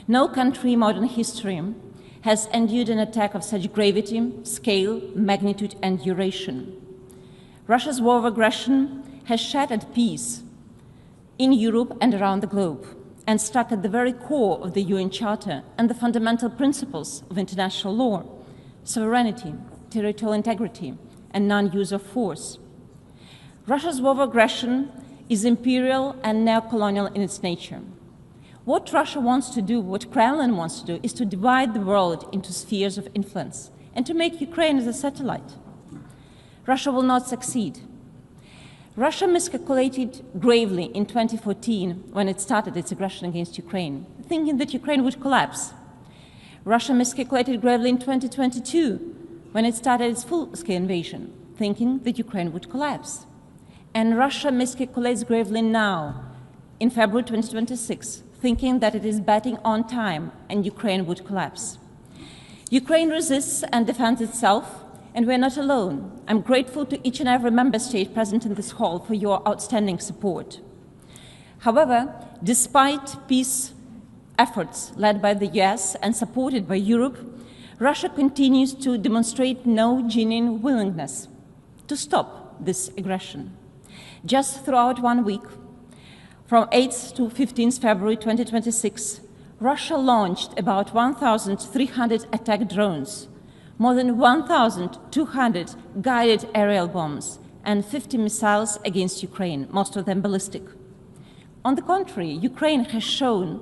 No country in modern history has endured an attack of such gravity, scale, magnitude, and duration. Russia's war of aggression has shattered peace in Europe and around the globe, and struck at the very core of the UN Charter and the fundamental principles of international law: sovereignty, territorial integrity, and non-use of force. Russia's war of aggression is imperial and neo-colonial in its nature. What Russia wants to do, what Kremlin wants to do, is to divide the world into spheres of influence and to make Ukraine as a satellite. Russia will not succeed. Russia miscalculated gravely in 2014 when it started its aggression against Ukraine, thinking that Ukraine would collapse. Russia miscalculated gravely in 2022 when it started its full-scale invasion, thinking that Ukraine would collapse. And Russia miscalculates gravely now, in February 2026, thinking that it is betting on time and Ukraine would collapse. Ukraine resists and defends itself, and we're not alone. I'm grateful to each and every member state present in this hall for your outstanding support. However, despite peace efforts led by the US and supported by Europe, Russia continues to demonstrate no genuine willingness to stop this aggression. Just throughout 1 week, from 8th to 15th February 2026, Russia launched about 1,300 attack drones, more than 1,200 guided aerial bombs, and 50 missiles against Ukraine, most of them ballistic. On the contrary, Ukraine has shown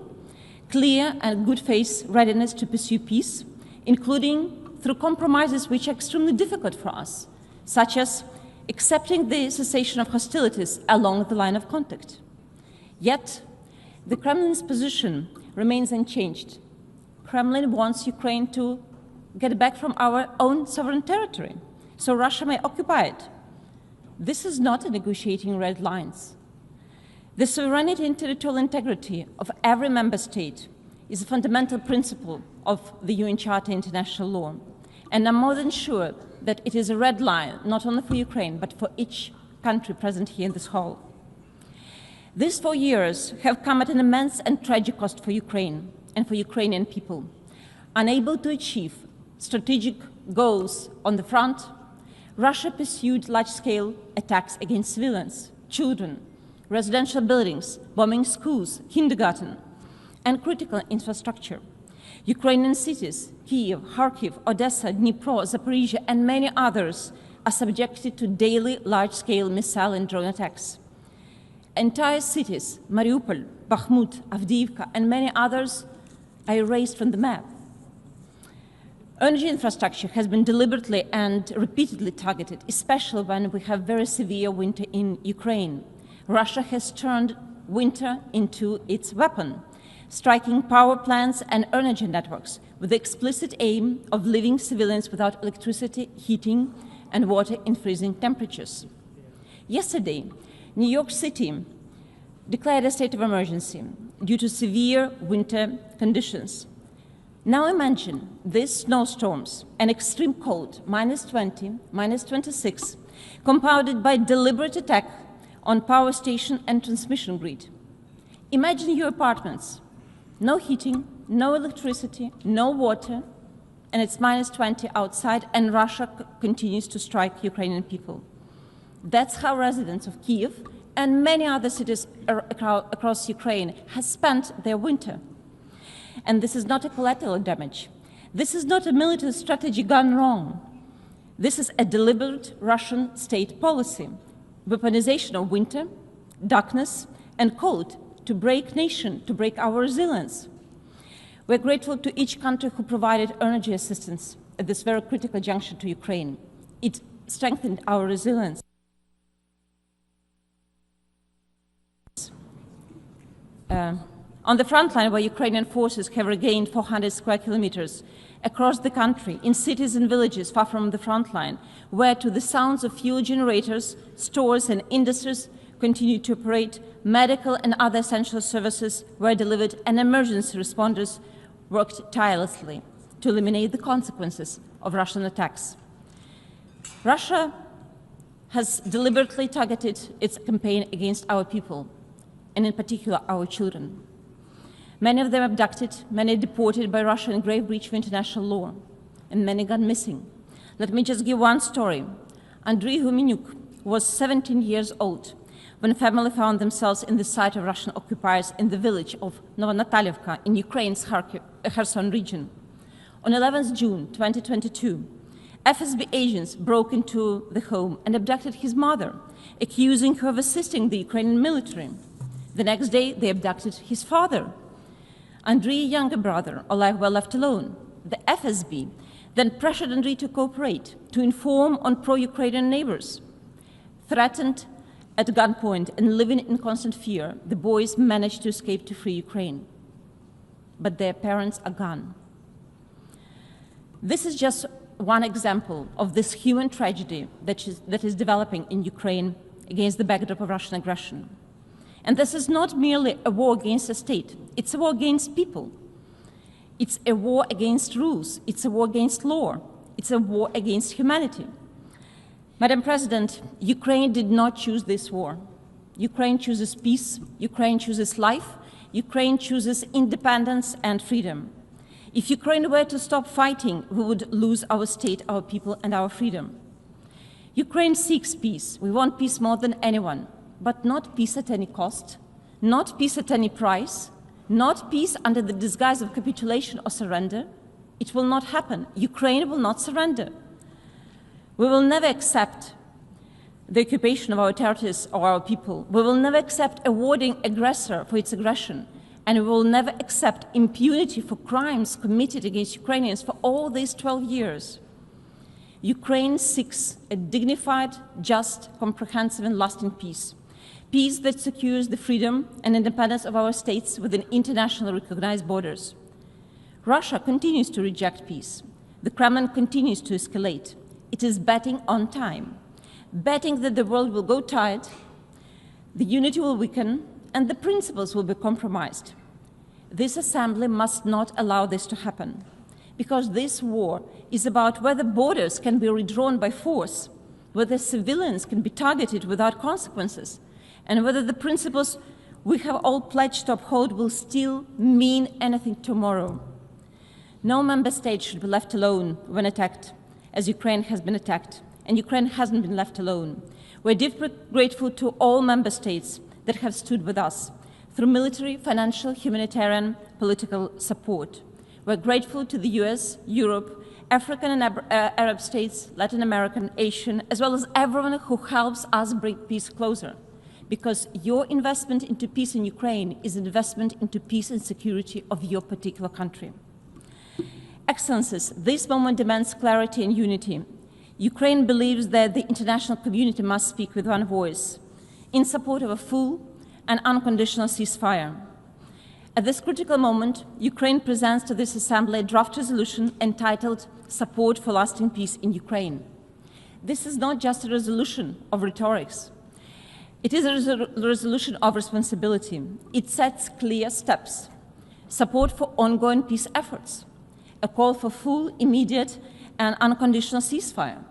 clear and good faith readiness to pursue peace, including through compromises which are extremely difficult for us, such as accepting the cessation of hostilities along the line of contact. Yet, the Kremlin's position remains unchanged. Kremlin wants Ukraine to get back from our own sovereign territory, so Russia may occupy it. This is not a negotiating red lines. The sovereignty and territorial integrity of every member state is a fundamental principle of the UN Charter International Law, and I'm more than sure that it is a red line, not only for Ukraine, but for each country present here in this hall. These 4 years have come at an immense and tragic cost for Ukraine and for Ukrainian people. Unable to achieve strategic goals on the front, Russia pursued large-scale attacks against civilians, children, residential buildings, bombing schools, kindergarten, and critical infrastructure. Ukrainian cities, Kyiv, Kharkiv, Odessa, Dnipro, Zaporizhia, and many others are subjected to daily large-scale missile and drone attacks. Entire cities, Mariupol, Bakhmut, Avdiivka, and many others, are erased from the map. Energy infrastructure has been deliberately and repeatedly targeted, especially when we have very severe winter in Ukraine. Russia has turned winter into its weapon, striking power plants and energy networks with the explicit aim of leaving civilians without electricity, heating, and water in freezing temperatures. Yesterday, New York City declared a state of emergency due to severe winter conditions. Now imagine these snowstorms and extreme cold, -20, -26, compounded by deliberate attack on power station and transmission grid. Imagine your apartments, no heating, no electricity, no water, and it's -20 outside, and Russia continues to strike Ukrainian people. That's how residents of Kyiv and many other cities across Ukraine have spent their winter. And this is not a collateral damage. This is not a military strategy gone wrong. This is a deliberate Russian state policy, weaponization of winter, darkness, and cold to break nation, to break our resilience. We're grateful to each country who provided energy assistance at this very critical juncture to Ukraine. It strengthened our resilience. On the front line, where Ukrainian forces have regained 400 square kilometers across the country, in cities and villages far from the front line, where to the sounds of fuel generators, stores and industries continue to operate, medical and other essential services were delivered, and emergency responders worked tirelessly to eliminate the consequences of Russian attacks. Russia has deliberately targeted its campaign against our people, and in particular our children. Many of them abducted, many deported by Russia in grave breach of international law, and many gone missing. Let me just give one story. Andriy Gumenyuk was 17 years old when family found themselves in the sight of Russian occupiers in the village of Novonatalyevka in Ukraine's Kherson region. On 11 June 2022, FSB agents broke into the home and abducted his mother, accusing her of assisting the Ukrainian military. The next day, they abducted his father. Andrey's younger brother, Oleg, were left alone. The FSB then pressured Andrei to cooperate, to inform on pro-Ukrainian neighbors. Threatened at gunpoint and living in constant fear, the boys managed to escape to free Ukraine. But their parents are gone. This is just one example of this human tragedy that is developing in Ukraine against the backdrop of Russian aggression. And this is not merely a war against a state, it's a war against people. It's a war against rules, it's a war against law, it's a war against humanity. Madam President, Ukraine did not choose this war. Ukraine chooses peace, Ukraine chooses life, Ukraine chooses independence and freedom. If Ukraine were to stop fighting, we would lose our state, our people, and our freedom. Ukraine seeks peace. We want peace more than anyone, but not peace at any cost, not peace at any price, not peace under the disguise of capitulation or surrender. It will not happen. Ukraine will not surrender. We will never accept the occupation of our territories or our people. We will never accept awarding aggressor for its aggression. And we will never accept impunity for crimes committed against Ukrainians for all these 12 years. Ukraine seeks a dignified, just, comprehensive, and lasting peace. Peace that secures the freedom and independence of our states within internationally recognized borders. Russia continues to reject peace. The Kremlin continues to escalate. It is betting on time, betting that the world will go tired, the unity will weaken, and the principles will be compromised. This assembly must not allow this to happen, because this war is about whether borders can be redrawn by force, whether civilians can be targeted without consequences, and whether the principles we have all pledged to uphold will still mean anything tomorrow. No member state should be left alone when attacked, as Ukraine has been attacked, and Ukraine hasn't been left alone. We're deeply grateful to all member states that have stood with us through military, financial, humanitarian, political support. We're grateful to the US, Europe, African and Arab states, Latin American, Asian, as well as everyone who helps us bring peace closer. Because your investment into peace in Ukraine is an investment into peace and security of your particular country. Excellencies, this moment demands clarity and unity. Ukraine believes that the international community must speak with one voice in support of a full and unconditional ceasefire. At this critical moment, Ukraine presents to this Assembly a draft resolution entitled Support for Lasting Peace in Ukraine. This is not just a resolution of rhetorics. It is a resolution of responsibility. It sets clear steps, support for ongoing peace efforts, a call for full, immediate, and unconditional ceasefire,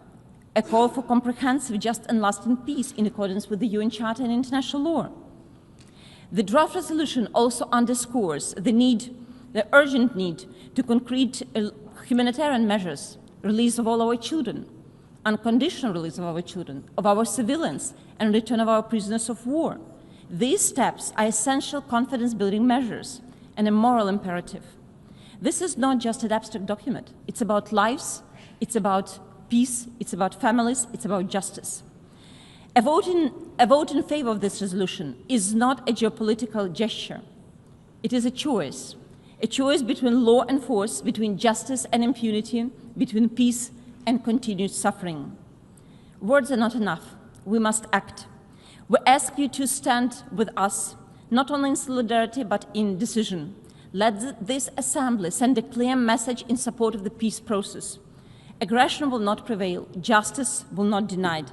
a call for comprehensive, just, and lasting peace in accordance with the UN Charter and international law. The draft resolution also underscores the urgent need to concrete humanitarian measures, release of all our children, unconditional release of our children, of our civilians, and return of our prisoners of war. These steps are essential confidence-building measures and a moral imperative. This is not just an abstract document. It's about lives, it's about peace, it's about families, it's about justice. A vote in favor of this resolution is not a geopolitical gesture. It is a choice between law and force, between justice and impunity, between peace and continued suffering. Words are not enough. We must act. We ask you to stand with us, not only in solidarity, but in decision. Let this Assembly send a clear message in support of the peace process. Aggression will not prevail. Justice will not be denied.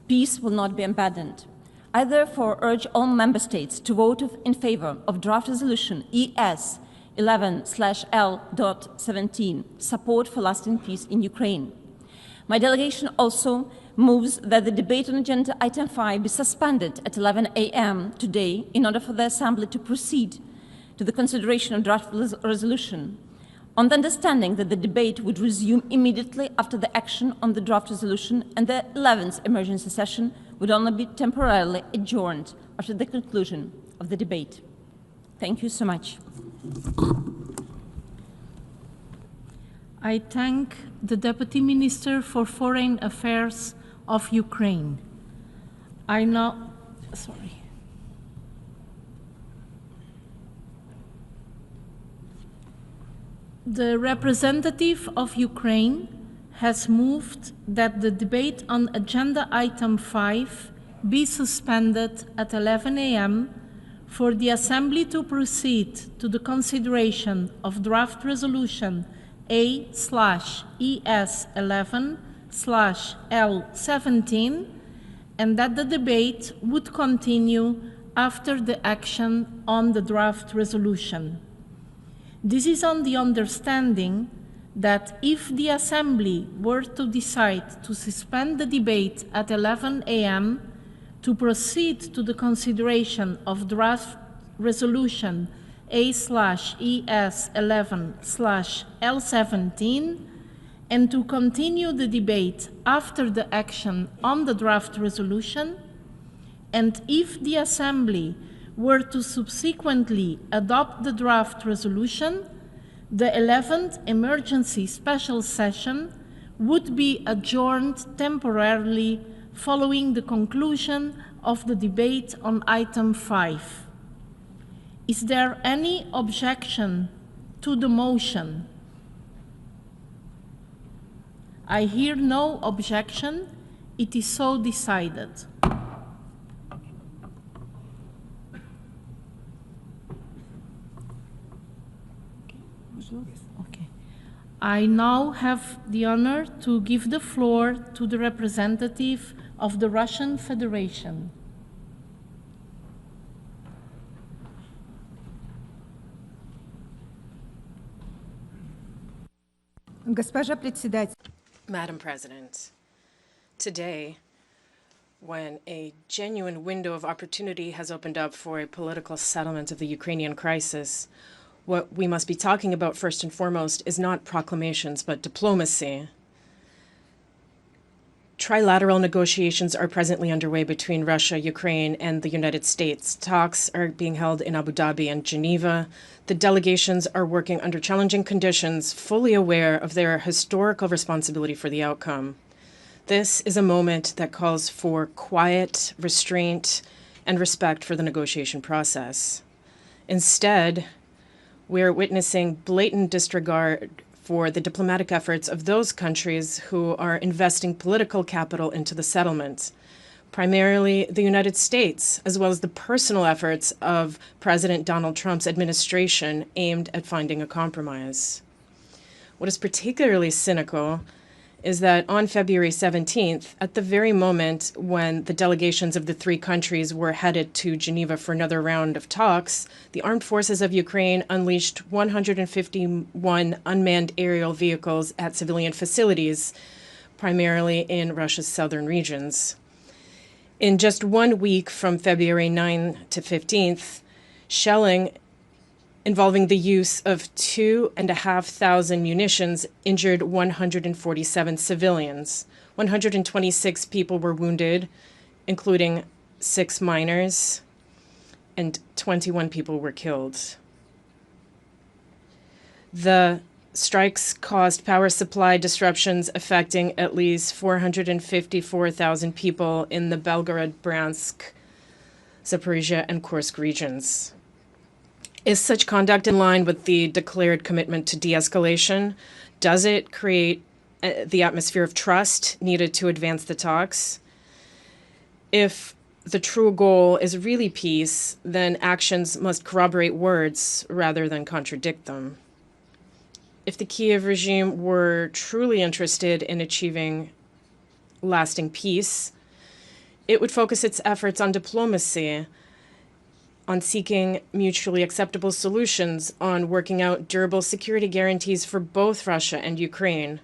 Peace will not be abandoned. I therefore urge all member states to vote in favor of draft resolution ES 11/L.17, support for lasting peace in Ukraine. My delegation also moves that the debate on agenda item 5 be suspended at 11 a.m. today in order for the Assembly to proceed to the consideration of draft resolution, on the understanding that the debate would resume immediately after the action on the draft resolution, and the 11th emergency session would only be temporarily adjourned after the conclusion of the debate. Thank you so much. I thank the Deputy Minister for Foreign Affairs of Ukraine. I now, The representative of Ukraine has moved that the debate on agenda item 5 be suspended at 11 a.m. for the Assembly to proceed to the consideration of draft resolution A/ES11/L17, and that the debate would continue after the action on the draft resolution. This is on the understanding that if the Assembly were to decide to suspend the debate at 11 a.m. to proceed to the consideration of draft resolution A/ES11/L17 and to continue the debate after the action on the draft resolution, and if the Assembly were to subsequently adopt the draft resolution, the 11th emergency special session would be adjourned temporarily following the conclusion of the debate on item 5. Is there any objection to the motion? I hear no objection. It is so decided. Okay. I now have the honor to give the floor to the representative of the Russian Federation. Madam President, today, when a genuine window of opportunity has opened up for a political settlement of the Ukrainian crisis, what we must be talking about first and foremost is not proclamations, but diplomacy. Trilateral negotiations are presently underway between Russia, Ukraine, and the United States. Talks are being held in Abu Dhabi and Geneva. The delegations are working under challenging conditions, fully aware of their historical responsibility for the outcome. This is a moment that calls for quiet, restraint, and respect for the negotiation process. Instead, we're witnessing blatant disregard for the diplomatic efforts of those countries who are investing political capital into the settlement, primarily the United States, as well as the personal efforts of President Donald Trump's administration aimed at finding a compromise. What is particularly cynical is that on February 17th, at the very moment when the delegations of the three countries were headed to Geneva for another round of talks, the armed forces of Ukraine unleashed 151 unmanned aerial vehicles at civilian facilities, primarily in Russia's southern regions. In just 1 week from February 9 to 15th, shelling involving the use of 2,500 munitions injured 147 civilians. 126 people were wounded, including 6 minors, and 21 people were killed. The strikes caused power supply disruptions affecting at least 454,000 people in the Belgorod, Bryansk, Zaporizhia, and Kursk regions. Is such conduct in line with the declared commitment to de-escalation? Does it create the atmosphere of trust needed to advance the talks? If the true goal is really peace, then actions must corroborate words rather than contradict them. If the Kiev regime were truly interested in achieving lasting peace, it would focus its efforts on diplomacy, on seeking mutually acceptable solutions, on working out durable security guarantees for both Russia and Ukraine,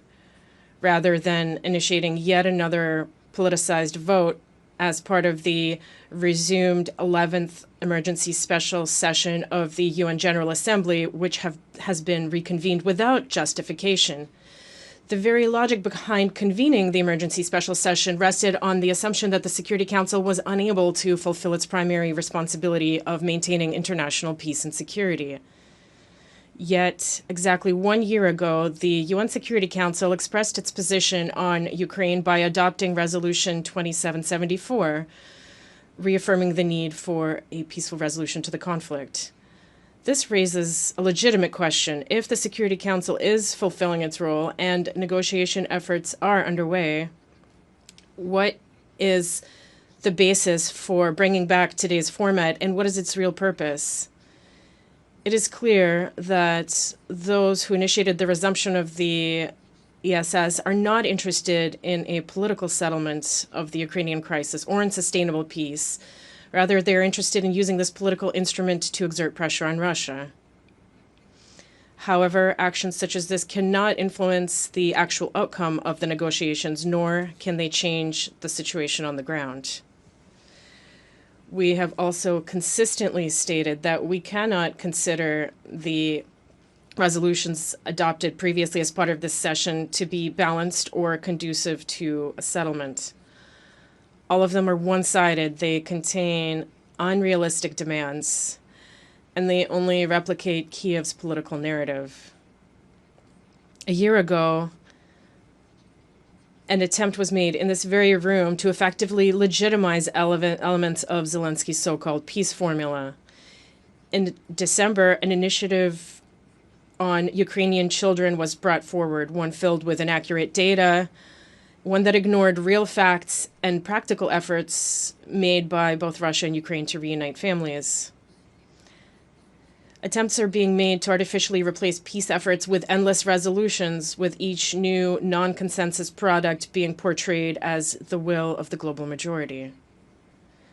rather than initiating yet another politicized vote as part of the resumed 11th emergency special session of the UN General Assembly, which has been reconvened without justification. The very logic behind convening the emergency special session rested on the assumption that the Security Council was unable to fulfill its primary responsibility of maintaining international peace and security. Yet, exactly 1 year ago, the UN Security Council expressed its position on Ukraine by adopting Resolution 2774, reaffirming the need for a peaceful resolution to the conflict. This raises a legitimate question. If the Security Council is fulfilling its role and negotiation efforts are underway, what is the basis for bringing back today's format, and what is its real purpose? It is clear that those who initiated the resumption of the ESS are not interested in a political settlement of the Ukrainian crisis or in sustainable peace. Rather, they're interested in using this political instrument to exert pressure on Russia. However, actions such as this cannot influence the actual outcome of the negotiations, nor can they change the situation on the ground. We have also consistently stated that we cannot consider the resolutions adopted previously as part of this session to be balanced or conducive to a settlement. All of them are one-sided. They contain unrealistic demands, and they only replicate Kiev's political narrative. A year ago, an attempt was made in this very room to effectively legitimize elements of Zelensky's so-called peace formula. In December, an initiative on Ukrainian children was brought forward, one filled with inaccurate data, one that ignored real facts and practical efforts made by both Russia and Ukraine to reunite families. Attempts are being made to artificially replace peace efforts with endless resolutions, with each new non-consensus product being portrayed as the will of the global majority.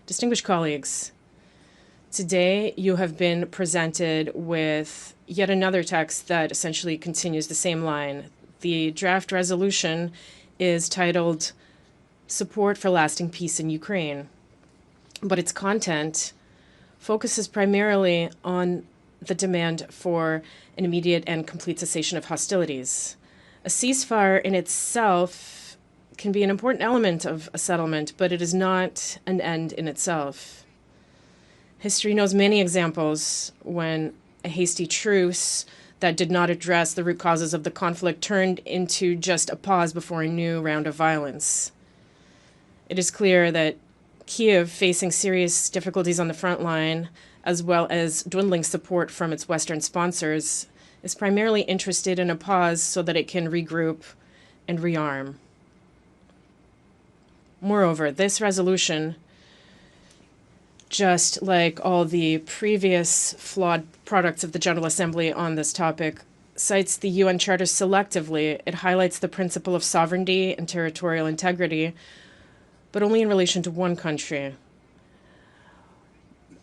Distinguished colleagues, today you have been presented with yet another text that essentially continues the same line. The draft resolution is titled Support for Lasting Peace in Ukraine, but its content focuses primarily on the demand for an immediate and complete cessation of hostilities. A ceasefire in itself can be an important element of a settlement, but it is not an end in itself. History knows many examples when a hasty truce that did not address the root causes of the conflict turned into just a pause before a new round of violence. It is clear that Kiev, facing serious difficulties on the front line, as well as dwindling support from its Western sponsors, is primarily interested in a pause so that it can regroup and rearm. Moreover, this resolution, just like all the previous flawed products of the General Assembly on this topic, cites the UN Charter selectively. It highlights the principle of sovereignty and territorial integrity, but only in relation to one country.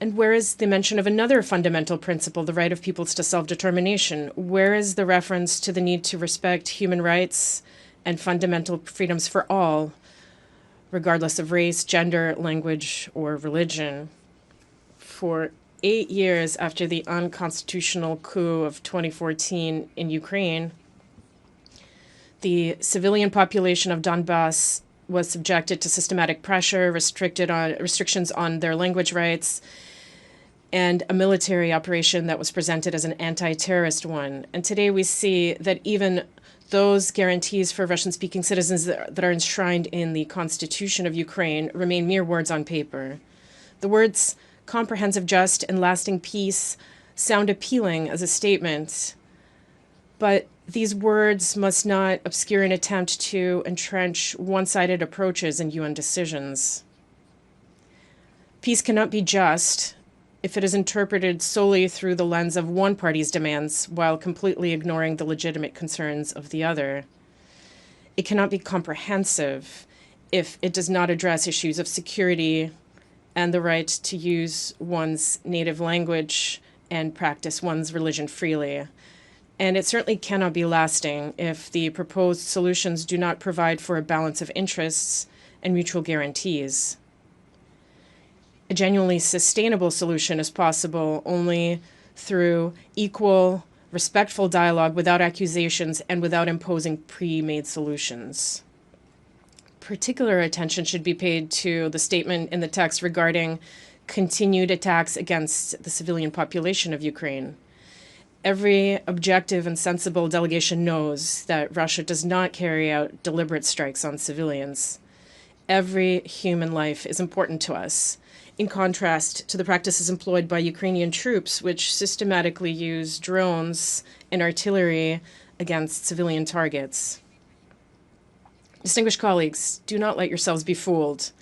And where is the mention of another fundamental principle, the right of peoples to self-determination? Where is the reference to the need to respect human rights and fundamental freedoms for all, regardless of race, gender, language, or religion? For 8 years after the unconstitutional coup of 2014 in Ukraine, the civilian population of Donbass was subjected to systematic pressure, restrictions on their language rights, and a military operation that was presented as an anti-terrorist one. And today we see that even those guarantees for Russian-speaking citizens that are enshrined in the Constitution of Ukraine remain mere words on paper. The words comprehensive, just, and lasting peace sound appealing as a statement, but these words must not obscure an attempt to entrench one-sided approaches in UN decisions. Peace cannot be just if it is interpreted solely through the lens of one party's demands while completely ignoring the legitimate concerns of the other. It cannot be comprehensive if it does not address issues of security and the right to use one's native language and practice one's religion freely. And it certainly cannot be lasting if the proposed solutions do not provide for a balance of interests and mutual guarantees. A genuinely sustainable solution is possible only through equal, respectful dialogue without accusations and without imposing pre-made solutions. Particular attention should be paid to the statement in the text regarding continued attacks against the civilian population of Ukraine. Every objective and sensible delegation knows that Russia does not carry out deliberate strikes on civilians. Every human life is important to us, in contrast to the practices employed by Ukrainian troops, which systematically use drones and artillery against civilian targets. Distinguished colleagues, do not let yourselves be fooled.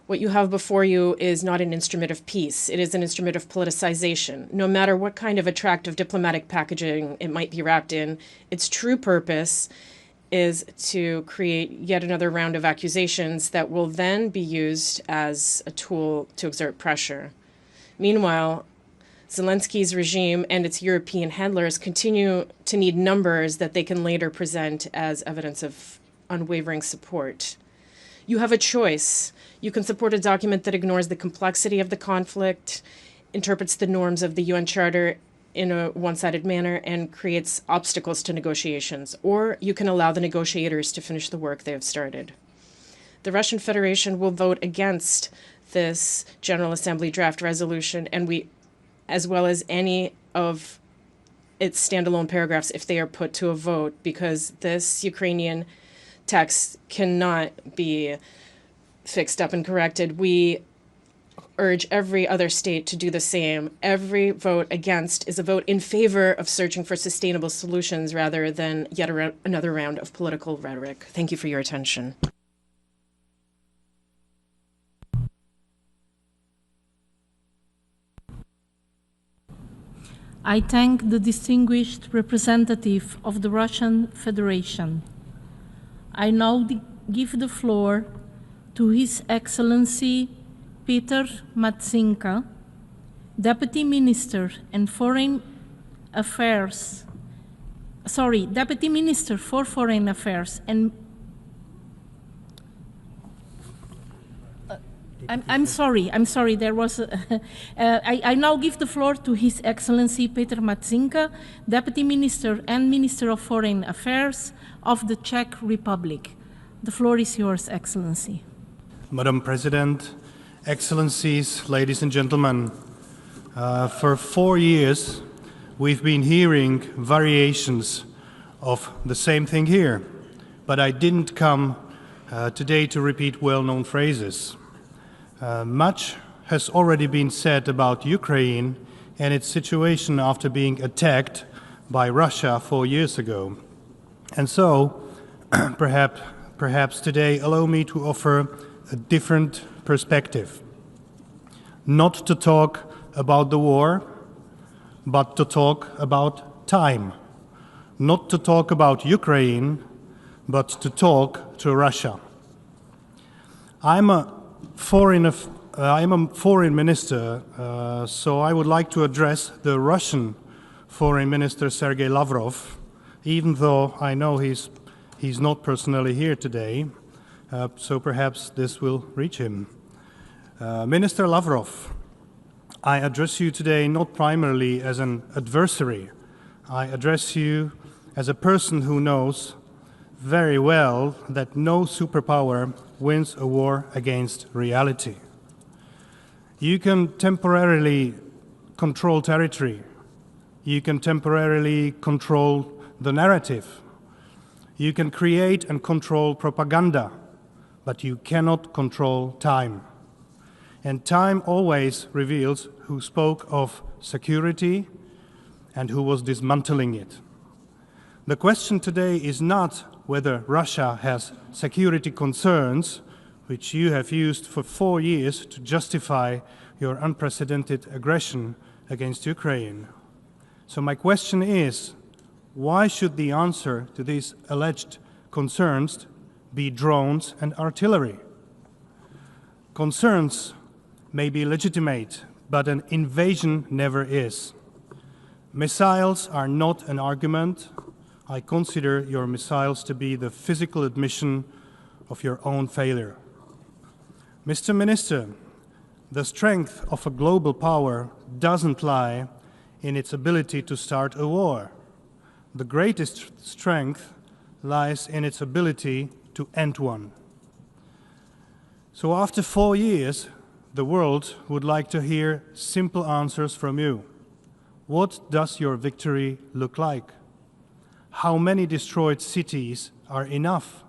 What you have before you is not an instrument of peace. It is an instrument of politicization. No matter what kind of attractive diplomatic packaging it might be wrapped in, its true purpose is to create yet another round of accusations that will then be used as a tool to exert pressure. Meanwhile, Zelensky's regime and its European handlers continue to need numbers that they can later present as evidence of unwavering support. You have a choice. You can support a document that ignores the complexity of the conflict, interprets the norms of the UN Charter in a one-sided manner, and creates obstacles to negotiations. Or you can allow the negotiators to finish the work they have started. The Russian Federation will vote against this General Assembly draft resolution, and as well as any of its standalone paragraphs if they are put to a vote, because this Ukrainian text cannot be fixed up and corrected. We urge every other state to do the same. Every vote against is a vote in favor of searching for sustainable solutions rather than yet another round of political rhetoric. Thank you for your attention. I thank the distinguished representative of the Russian Federation. I now give the floor to His Excellency Peter Matsinka, Deputy Minister and Foreign Affairs, Deputy Minister for Foreign Affairs and I'm sorry, there was I now give the floor to His Excellency Peter Matsinka, Deputy Minister and Minister of Foreign Affairs of the Czech Republic. The floor is yours, Excellency. Madam President, Excellencies, ladies and gentlemen, for 4 years we've been hearing variations of the same thing here, but I didn't come today to repeat well-known phrases. Much has already been said about Ukraine and its situation after being attacked by Russia 4 years ago. And so, perhaps today allow me to offer a different perspective. Not to talk about the war, but to talk about time. Not to talk about Ukraine, but to talk to Russia. I'm a foreign minister, so I would like to address the Russian Foreign Minister Sergei Lavrov, even though I know he's not personally here today, so perhaps this will reach him. Minister Lavrov, I address you today not primarily as an adversary. I address you as a person who knows very well that no superpower wins a war against reality. You can temporarily control territory. You can temporarily control the narrative. You can create and control propaganda, but you cannot control time. And time always reveals who spoke of security and who was dismantling it. The question today is not whether Russia has security concerns, which you have used for 4 years to justify your unprecedented aggression against Ukraine. So my question is, why should the answer to these alleged concerns be drones and artillery? Concerns may be legitimate, but an invasion never is. Missiles are not an argument. I consider your missiles to be the physical admission of your own failure. Mr. Minister, The strength of a global power doesn't lie in its ability to start a war. The greatest strength lies in its ability to end one. So after 4 years, the world would like to hear simple answers from you. What does your victory look like? How many destroyed cities are enough?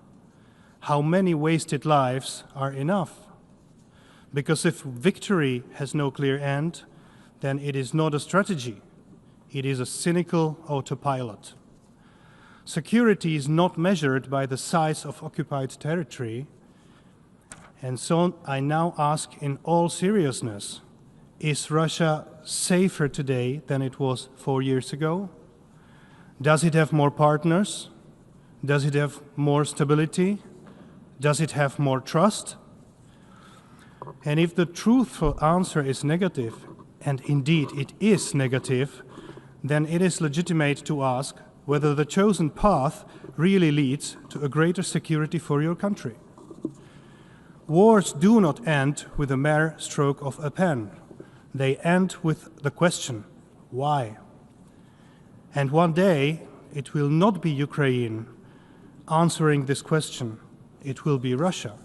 How many wasted lives are enough? Because if victory has no clear end, then it is not a strategy. It is a cynical autopilot. Security is not measured by the size of occupied territory. And so I now ask in all seriousness, is Russia safer today than it was 4 years ago? Does it have more partners? Does it have more stability? Does it have more trust? And if the truthful answer is negative, and indeed it is negative, then it is legitimate to ask whether the chosen path really leads to a greater security for your country. Wars do not end with a mere stroke of a pen. They end with the question, why? And one day, it will not be Ukraine answering this question. It will be Russia.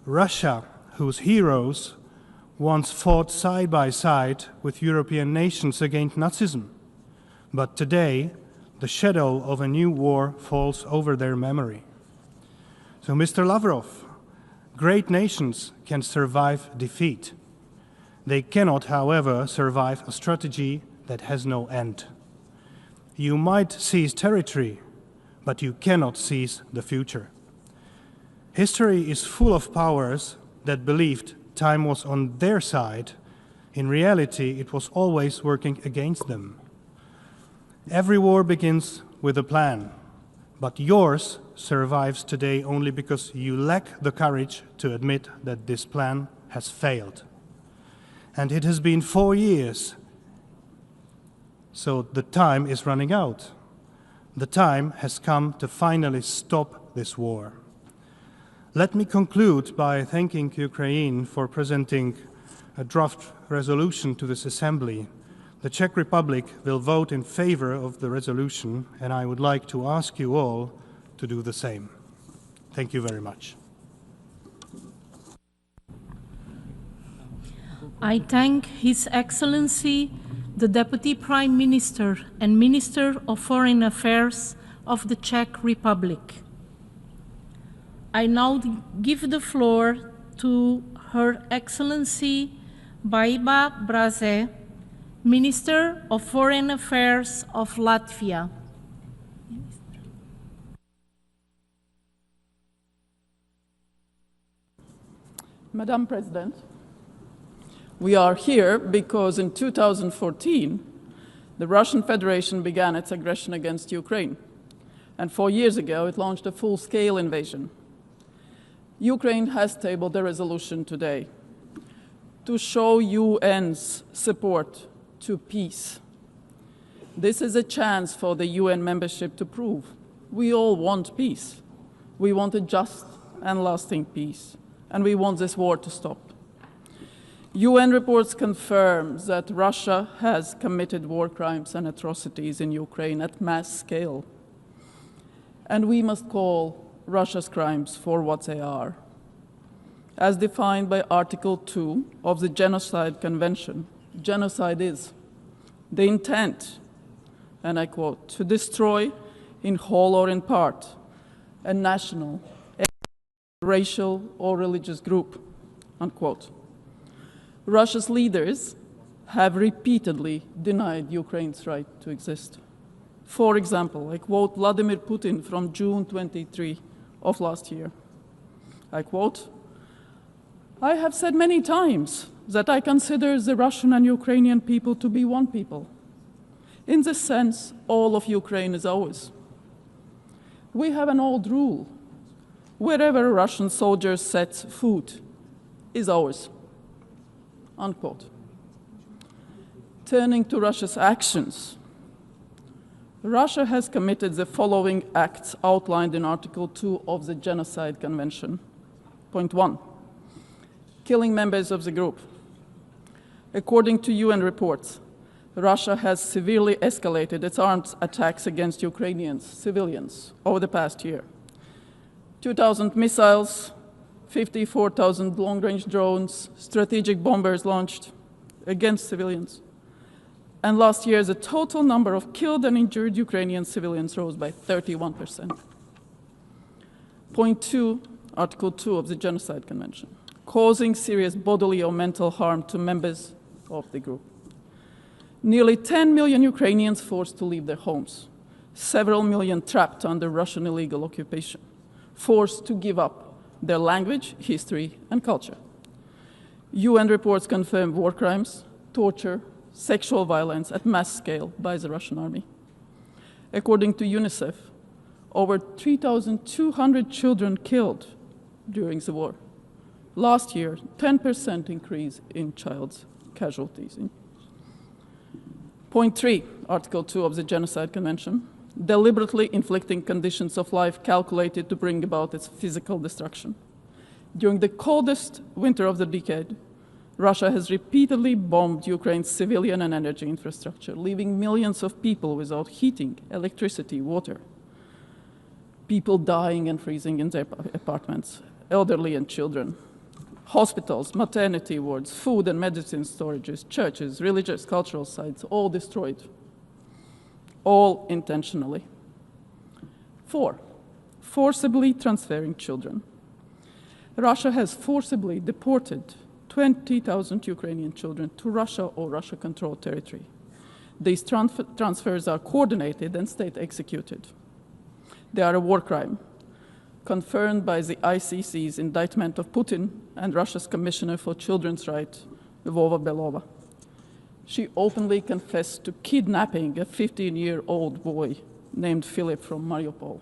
Russia, whose heroes once fought side by side with European nations against Nazism. But today, the shadow of a new war falls over their memory. So, Mr. Lavrov, great nations can survive defeat. They cannot, however, survive a strategy that has no end. You might seize territory, but you cannot seize the future. History is full of powers that believed time was on their side. In reality, it was always working against them. Every war begins with a plan, but yours survives today only because you lack the courage to admit that this plan has failed. And it has been 4 years, so the time is running out. The time has come to finally stop this war. Let me conclude by thanking Ukraine for presenting a draft resolution to this Assembly. The Czech Republic will vote in favor of the resolution, and I would like to ask you all to do the same. Thank you very much. I thank His Excellency, the Deputy Prime Minister and Minister of Foreign Affairs of the Czech Republic. I now give the floor to Her Excellency Baiba Braze, Minister of Foreign Affairs of Latvia. Madam President, we are here because in 2014, the Russian Federation began its aggression against Ukraine. And 4 years ago, it launched a full-scale invasion. Ukraine has tabled a resolution today to show UN's support to peace. This is a chance for the UN membership to prove we all want peace. We want a just and lasting peace, and we want this war to stop. UN reports confirm that Russia has committed war crimes and atrocities in Ukraine at mass scale. And we must call Russia's crimes for what they are. As defined by Article 2 of the Genocide Convention, genocide is the intent, and I quote, to destroy in whole or in part a national, racial, or religious group, unquote. Russia's leaders have repeatedly denied Ukraine's right to exist. For example, I quote Vladimir Putin from June 23 of last year. I quote, I have said many times that I consider the Russian and Ukrainian people to be one people. In this sense, all of Ukraine is ours. We have an old rule. Wherever a Russian soldier sets foot is ours, unquote. Turning to Russia's actions, Russia has committed the following acts outlined in Article 2 of the Genocide Convention. Point 1. killing members of the group. According to UN reports, Russia has severely escalated its arms attacks against Ukrainian civilians over the past year. 2,000 missiles, 54,000 long-range drones, strategic bombers launched against civilians. And last year, the total number of killed and injured Ukrainian civilians rose by 31%. Point 2, Article 2 of the Genocide Convention, causing serious bodily or mental harm to members of the group. Nearly 10 million Ukrainians forced to leave their homes, several million trapped under Russian illegal occupation, forced to give up their language, history, and culture. UN reports confirm war crimes, torture, sexual violence at mass scale by the Russian army. According to UNICEF, over 3,200 children killed during the war. Last year, 10% increase in child casualties. Point 3, Article 2 of the Genocide Convention, deliberately inflicting conditions of life calculated to bring about its physical destruction. During the coldest winter of the decade, Russia has repeatedly bombed Ukraine's civilian and energy infrastructure, leaving millions of people without heating, electricity, water. People dying and freezing in their apartments, elderly and children. Hospitals, maternity wards, food and medicine storages, churches, religious, cultural sites, all destroyed. All intentionally. 4, forcibly transferring children. Russia has forcibly deported 20,000 Ukrainian children to Russia or Russia-controlled territory. These transfers are coordinated and state-executed. They are a war crime, confirmed by the ICC's indictment of Putin and Russia's Commissioner for Children's Rights, Lyubova Belova. She openly confessed to kidnapping a 15-year-old boy named Philip from Mariupol.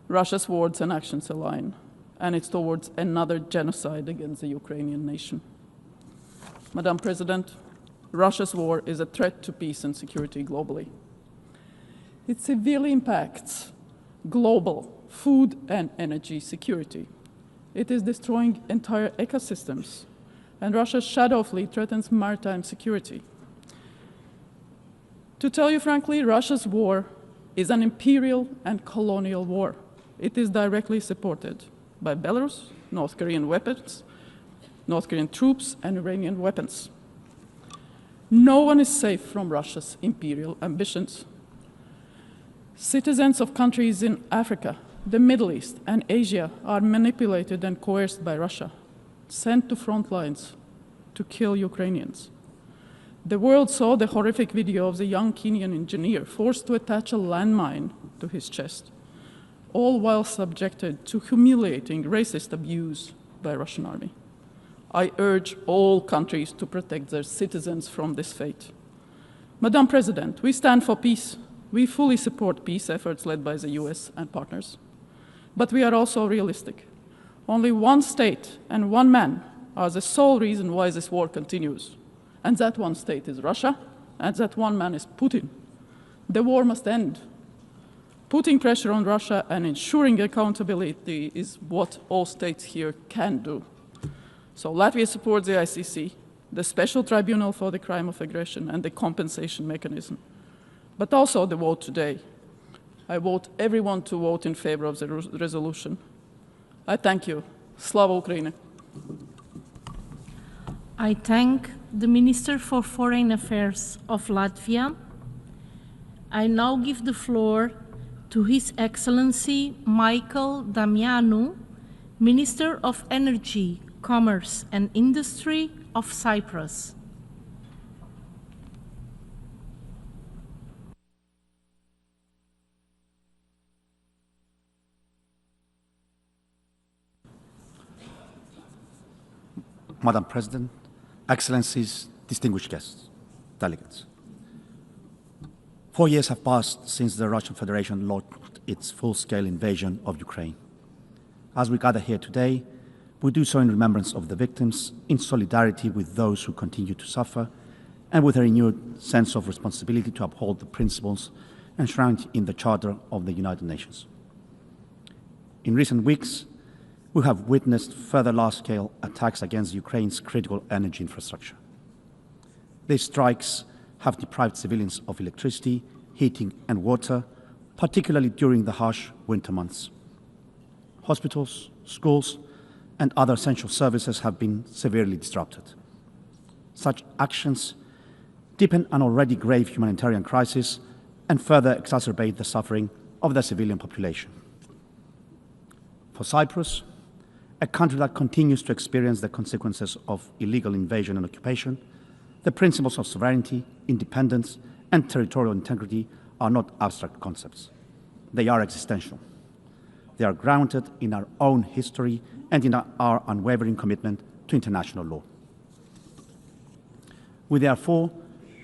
Russia's words and actions align, and it's towards another genocide against the Ukrainian nation. Madam President, Russia's war is a threat to peace and security globally. It severely impacts global food and energy security. It is destroying entire ecosystems, and Russia's shadow fleet threatens maritime security. To tell you frankly, Russia's war is an imperial and colonial war. It is directly supported by Belarus, North Korean weapons, North Korean troops, and Iranian weapons. No one is safe from Russia's imperial ambitions. Citizens of countries in Africa, the Middle East, and Asia are manipulated and coerced by Russia, sent to front lines to kill Ukrainians. The world saw the horrific video of the young Kenyan engineer forced to attach a landmine to his chest, all while subjected to humiliating racist abuse by Russian army. I urge all countries to protect their citizens from this fate. Madam President, we stand for peace. We fully support peace efforts led by the US and partners. But we are also realistic. Only one state and one man are the sole reason why this war continues. And that one state is Russia, and that one man is Putin. The war must end. Putting pressure on Russia and ensuring accountability is what all states here can do. So Latvia supports the ICC, the Special Tribunal for the Crime of Aggression, and the compensation mechanism. But also the vote today. I vote everyone to vote in favor of the resolution. I thank you. Slava Ukraini. I thank the Minister for Foreign Affairs of Latvia. I now give the floor to His Excellency Michael Damianu, Minister of Energy, Commerce and Industry of Cyprus. Madam President, Excellencies, distinguished guests, delegates. 4 years have passed since the Russian Federation launched its full-scale invasion of Ukraine. As we gather here today, we do so in remembrance of the victims, in solidarity with those who continue to suffer, and with a renewed sense of responsibility to uphold the principles enshrined in the Charter of the United Nations. In recent weeks, we have witnessed further large-scale attacks against Ukraine's critical energy infrastructure. These strikes have deprived civilians of electricity, heating, and water, particularly during the harsh winter months. Hospitals, schools, and other essential services have been severely disrupted. Such actions deepen an already grave humanitarian crisis and further exacerbate the suffering of the civilian population. For Cyprus, a country that continues to experience the consequences of illegal invasion and occupation, the principles of sovereignty, independence, and territorial integrity are not abstract concepts. They are existential. They are grounded in our own history and in our unwavering commitment to international law. We therefore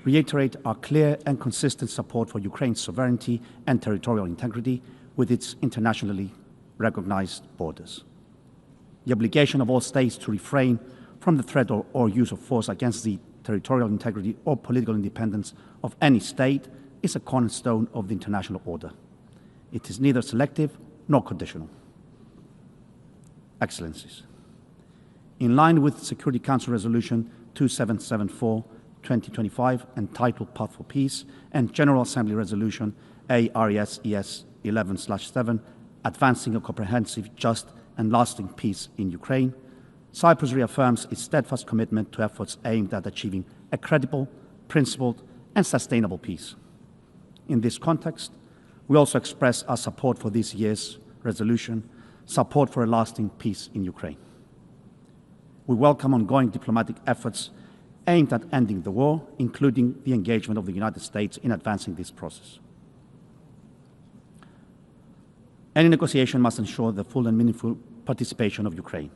reiterate our clear and consistent support for Ukraine's sovereignty and territorial integrity with its internationally recognized borders. The obligation of all states to refrain from the threat or use of force against the territorial integrity or political independence of any state is a cornerstone of the international order. It is neither selective nor conditional. Excellencies, in line with Security Council Resolution 2774/2025 entitled Path for Peace and General Assembly Resolution ARES-ES 11/7 Advancing a Comprehensive, Just and Lasting Peace in Ukraine, Cyprus reaffirms its steadfast commitment to efforts aimed at achieving a credible, principled, and sustainable peace. In this context, we also express our support for this year's resolution, Support for a Lasting Peace in Ukraine. We welcome ongoing diplomatic efforts aimed at ending the war, including the engagement of the United States in advancing this process. Any negotiation must ensure the full and meaningful participation of Ukraine.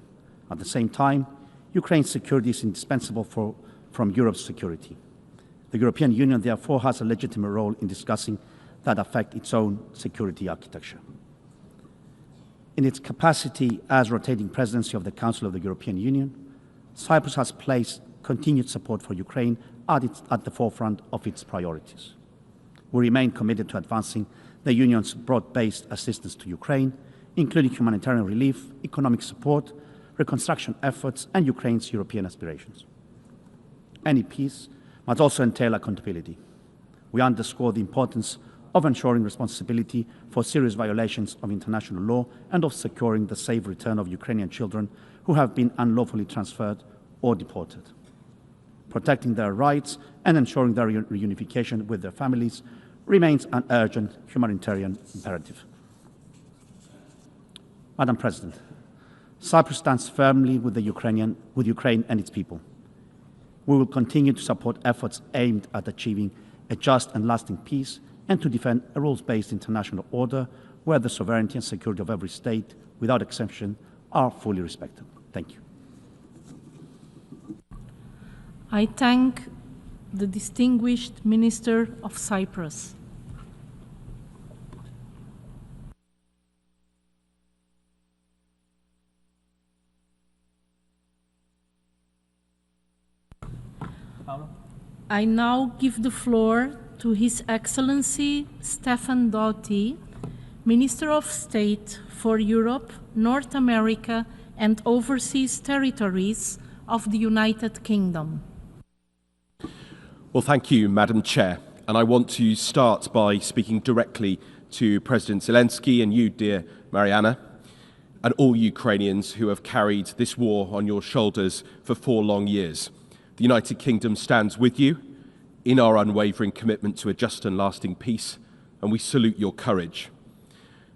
At the same time, Ukraine's security is indispensable from Europe's security. The European Union therefore has a legitimate role in discussing that affect its own security architecture. In its capacity as rotating presidency of the Council of the European Union, Cyprus has placed continued support for Ukraine at the forefront of its priorities. We remain committed to advancing the Union's broad-based assistance to Ukraine, including humanitarian relief, economic support, reconstruction efforts, and Ukraine's European aspirations. Any peace must also entail accountability. We underscore the importance of ensuring responsibility for serious violations of international law and of securing the safe return of Ukrainian children who have been unlawfully transferred or deported. Protecting their rights and ensuring their reunification with their families remains an urgent humanitarian imperative. Madam President, Cyprus stands firmly with Ukraine and its people. We will continue to support efforts aimed at achieving a just and lasting peace and to defend a rules-based international order where the sovereignty and security of every state, without exception, are fully respected. Thank you. I thank the distinguished Minister of Cyprus. I now give the floor to His Excellency Stefan Doty, Minister of State for Europe, North America, and Overseas Territories of the United Kingdom. Well, thank you, Madam Chair. And I want to start by speaking directly to President Zelensky and you, dear Mariana, and all Ukrainians who have carried this war on your shoulders for 4 long years. The United Kingdom stands with you in our unwavering commitment to a just and lasting peace, and we salute your courage.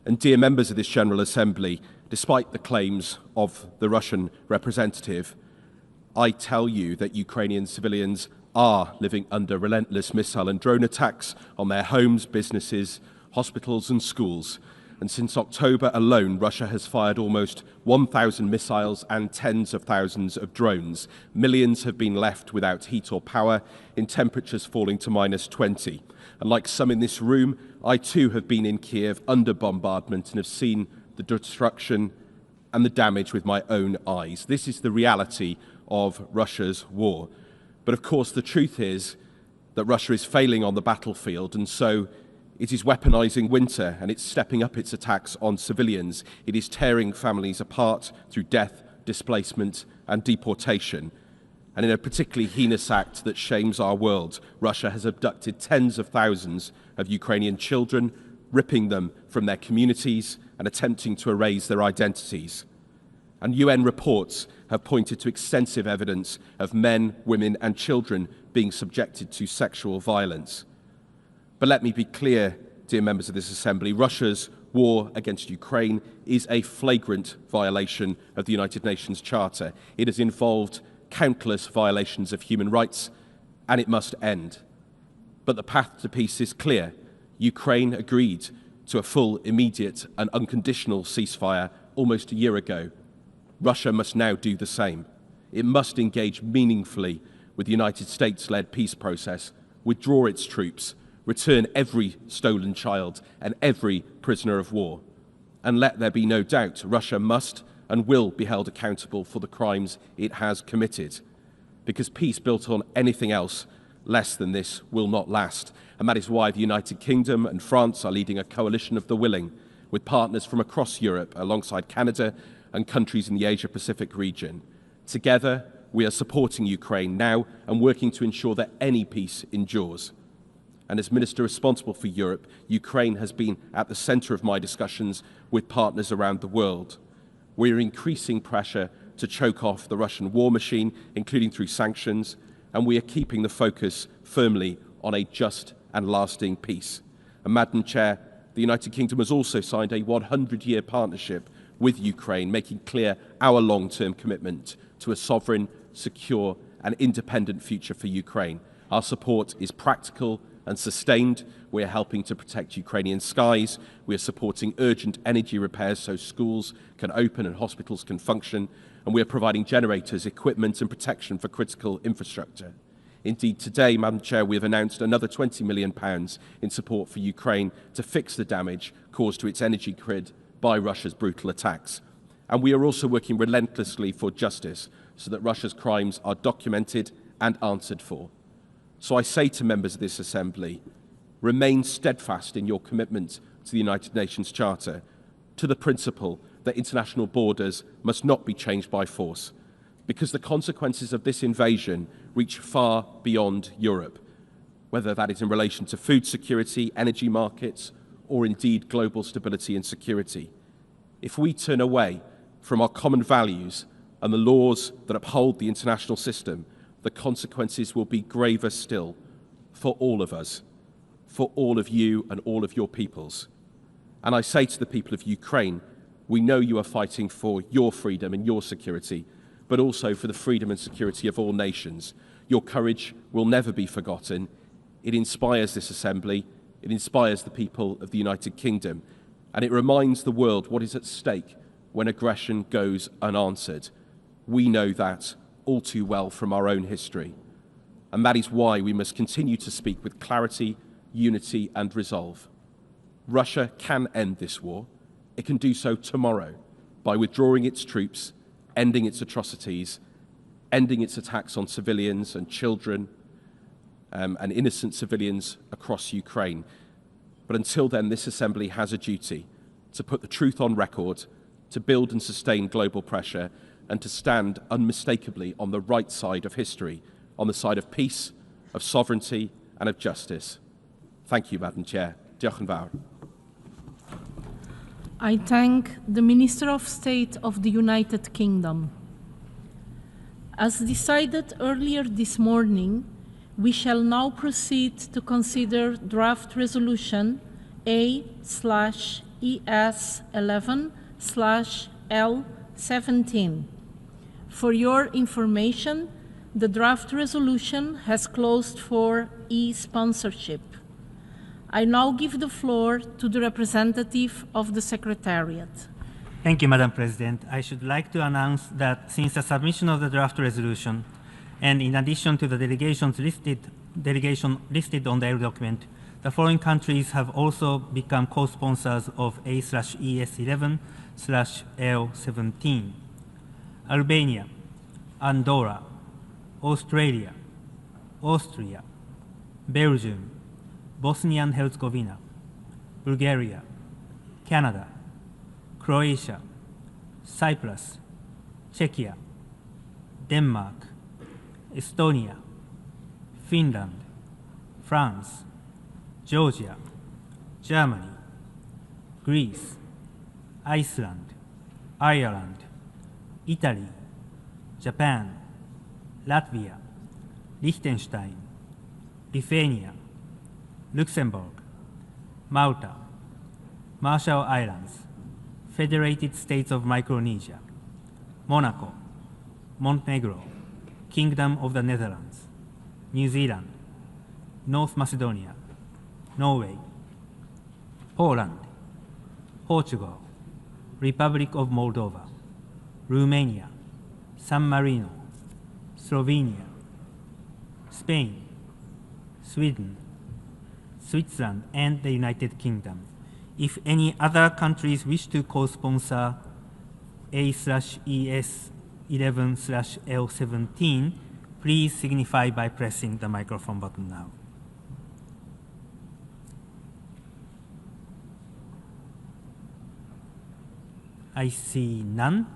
And dear members of this General Assembly, despite the claims of the Russian representative, I tell you that Ukrainian civilians are living under relentless missile and drone attacks on their homes, businesses, hospitals and schools. And since October alone, Russia has fired almost 1,000 missiles and tens of thousands of drones. Millions have been left without heat or power, in temperatures falling to -20. And like some in this room, I too have been in Kiev under bombardment and have seen the destruction and the damage with my own eyes. This is the reality of Russia's war. But of course, the truth is that Russia is failing on the battlefield, and so It is weaponizing winter, and it's stepping up its attacks on civilians. It is tearing families apart through death, displacement, and deportation. And in a particularly heinous act that shames our world, Russia has abducted tens of thousands of Ukrainian children, ripping them from their communities and attempting to erase their identities. And UN reports have pointed to extensive evidence of men, women, and children being subjected to sexual violence. But let me be clear, dear members of this Assembly, Russia's war against Ukraine is a flagrant violation of the United Nations Charter. It has involved countless violations of human rights, and it must end. But the path to peace is clear. Ukraine agreed to a full, immediate, and unconditional ceasefire almost a year ago. Russia must now do the same. It must engage meaningfully with the United States-led peace process, withdraw its troops, return every stolen child and every prisoner of war. And let there be no doubt, Russia must and will be held accountable for the crimes it has committed, because peace built on anything else less than this will not last. And that is why the United Kingdom and France are leading a coalition of the willing, with partners from across Europe alongside Canada and countries in the Asia-Pacific region. Together, we are supporting Ukraine now and working to ensure that any peace endures. And as Minister responsible for Europe, Ukraine has been at the centre of my discussions with partners around the world. We are increasing pressure to choke off the Russian war machine, including through sanctions, and we are keeping the focus firmly on a just and lasting peace. And Madam Chair, the United Kingdom has also signed a 100-year partnership with Ukraine, making clear our long-term commitment to a sovereign, secure and independent future for Ukraine. Our support is practical and sustained. We are helping to protect Ukrainian skies. We are supporting urgent energy repairs so schools can open and hospitals can function. And we are providing generators, equipment and protection for critical infrastructure. Indeed, today, Madam Chair, we have announced another £20 million in support for Ukraine to fix the damage caused to its energy grid by Russia's brutal attacks. And we are also working relentlessly for justice so that Russia's crimes are documented and answered for. So I say to members of this Assembly, remain steadfast in your commitment to the United Nations Charter, to the principle that international borders must not be changed by force, because the consequences of this invasion reach far beyond Europe, whether that is in relation to food security, energy markets, or indeed global stability and security. If we turn away from our common values and the laws that uphold the international system, the consequences will be graver still for all of us, for all of you and all of your peoples. And I say to the people of Ukraine, we know you are fighting for your freedom and your security, but also for the freedom and security of all nations. Your courage will never be forgotten. It inspires this Assembly, it inspires the people of the United Kingdom, and it reminds the world what is at stake when aggression goes unanswered. We know that all too well from our own history, and that is why we must continue to speak with clarity, unity and resolve. Russia can end this war. It can do so tomorrow by withdrawing its troops, ending its atrocities, ending its attacks on civilians and children and innocent civilians across Ukraine. But until then, this Assembly has a duty to put the truth on record, to build and sustain global pressure, and to stand unmistakably on the right side of history, on the side of peace, of sovereignty and of justice. Thank you, Madam Chair. Diolch yn fawr. I thank the Minister of State of the United Kingdom. As decided earlier this morning, we shall now proceed to consider draft resolution A/ES11/L17. For your information, the draft resolution has closed for e-sponsorship. I now give the floor to the representative of the Secretariat. Thank you, Madam President. I should like to announce that since the submission of the draft resolution, and in addition to the delegation listed on the L document, the following countries have also become co-sponsors of A/ES11/L17. Albania, Andorra, Australia, Austria, Belgium, Bosnia and Herzegovina, Bulgaria, Canada, Croatia, Cyprus, Czechia, Denmark, Estonia, Finland, France, Georgia, Germany, Greece, Iceland, Ireland, Italy, Japan, Latvia, Liechtenstein, Lithuania, Luxembourg, Malta, Marshall Islands, Federated States of Micronesia, Monaco, Montenegro, Kingdom of the Netherlands, New Zealand, North Macedonia, Norway, Poland, Portugal, Republic of Moldova, Romania, San Marino, Slovenia, Spain, Sweden, Switzerland, and the United Kingdom. If any other countries wish to co-sponsor A/ES11/L17, please signify by pressing the microphone button now. I see none.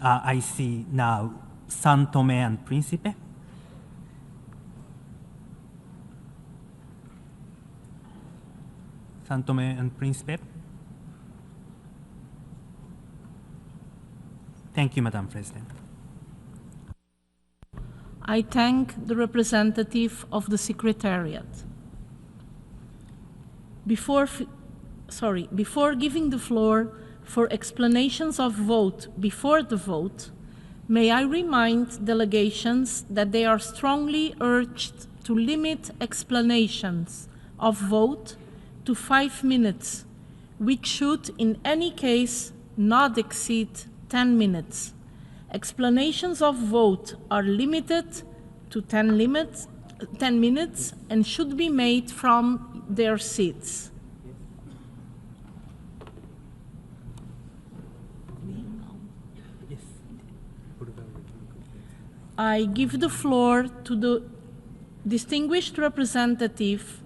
I see now São Tomé and Príncipe. São Tomé and Príncipe. Thank you, Madam President. I thank the representative of the Secretariat. Before giving the floor for explanations of vote before the vote, may I remind delegations that they are strongly urged to limit explanations of vote to 5 minutes, which should in any case not exceed 10 minutes. Explanations of vote are limited to 10 minutes and should be made from their seats. I give the floor to the distinguished representative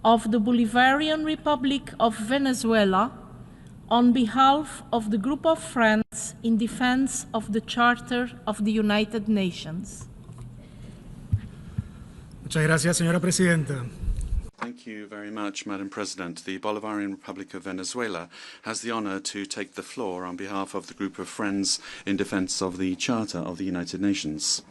of the Bolivarian Republic of Venezuela on behalf of the Group of Friends in defense of the Charter of the United Nations. Muchas gracias, señora presidenta. Thank you very much, Madam President. The Bolivarian Republic of Venezuela has the honor to take the floor on behalf of the Group of Friends in defense of the Charter of the United Nations.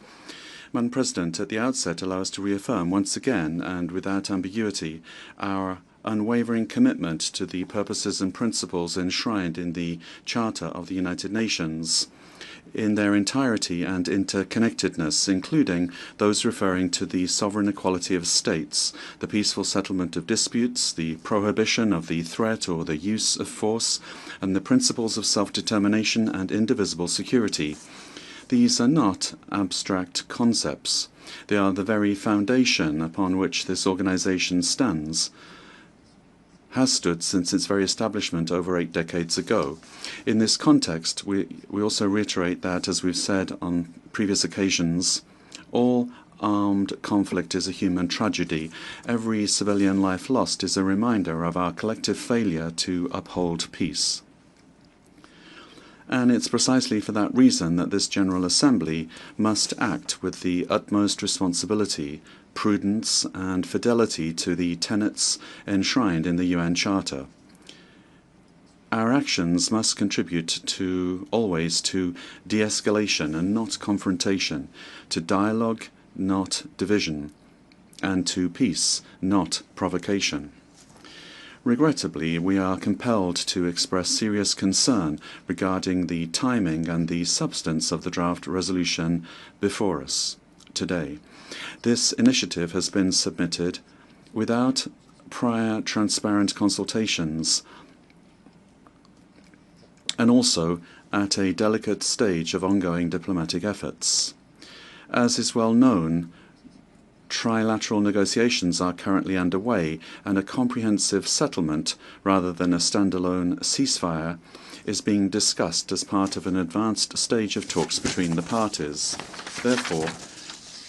Madam President, at the outset, allow us to reaffirm once again and without ambiguity our unwavering commitment to the purposes and principles enshrined in the Charter of the United Nations in their entirety and interconnectedness, including those referring to the sovereign equality of states, the peaceful settlement of disputes, the prohibition of the threat or the use of force, and the principles of self-determination and indivisible security. These are not abstract concepts. They are the very foundation upon which this organization has stood since its very establishment over 8 decades ago. In this context, we also reiterate that, as we've said on previous occasions, all armed conflict is a human tragedy. Every civilian life lost is a reminder of our collective failure to uphold peace. And it's precisely for that reason that this General Assembly must act with the utmost responsibility, prudence, and fidelity to the tenets enshrined in the UN Charter. Our actions must contribute always to de-escalation and not confrontation, to dialogue, not division, and to peace, not provocation. Regrettably, we are compelled to express serious concern regarding the timing and the substance of the draft resolution before us today. This initiative has been submitted without prior transparent consultations and also at a delicate stage of ongoing diplomatic efforts. As is well known, trilateral negotiations are currently underway, and a comprehensive settlement, rather than a standalone ceasefire, is being discussed as part of an advanced stage of talks between the parties. Therefore,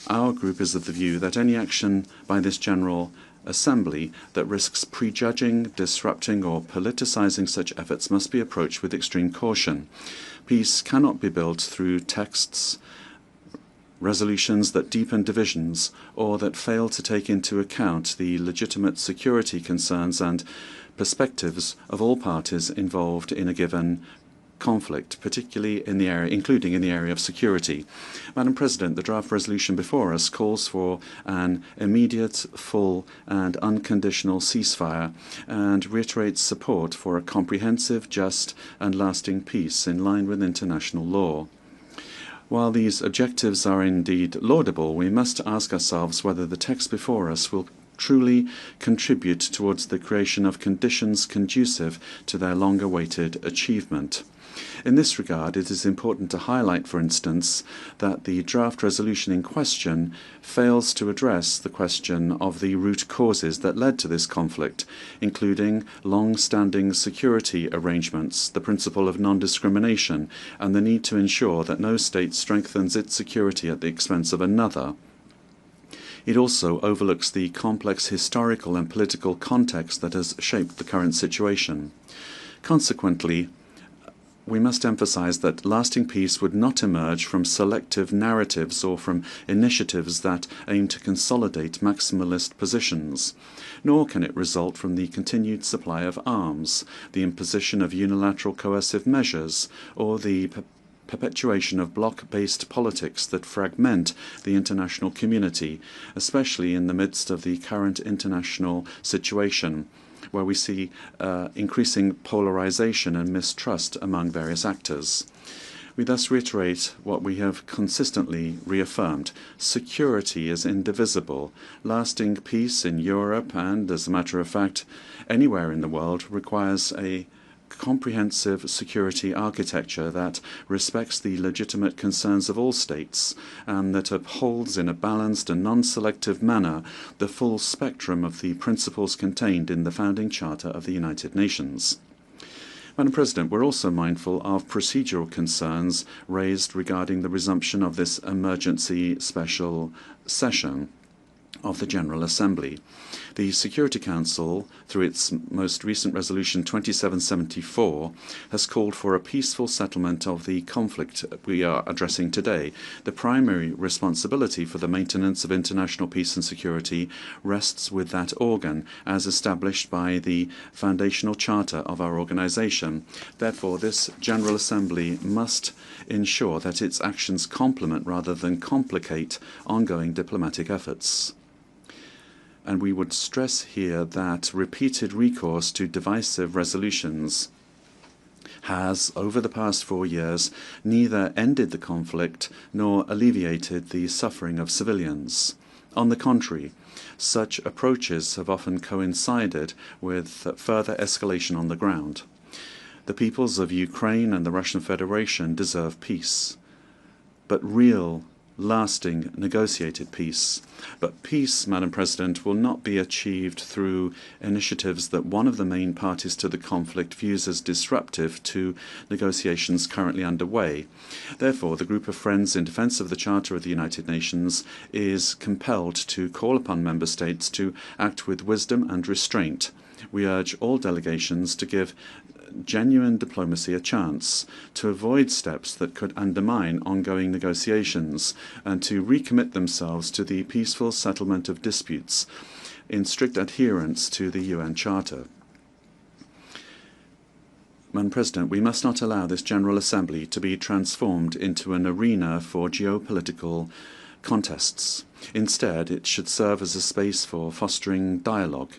our group is of the view that any action by this General assembly that risks prejudging, disrupting, or politicizing such efforts must be approached with extreme caution. Peace cannot be built through texts, resolutions that deepen divisions, or that fail to take into account the legitimate security concerns and perspectives of all parties involved in a given conflict, particularly in the area, including in the area of security. Madam President, the draft resolution before us calls for an immediate, full, and unconditional ceasefire and reiterates support for a comprehensive, just, and lasting peace in line with international law. While these objectives are indeed laudable, we must ask ourselves whether the text before us will truly contribute towards the creation of conditions conducive to their long-awaited achievement. In this regard, it is important to highlight, for instance, that the draft resolution in question fails to address the question of the root causes that led to this conflict, including long-standing security arrangements, the principle of non-discrimination, and the need to ensure that no state strengthens its security at the expense of another. It also overlooks the complex historical and political context that has shaped the current situation. Consequently, we must emphasize that lasting peace would not emerge from selective narratives or from initiatives that aim to consolidate maximalist positions, nor can it result from the continued supply of arms, the imposition of unilateral coercive measures, or the perpetuation of bloc-based politics that fragment the international community, especially in the midst of the current international situation, where we see increasing polarization and mistrust among various actors. We thus reiterate what we have consistently reaffirmed. Security is indivisible. Lasting peace in Europe and, as a matter of fact, anywhere in the world requires a comprehensive security architecture that respects the legitimate concerns of all states and that upholds in a balanced and non-selective manner the full spectrum of the principles contained in the founding Charter of the United Nations. Madam President, we're also mindful of procedural concerns raised regarding the resumption of this emergency special session of the General Assembly. The Security Council, through its most recent resolution 2774, has called for a peaceful settlement of the conflict we are addressing today. The primary responsibility for the maintenance of international peace and security rests with that organ, as established by the foundational charter of our organization. Therefore, this General Assembly must ensure that its actions complement rather than complicate ongoing diplomatic efforts. And we would stress here that repeated recourse to divisive resolutions has, over the past 4 years, neither ended the conflict nor alleviated the suffering of civilians. On the contrary, such approaches have often coincided with further escalation on the ground. The peoples of Ukraine and the Russian Federation deserve peace, but real, lasting, negotiated peace. But peace, Madam President, will not be achieved through initiatives that one of the main parties to the conflict views as disruptive to negotiations currently underway. Therefore, the Group of Friends in Defence of the Charter of the United Nations is compelled to call upon Member States to act with wisdom and restraint. We urge all delegations to give genuine diplomacy a chance, to avoid steps that could undermine ongoing negotiations, and to recommit themselves to the peaceful settlement of disputes in strict adherence to the UN Charter. Madam President, we must not allow this General Assembly to be transformed into an arena for geopolitical contests. Instead, it should serve as a space for fostering dialogue,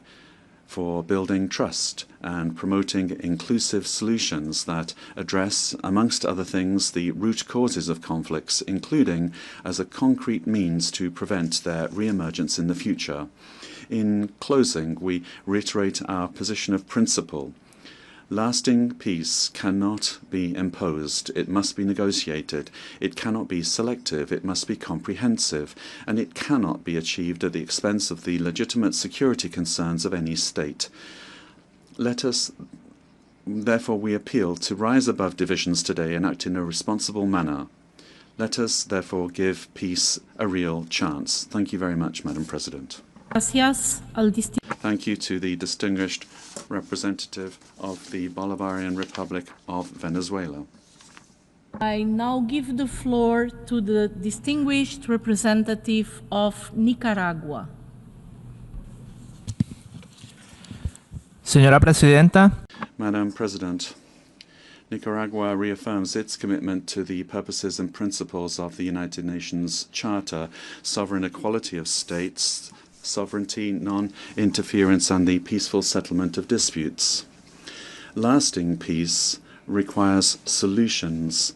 for building trust and promoting inclusive solutions that address, amongst other things, the root causes of conflicts, including as a concrete means to prevent their re-emergence in the future. In closing, we reiterate our position of principle. Lasting peace cannot be imposed. It must be negotiated. It cannot be selective. It must be comprehensive. And it cannot be achieved at the expense of the legitimate security concerns of any state. Therefore, we appeal to rise above divisions today and act in a responsible manner. Let us, therefore, give peace a real chance. Thank you very much, Madam President. Gracias al Thank you to the distinguished representative of the Bolivarian Republic of Venezuela. I now give the floor to the distinguished representative of Nicaragua. Señora Presidenta. Madam President, Nicaragua reaffirms its commitment to the purposes and principles of the United Nations Charter, sovereign equality of states, sovereignty, non-interference, and the peaceful settlement of disputes. Lasting peace requires solutions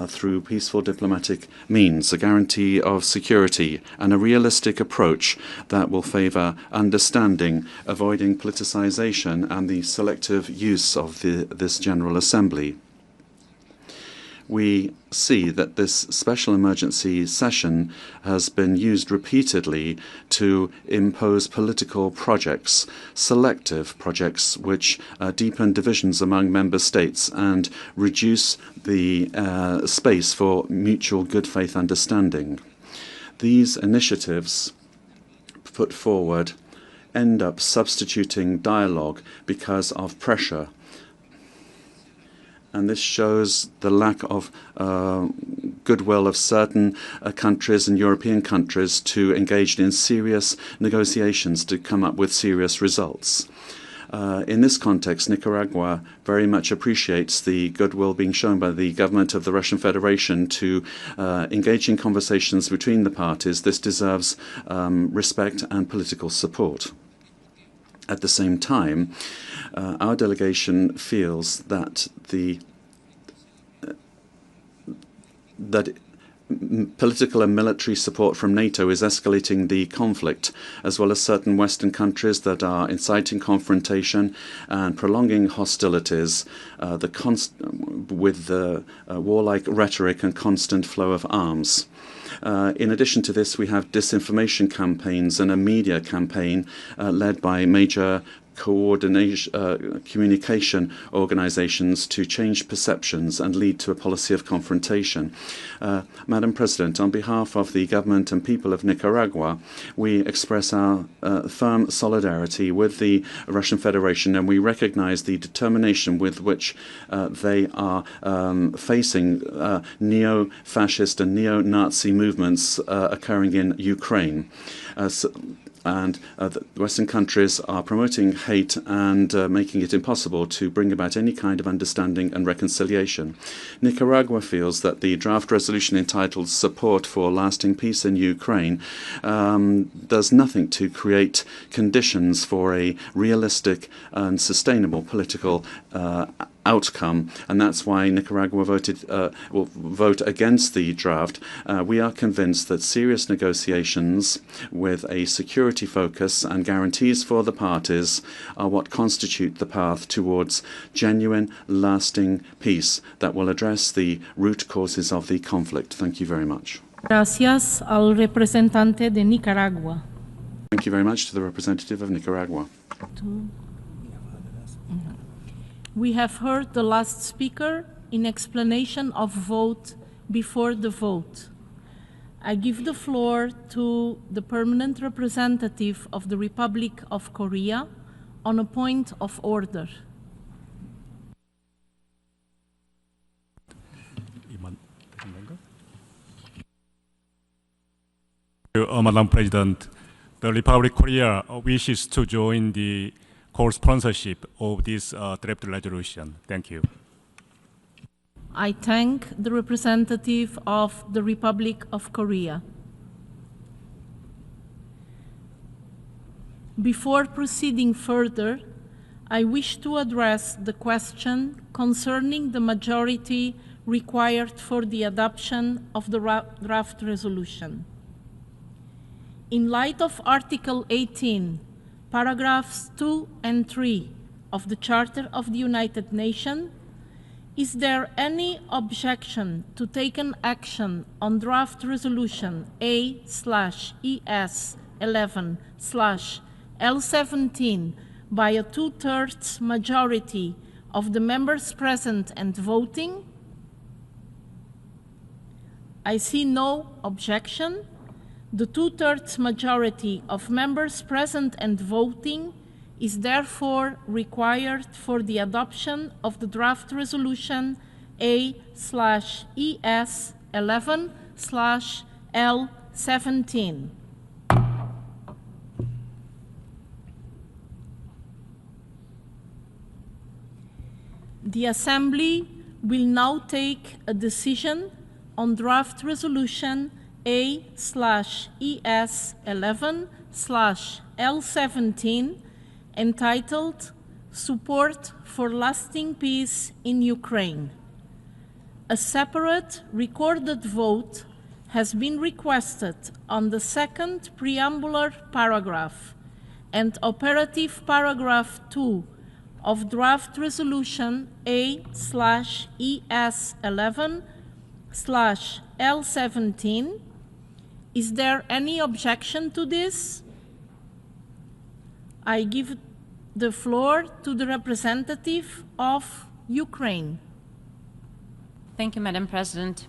through peaceful diplomatic means, a guarantee of security, and a realistic approach that will favor understanding, avoiding politicization, and the selective use of this General Assembly. We see that this special emergency session has been used repeatedly to impose political projects, selective projects which deepen divisions among member states and reduce the space for mutual good faith understanding. These initiatives put forward end up substituting dialogue because of pressure. And this shows the lack of goodwill of certain countries and European countries to engage in serious negotiations to come up with serious results. In this context, Nicaragua very much appreciates the goodwill being shown by the government of the Russian Federation to engage in conversations between the parties. This deserves respect and political support. At the same time, our delegation feels that political and military support from NATO is escalating the conflict, as well as certain Western countries that are inciting confrontation and prolonging hostilities with the warlike rhetoric and constant flow of arms. In addition to this, we have disinformation campaigns and a media campaign led by major communication organizations to change perceptions and lead to a policy of confrontation. Madam President, on behalf of the government and people of Nicaragua, we express our firm solidarity with the Russian Federation, and we recognize the determination with which they are facing neo-fascist and neo-Nazi movements occurring in Ukraine. The Western countries are promoting hate and making it impossible to bring about any kind of understanding and reconciliation. Nicaragua feels that the draft resolution entitled Support for Lasting Peace in Ukraine does nothing to create conditions for a realistic and sustainable political outcome, and that's why Nicaragua will vote against the draft. We are convinced that serious negotiations with a security focus and guarantees for the parties are what constitute the path towards genuine, lasting peace that will address the root causes of the conflict. Thank you very much. Gracias al representante de Nicaragua. Thank you very much to the representative of Nicaragua. We have heard the last speaker in explanation of vote before the vote. I give the floor to the permanent representative of the Republic of Korea on a point of order. Madam President, the Republic of Korea wishes to join the co-sponsorship of this draft resolution. Thank you. I thank the representative of the Republic of Korea. Before proceeding further, I wish to address the question concerning the majority required for the adoption of the draft resolution. In light of Article 18, paragraphs 2 and 3 of the Charter of the United Nations, is there any objection to take an action on draft resolution A/ES11/L17 by a 2/3 majority of the members present and voting? I see no objection. The 2/3 majority of members present and voting is therefore required for the adoption of the draft resolution A/ES 11/L17. The Assembly will now take a decision on draft resolution A/ES 11/L17 entitled Support for Lasting Peace in Ukraine. A separate recorded vote has been requested on the second preambular paragraph and operative paragraph 2 of draft resolution A/ES 11/L17. Is there any objection to this? I give the floor to the representative of Ukraine. Thank you, Madam President.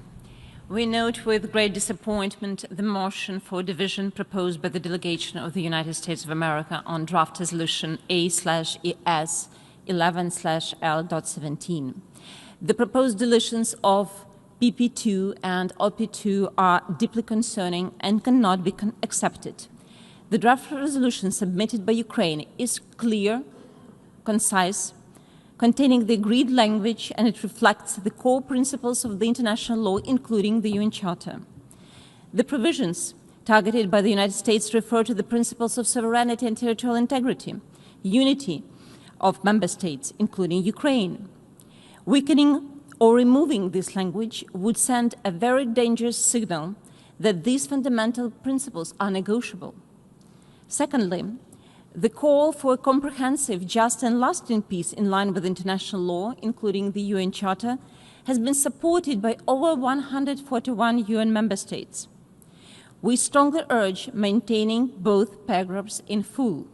We note with great disappointment the motion for division proposed by the delegation of the United States of America on draft resolution A/ES 11/L17. The proposed deletions of PP2 and OP2 are deeply concerning and cannot be accepted. The draft resolution submitted by Ukraine is clear, concise, containing the agreed language, and it reflects the core principles of the international law, including the UN Charter. The provisions targeted by the United States refer to the principles of sovereignty and territorial integrity, unity of member states, including Ukraine. Weakening or removing this language would send a very dangerous signal that these fundamental principles are negotiable. Secondly, the call for a comprehensive, just and lasting peace in line with international law, including the UN Charter, has been supported by over 141 UN member states. We strongly urge maintaining both paragraphs in full.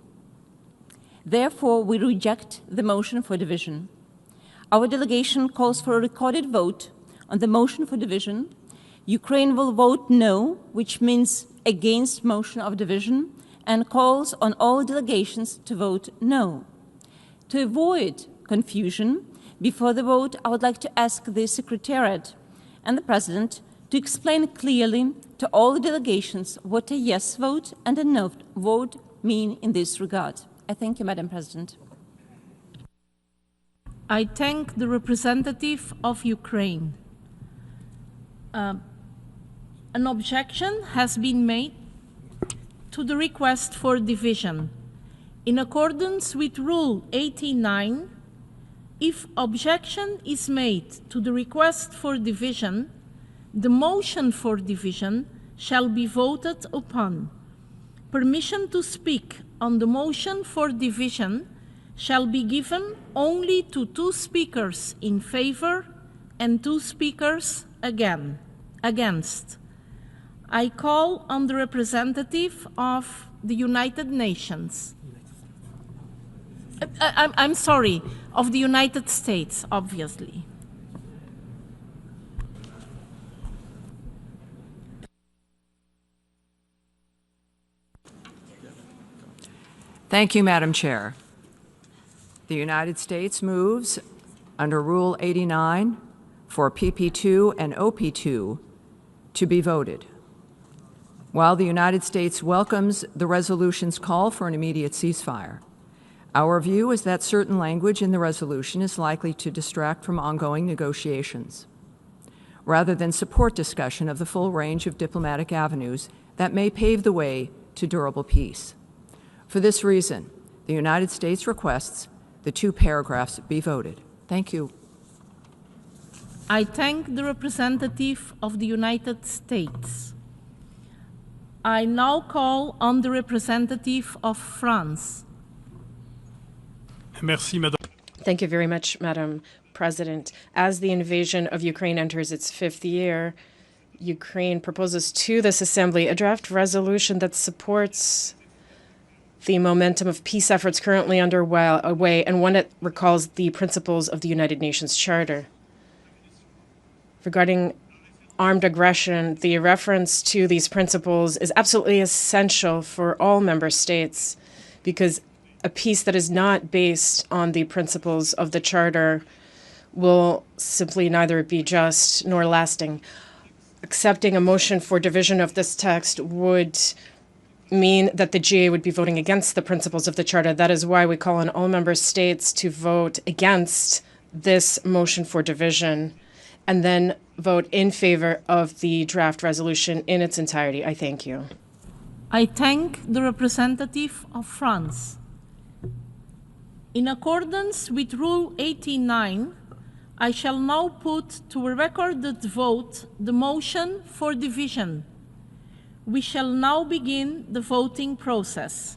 Therefore, we reject the motion for division. Our delegation calls for a recorded vote on the motion for division. Ukraine will vote no, which means against motion of division, and calls on all delegations to vote no. To avoid confusion, before the vote, I would like to ask the Secretariat and the President to explain clearly to all the delegations what a yes vote and a no vote mean in this regard. I thank you, Madam President. I thank the representative of Ukraine. An objection has been made to the request for division. In accordance with Rule 89, if objection is made to the request for division, the motion for division shall be voted upon. Permission to speak on the motion for division shall be given only to 2 speakers in favor and 2 speakers against. I call on the representative of the United Nations. I'm sorry, of the United States, obviously. Thank you, Madam Chair. The United States moves under Rule 89 for PP2 and OP2 to be voted. While the United States welcomes the resolution's call for an immediate ceasefire, our view is that certain language in the resolution is likely to distract from ongoing negotiations, rather than support discussion of the full range of diplomatic avenues that may pave the way to durable peace. For this reason, the United States requests the 2 paragraphs be voted. Thank you. I thank the representative of the United States. I now call on the representative of France. Merci, Madame. Thank you very much, Madam President. As the invasion of Ukraine enters its 5th year, Ukraine proposes to this Assembly a draft resolution that supports the momentum of peace efforts currently underway, and one that recalls the principles of the United Nations Charter. Regarding armed aggression, the reference to these principles is absolutely essential for all member states, because a peace that is not based on the principles of the Charter will simply neither be just nor lasting. Accepting a motion for division of this text would mean that the GA would be voting against the principles of the Charter. That is why we call on all member states to vote against this motion for division and then vote in favor of the draft resolution in its entirety. I thank you. I thank the representative of France. In accordance with Rule 89, I shall now put to a recorded vote the motion for division. We shall now begin the voting process.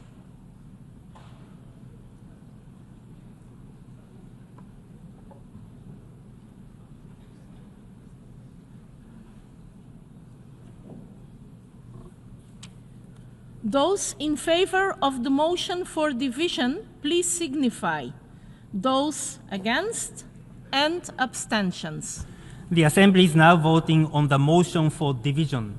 Those in favor of the motion for division, please signify. Those against and abstentions. The Assembly is now voting on the motion for division.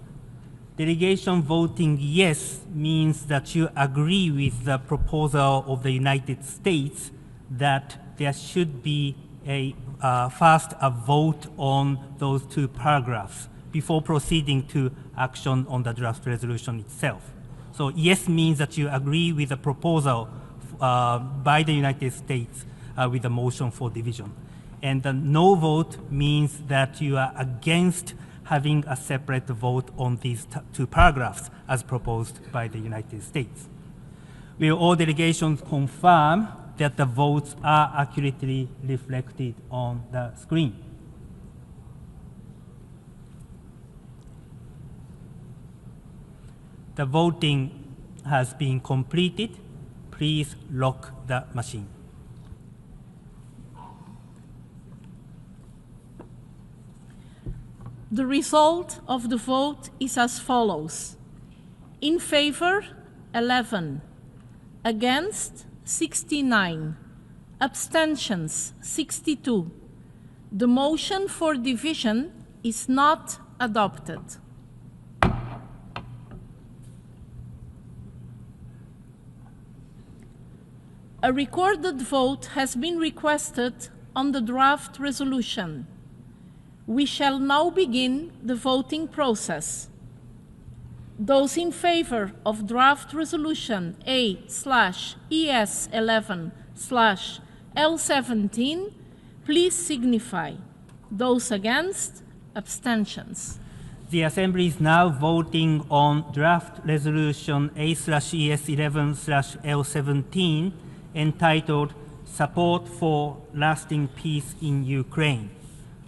Delegation voting yes means that you agree with the proposal of the United States that there should be first a vote on those two paragraphs before proceeding to action on the draft resolution itself. So yes means that you agree with the proposal by the United States with the motion for division. And the no vote means that you are against having a separate vote on these two paragraphs as proposed by the United States. Will all delegations confirm that the votes are accurately reflected on the screen? The voting has been completed. Please lock the machine. The result of the vote is as follows. In favor, 11. Against, 69. Abstentions, 62. The motion for division is not adopted. A recorded vote has been requested on the draft resolution. We shall now begin the voting process. Those in favor of draft resolution A/ES11/L17, please signify. Those against, abstentions. The Assembly is now voting on draft resolution A/ES11/L17 entitled Support for Lasting Peace in Ukraine.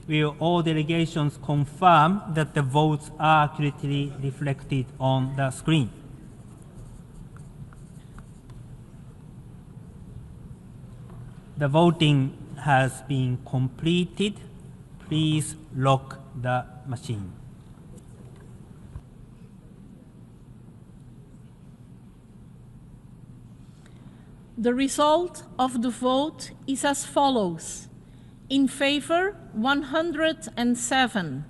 Will all delegations confirm that the votes are accurately reflected on the screen? The voting has been completed. Please lock the machine. The result of the vote is as follows. In favor, 107.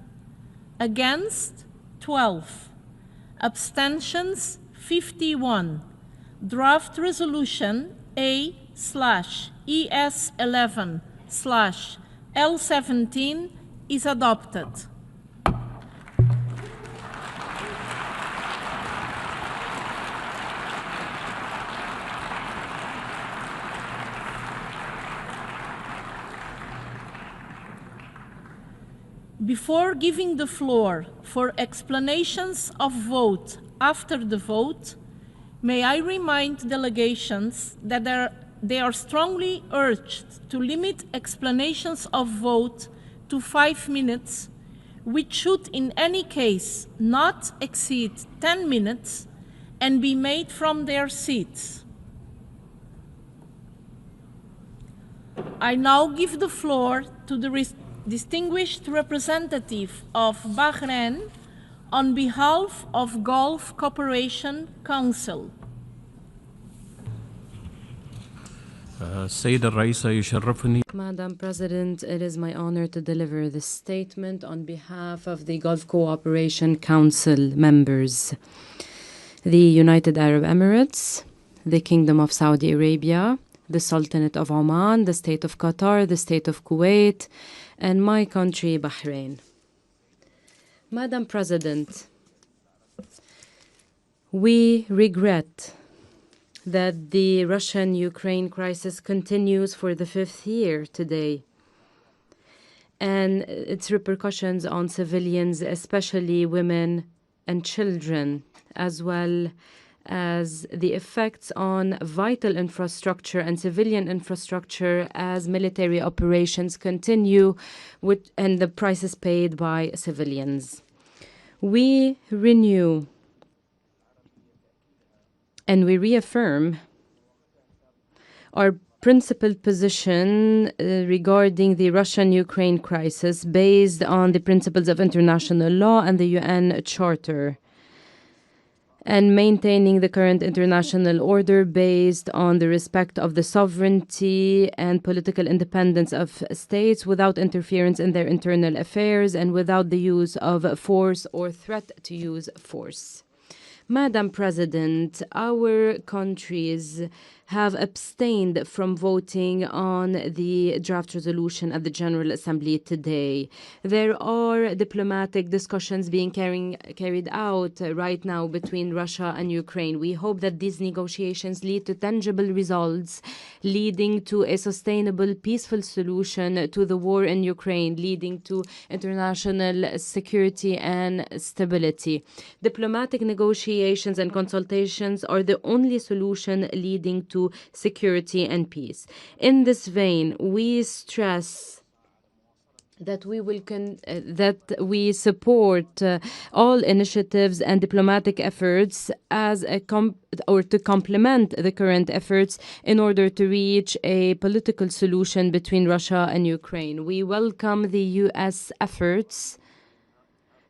Against, 12. Abstentions, 51. Draft resolution A/ES11/L17 is adopted. Before giving the floor for explanations of vote after the vote, may I remind delegations that they are strongly urged to limit explanations of vote to 5 minutes, which should in any case not exceed 10 minutes and be made from their seats. I now give the floor to the distinguished representative of Bahrain on behalf of Gulf Cooperation Council. السيدة الرئيسة يشرفني. Madam President, it is my honor to deliver this statement on behalf of the Gulf Cooperation Council members. The United Arab Emirates, the Kingdom of Saudi Arabia, the Sultanate of Oman, the State of Qatar, the State of Kuwait, and my country, Bahrain. Madam President, we regret that the Russian-Ukraine crisis continues for the 5th year today, and its repercussions on civilians, especially women and children, as well as the effects on vital infrastructure and civilian infrastructure as military operations continue and the prices paid by civilians. We renew and we reaffirm our principled position regarding the Russian-Ukraine crisis based on the principles of international law and the UN Charter, and maintaining the current international order based on the respect of the sovereignty and political independence of states without interference in their internal affairs and without the use of force or threat to use force. Madam President, our countries have abstained from voting on the draft resolution at the General Assembly today. There are diplomatic discussions being carried out right now between Russia and Ukraine. We hope that these negotiations lead to tangible results, leading to a sustainable, peaceful solution to the war in Ukraine, leading to international security and stability. Diplomatic negotiations and consultations are the only solution leading to security and peace. In this vein, we stress that we support all initiatives and diplomatic efforts as to complement the current efforts in order to reach a political solution between Russia and Ukraine. We welcome the U.S. efforts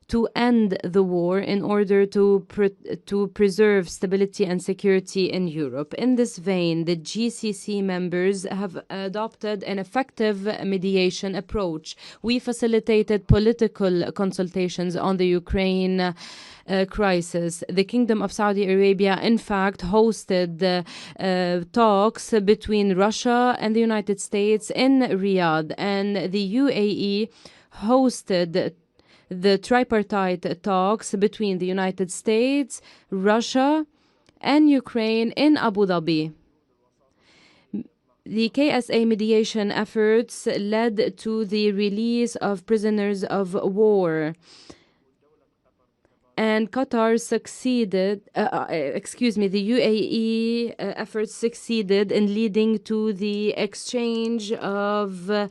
to end the war in order to preserve stability and security in Europe. In this vein, the GCC members have adopted an effective mediation approach. We facilitated political consultations on the Ukraine crisis. The Kingdom of Saudi Arabia, in fact, hosted talks between Russia and the United States in Riyadh, and the UAE hosted the tripartite talks between the United States, Russia, and Ukraine in Abu Dhabi. The KSA mediation efforts led to the release of prisoners of war. And Qatar succeeded, the UAE efforts succeeded in leading to the exchange of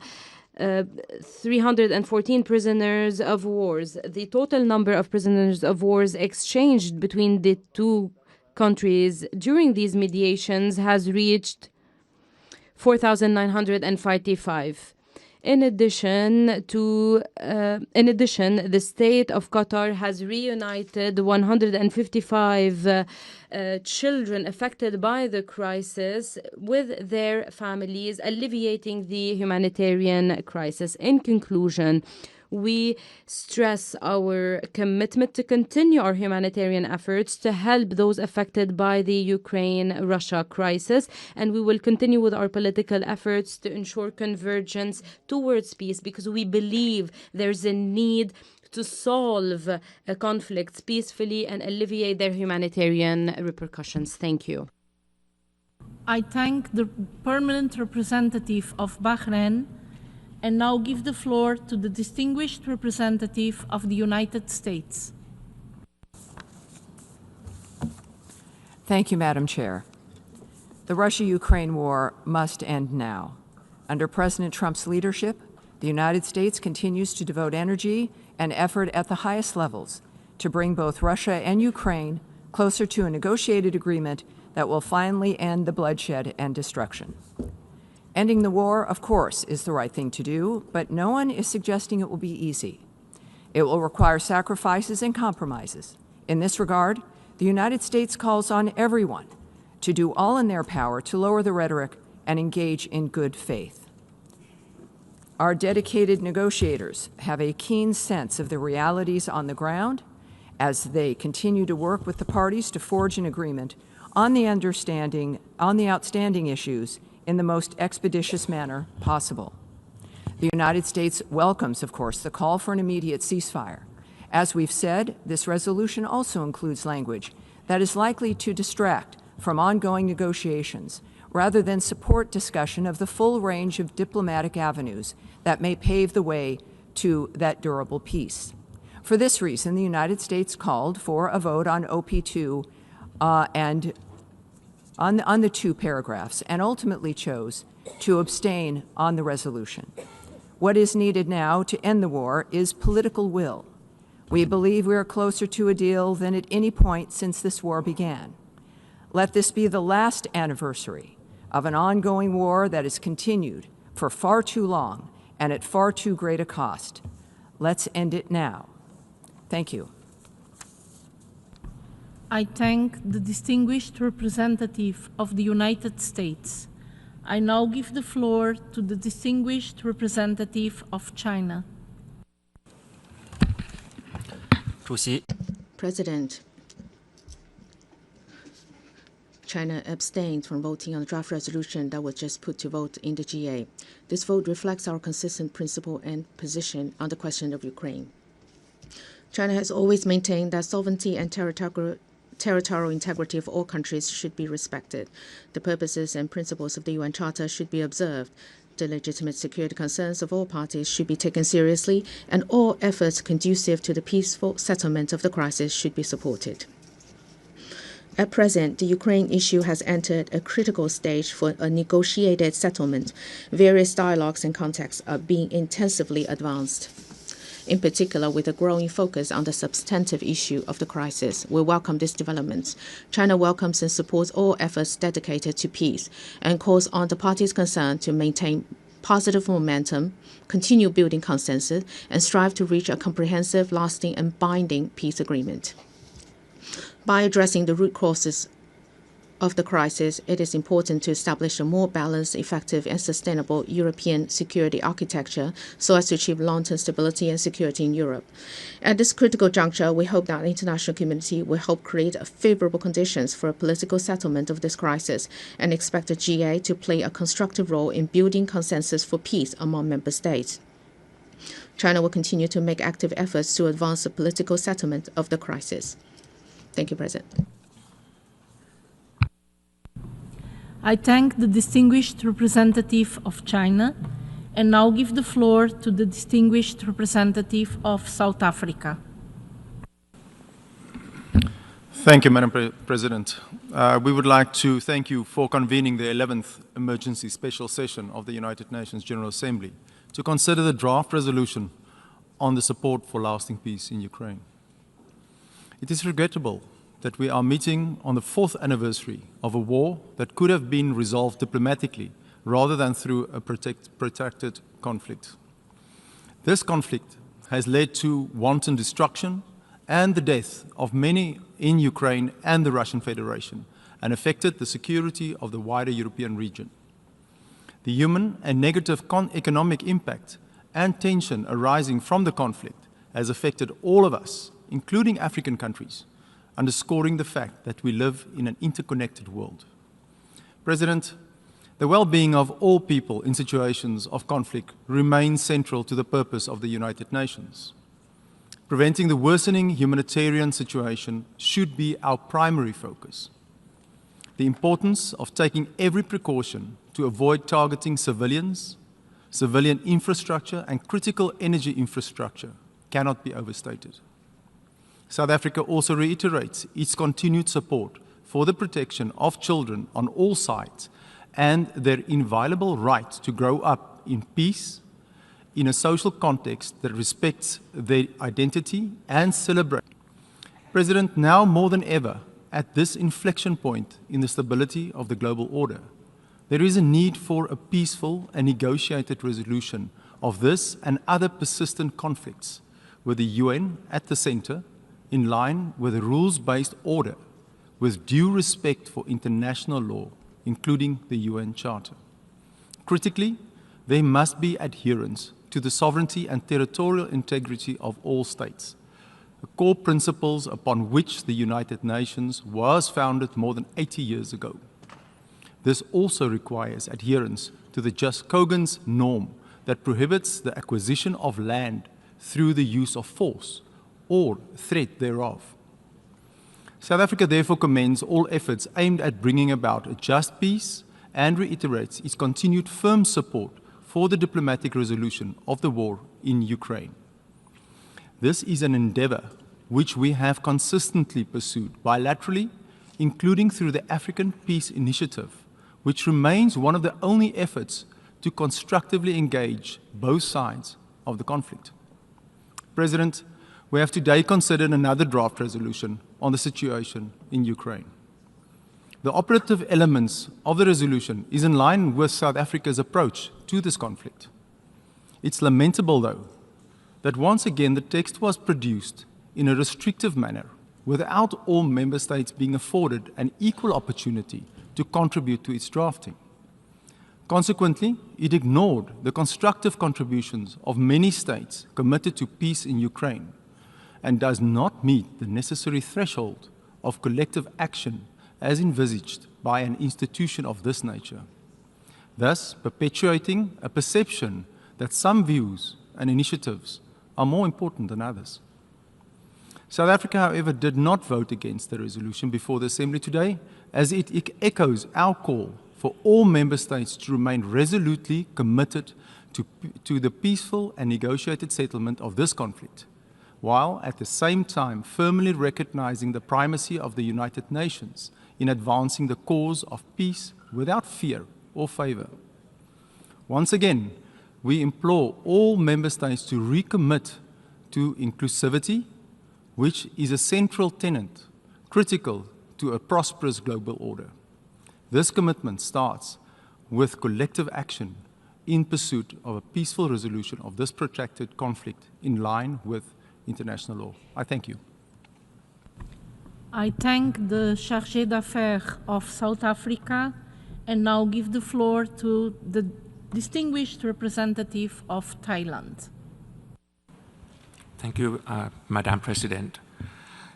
314 prisoners of wars. The total number of prisoners of wars exchanged between the two countries during these mediations has reached 4,955. In addition, the state of Qatar has reunited 155 children affected by the crisis with their families, alleviating the humanitarian crisis. In conclusion, we stress our commitment to continue our humanitarian efforts to help those affected by the Ukraine-Russia crisis, and we will continue with our political efforts to ensure convergence towards peace, because we believe there's a need to solve conflicts peacefully and alleviate their humanitarian repercussions. Thank you. I thank the permanent representative of Bahrain and now give the floor to the distinguished representative of the United States. Thank you, Madam Chair. The Russia-Ukraine war must end now. Under President Trump's leadership, the United States continues to devote energy and effort at the highest levels to bring both Russia and Ukraine closer to a negotiated agreement that will finally end the bloodshed and destruction. Ending the war, of course, is the right thing to do, but no one is suggesting it will be easy. It will require sacrifices and compromises. In this regard, the United States calls on everyone to do all in their power to lower the rhetoric and engage in good faith. Our dedicated negotiators have a keen sense of the realities on the ground as they continue to work with the parties to forge an agreement on the outstanding issues in the most expeditious manner possible. The United States welcomes, of course, the call for an immediate ceasefire. As we've said, this resolution also includes language that is likely to distract from ongoing negotiations rather than support discussion of the full range of diplomatic avenues that may pave the way to that durable peace. For this reason, the United States called for a vote on OP2 and on the two paragraphs, and ultimately chose to abstain on the resolution. What is needed now to end the war is political will. We believe we are closer to a deal than at any point since this war began. Let this be the last anniversary of an ongoing war that has continued for far too long and at far too great a cost. Let's end it now. Thank you. I thank the distinguished representative of the United States. I now give the floor to the distinguished representative of China. President, China abstained from voting on the draft resolution that was just put to vote in the GA. This vote reflects our consistent principle and position on the question of Ukraine. China has always maintained that sovereignty and territorial integrity of all countries should be respected. The purposes and principles of the UN Charter should be observed. The legitimate security concerns of all parties should be taken seriously, and all efforts conducive to the peaceful settlement of the crisis should be supported. At present, the Ukraine issue has entered a critical stage for a negotiated settlement. Various dialogues and contacts are being intensively advanced. In particular, with a growing focus on the substantive issue of the crisis, we welcome this development. China welcomes and supports all efforts dedicated to peace and calls on the parties concerned to maintain positive momentum, continue building consensus, and strive to reach a comprehensive, lasting, and binding peace agreement. By addressing the root causes of the crisis, it is important to establish a more balanced, effective, and sustainable European security architecture so as to achieve long-term stability and security in Europe. At this critical juncture, we hope that the international community will help create favorable conditions for a political settlement of this crisis and expect the GA to play a constructive role in building consensus for peace among member states. China will continue to make active efforts to advance the political settlement of the crisis. Thank you, President. I thank the distinguished representative of China and now give the floor to the distinguished representative of South Africa. Thank you, Madam President. We would like to thank you for convening the 11th Emergency Special Session of the United Nations General Assembly to consider the draft resolution on the support for lasting peace in Ukraine. It is regrettable that we are meeting on the 4th anniversary of a war that could have been resolved diplomatically rather than through a protracted conflict. This conflict has led to wanton destruction and the death of many in Ukraine and the Russian Federation and affected the security of the wider European region. The human and negative economic impact and tension arising from the conflict has affected all of us, including African countries, underscoring the fact that we live in an interconnected world. President, the well-being of all people in situations of conflict remains central to the purpose of the United Nations. Preventing the worsening humanitarian situation should be our primary focus. The importance of taking every precaution to avoid targeting civilians, civilian infrastructure, and critical energy infrastructure cannot be overstated. South Africa also reiterates its continued support for the protection of children on all sides and their inviolable right to grow up in peace in a social context that respects their identity and celebrates. President, now more than ever, at this inflection point in the stability of the global order, there is a need for a peaceful and negotiated resolution of this and other persistent conflicts, with the UN at the center, in line with a rules-based order, with due respect for international law, including the UN Charter. Critically, there must be adherence to the sovereignty and territorial integrity of all states, the core principles upon which the United Nations was founded more than 80 years ago. This also requires adherence to the Just Kogan's norm that prohibits the acquisition of land through the use of force or threat thereof. South Africa therefore commends all efforts aimed at bringing about a just peace and reiterates its continued firm support for the diplomatic resolution of the war in Ukraine. This is an endeavor which we have consistently pursued bilaterally, including through the African Peace Initiative, which remains one of the only efforts to constructively engage both sides of the conflict. President, we have today considered another draft resolution on the situation in Ukraine. The operative elements of the resolution is in line with South Africa's approach to this conflict. It's lamentable, though, that once again the text was produced in a restrictive manner without all member states being afforded an equal opportunity to contribute to its drafting. Consequently, it ignored the constructive contributions of many states committed to peace in Ukraine and does not meet the necessary threshold of collective action as envisaged by an institution of this nature, thus perpetuating a perception that some views and initiatives are more important than others. South Africa, however, did not vote against the resolution before the Assembly today, as it echoes our call for all member states to remain resolutely committed to the peaceful and negotiated settlement of this conflict, while at the same time firmly recognizing the primacy of the United Nations in advancing the cause of peace without fear or favor. Once again, we implore all member states to recommit to inclusivity, which is a central tenet critical to a prosperous global order. This commitment starts with collective action in pursuit of a peaceful resolution of this protracted conflict in line with international law. I thank you. I thank the Chargé d'Affaires of South Africa and now give the floor to the distinguished representative of Thailand. Thank you, Madam President.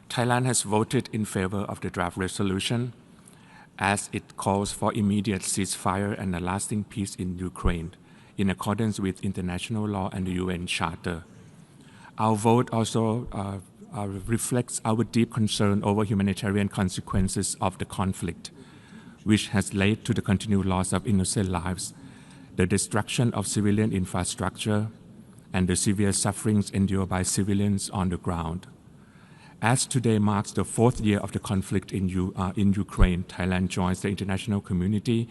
Thailand has voted in favor of the draft resolution as it calls for immediate ceasefire and a lasting peace in Ukraine in accordance with international law and the UN Charter. Our vote also reflects our deep concern over humanitarian consequences of the conflict, which has led to the continued loss of innocent lives, the destruction of civilian infrastructure, and the severe sufferings endured by civilians on the ground. As today marks the 4th year of the conflict in Ukraine, Thailand joins the international community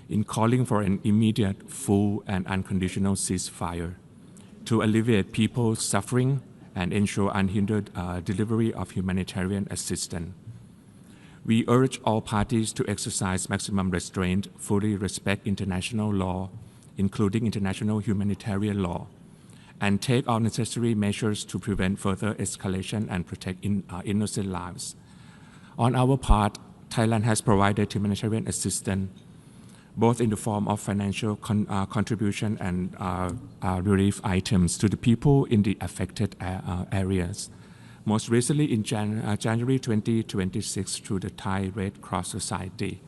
in calling for an immediate, full, and unconditional ceasefire to alleviate people's suffering and ensure unhindered delivery of humanitarian assistance. We urge all parties to exercise maximum restraint, fully respect international law, including international humanitarian law, and take all necessary measures to prevent further escalation and protect innocent lives. On our part, Thailand has provided humanitarian assistance, both in the form of financial contribution and relief items to the people in the affected areas. Most recently in January 2026 through the Thai Red Cross Society.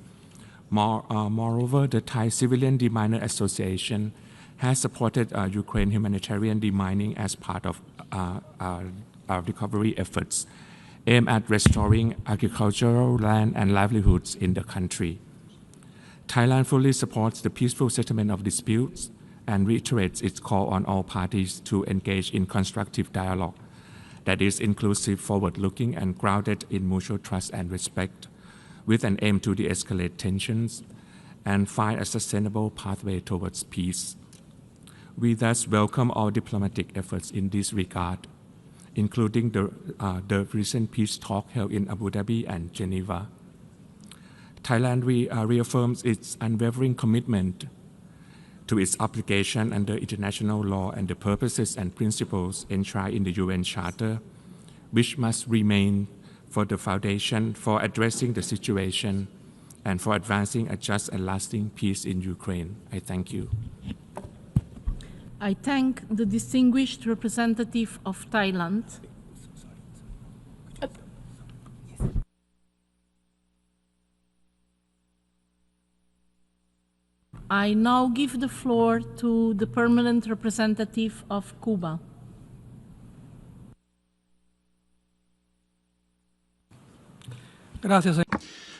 Moreover, the Thai Civilian Deminer Association has supported Ukraine humanitarian demining as part of recovery efforts aimed at restoring agricultural land and livelihoods in the country. Thailand fully supports the peaceful settlement of disputes and reiterates its call on all parties to engage in constructive dialogue that is inclusive, forward-looking, and grounded in mutual trust and respect, with an aim to de-escalate tensions and find a sustainable pathway towards peace. We thus welcome all diplomatic efforts in this regard, including the recent peace talk held in Abu Dhabi and Geneva. Thailand reaffirms its unwavering commitment to its obligation under international law and the purposes and principles enshrined in the UN Charter, which must remain for the foundation for addressing the situation and for advancing a just and lasting peace in Ukraine. I thank you. I thank the distinguished representative of Thailand. I now give the floor to the permanent representative of Cuba.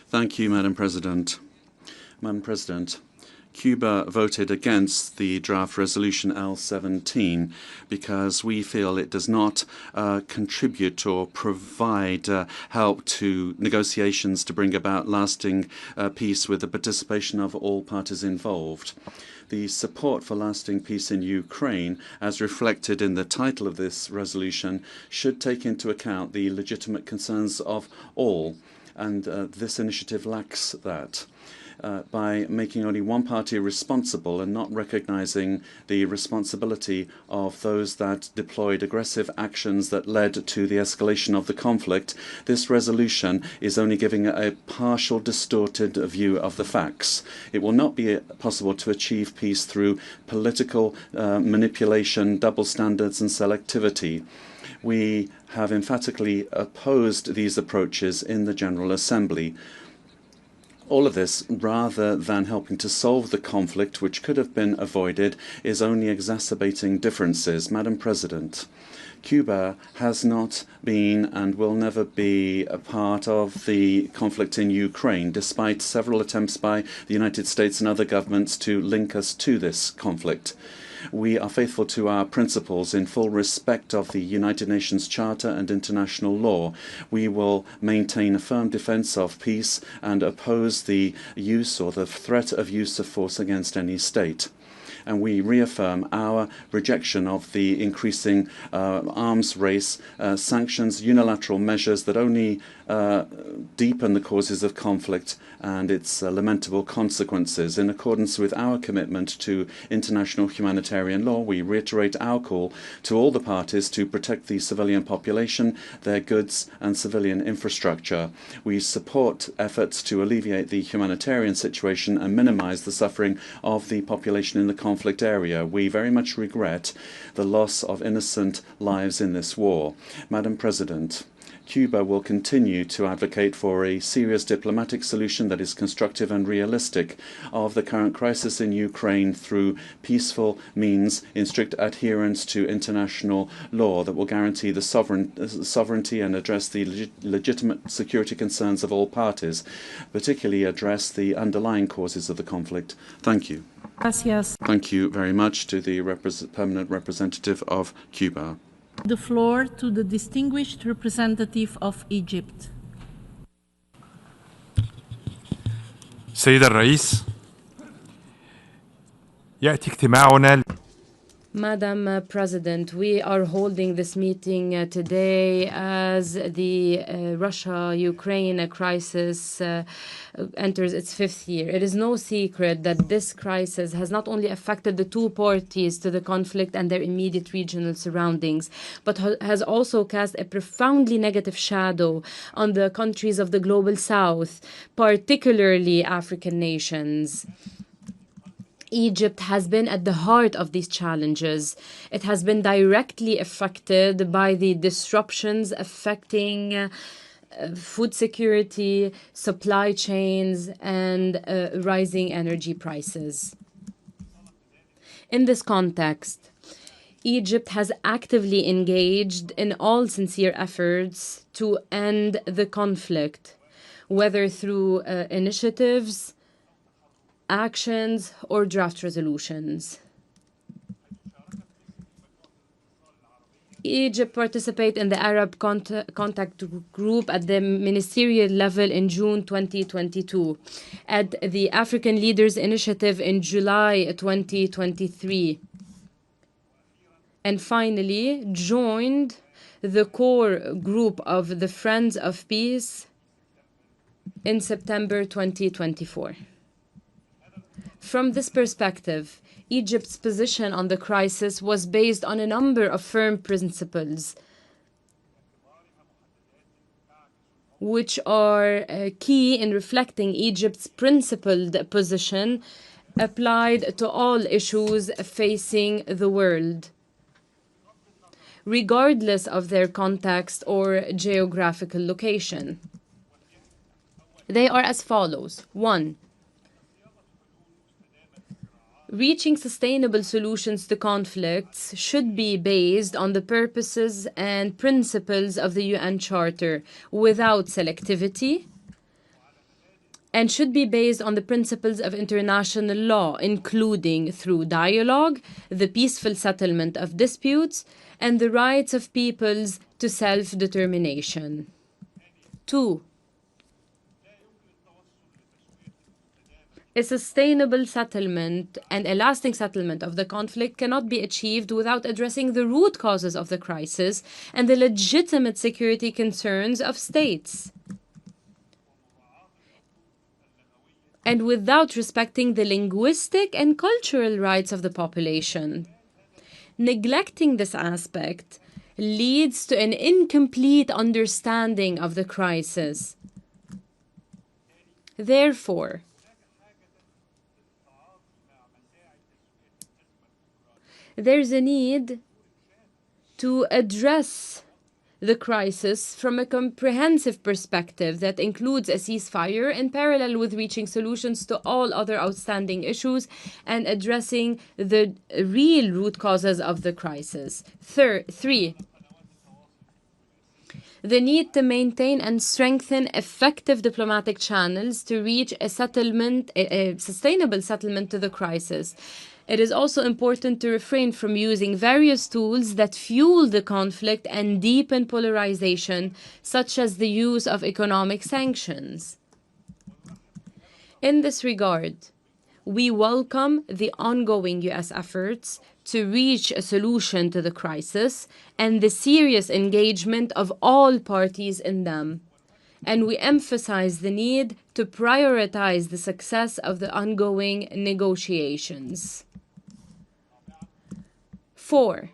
Thank you, Madam President. Madam President, Cuba voted against the draft resolution L17 because we feel it does not contribute or provide help to negotiations to bring about lasting peace with the participation of all parties involved. The support for lasting peace in Ukraine, as reflected in the title of this resolution, should take into account the legitimate concerns of all, and this initiative lacks that. By making only one party responsible and not recognizing the responsibility of those that deployed aggressive actions that led to the escalation of the conflict, this resolution is only giving a partial, distorted view of the facts. It will not be possible to achieve peace through political manipulation, double standards, and selectivity. We have emphatically opposed these approaches in the General Assembly. All of this, rather than helping to solve the conflict, which could have been avoided, is only exacerbating differences. Madam President, Cuba has not been and will never be a part of the conflict in Ukraine, despite several attempts by the United States and other governments to link us to this conflict. We are faithful to our principles in full respect of the United Nations Charter and international law. We will maintain a firm defense of peace and oppose the use or the threat of use of force against any state. And we reaffirm our rejection of the increasing arms race, sanctions, unilateral measures that only deepen the causes of conflict and its lamentable consequences. In accordance with our commitment to international humanitarian law, we reiterate our call to all the parties to protect the civilian population, their goods and civilian infrastructure. We support efforts to alleviate the humanitarian situation and minimize the suffering of the population in the conflict area. We very much regret the loss of innocent lives in this war. Madam President, Cuba will continue to advocate for a serious diplomatic solution that is constructive and realistic of the current crisis in Ukraine through peaceful means in strict adherence to international law that will guarantee the sovereignty and address the legitimate security concerns of all parties, particularly address the underlying causes of the conflict. Thank you. Gracias. Thank you very much to the permanent representative of Cuba. The floor to the distinguished representative of Egypt. سيد الرئيس يأتي اجتماعنا Madam President, we are holding this meeting today as the Russia-Ukraine crisis enters its fifth year. It is no secret that this crisis has not only affected the two parties to the conflict and their immediate regional surroundings, but has also cast a profoundly negative shadow on the countries of the global south, particularly African nations. Egypt has been at the heart of these challenges. It has been directly affected by the disruptions affecting food security, supply chains, and rising energy prices. In this context, Egypt has actively engaged in all sincere efforts to end the conflict, whether through initiatives, actions, or draft resolutions. Egypt participated in the Arab Contact Group at the ministerial level in June 2022, at the African Leaders Initiative in July 2023, and finally joined the core group of the Friends of Peace in September 2024. From this perspective, Egypt's position on the crisis was based on a number of firm principles, which are key in reflecting Egypt's principled position applied to all issues facing the world, regardless of their context or geographical location. They are as follows. 1. Reaching sustainable solutions to conflicts should be based on the purposes and principles of the UN Charter without selectivity, and should be based on the principles of international law, including through dialogue, the peaceful settlement of disputes, and the rights of peoples to self-determination. 2. A sustainable settlement and a lasting settlement of the conflict cannot be achieved without addressing the root causes of the crisis and the legitimate security concerns of states, and without respecting the linguistic and cultural rights of the population. Neglecting this aspect leads to an incomplete understanding of the crisis. Therefore, there's a need to address the crisis from a comprehensive perspective that includes a ceasefire in parallel with reaching solutions to all other outstanding issues and addressing the real root causes of the crisis. 3. The need to maintain and strengthen effective diplomatic channels to reach a sustainable settlement to the crisis. It is also important to refrain from using various tools that fuel the conflict and deepen polarization, such as the use of economic sanctions. In this regard, we welcome the ongoing U.S. efforts to reach a solution to the crisis and the serious engagement of all parties in them. And we emphasize the need to prioritize the success of the ongoing negotiations. 4.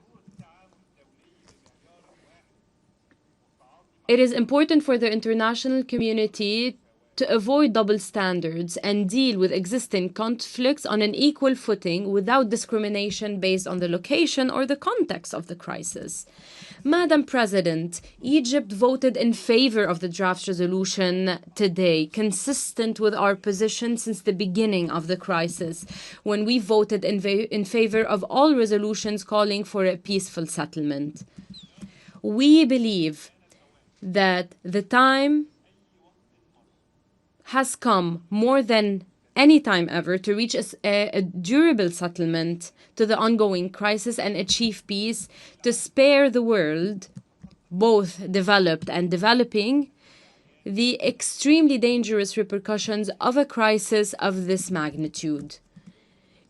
It is important for the international community to avoid double standards and deal with existing conflicts on an equal footing without discrimination based on the location or the context of the crisis. Madam President, Egypt voted in favor of the draft resolution today, consistent with our position since the beginning of the crisis, when we voted in favor of all resolutions calling for a peaceful settlement. We believe that the time has come more than any time ever to reach a durable settlement to the ongoing crisis and achieve peace, to spare the world, both developed and developing, the extremely dangerous repercussions of a crisis of this magnitude.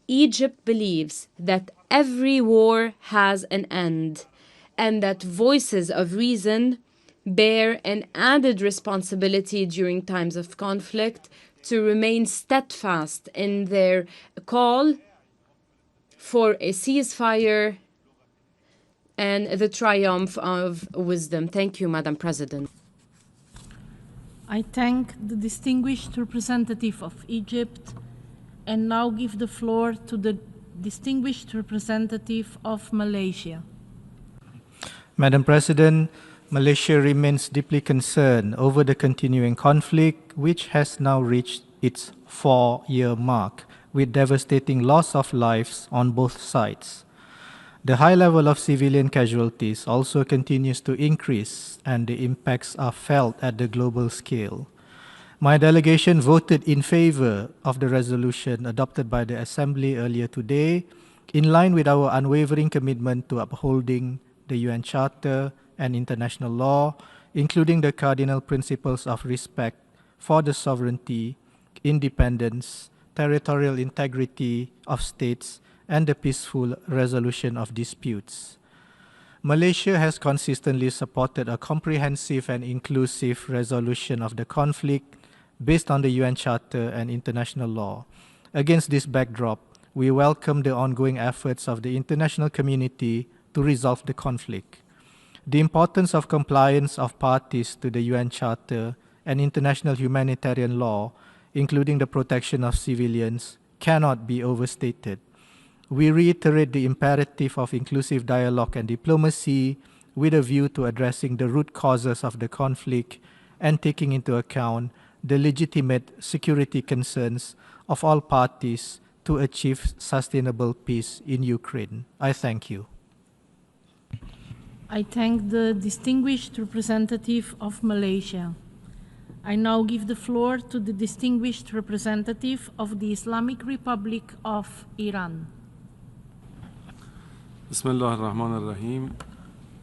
Egypt believes that every war has an end, and that voices of reason bear an added responsibility during times of conflict to remain steadfast in their call for a ceasefire and the triumph of wisdom. Thank you, Madam President. I thank the distinguished representative of Egypt and now give the floor to the distinguished representative of Malaysia. Madam President, Malaysia remains deeply concerned over the continuing conflict, which has now reached its 4-year mark, with devastating loss of lives on both sides. The high level of civilian casualties also continues to increase, and the impacts are felt at the global scale. My delegation voted in favor of the resolution adopted by the Assembly earlier today, in line with our unwavering commitment to upholding the UN Charter and international law, including the cardinal principles of respect for the sovereignty, independence, territorial integrity of states, and the peaceful resolution of disputes. Malaysia has consistently supported a comprehensive and inclusive resolution of the conflict based on the UN Charter and international law. Against this backdrop, we welcome the ongoing efforts of the international community to resolve the conflict. The importance of compliance of parties to the UN Charter and international humanitarian law, including the protection of civilians, cannot be overstated. We reiterate the imperative of inclusive dialogue and diplomacy with a view to addressing the root causes of the conflict and taking into account the legitimate security concerns of all parties to achieve sustainable peace in Ukraine. I thank you. I thank the distinguished representative of Malaysia. I now give the floor to the distinguished representative of the Islamic Republic of Iran. Bismillah ar-Rahman ar-Rahim.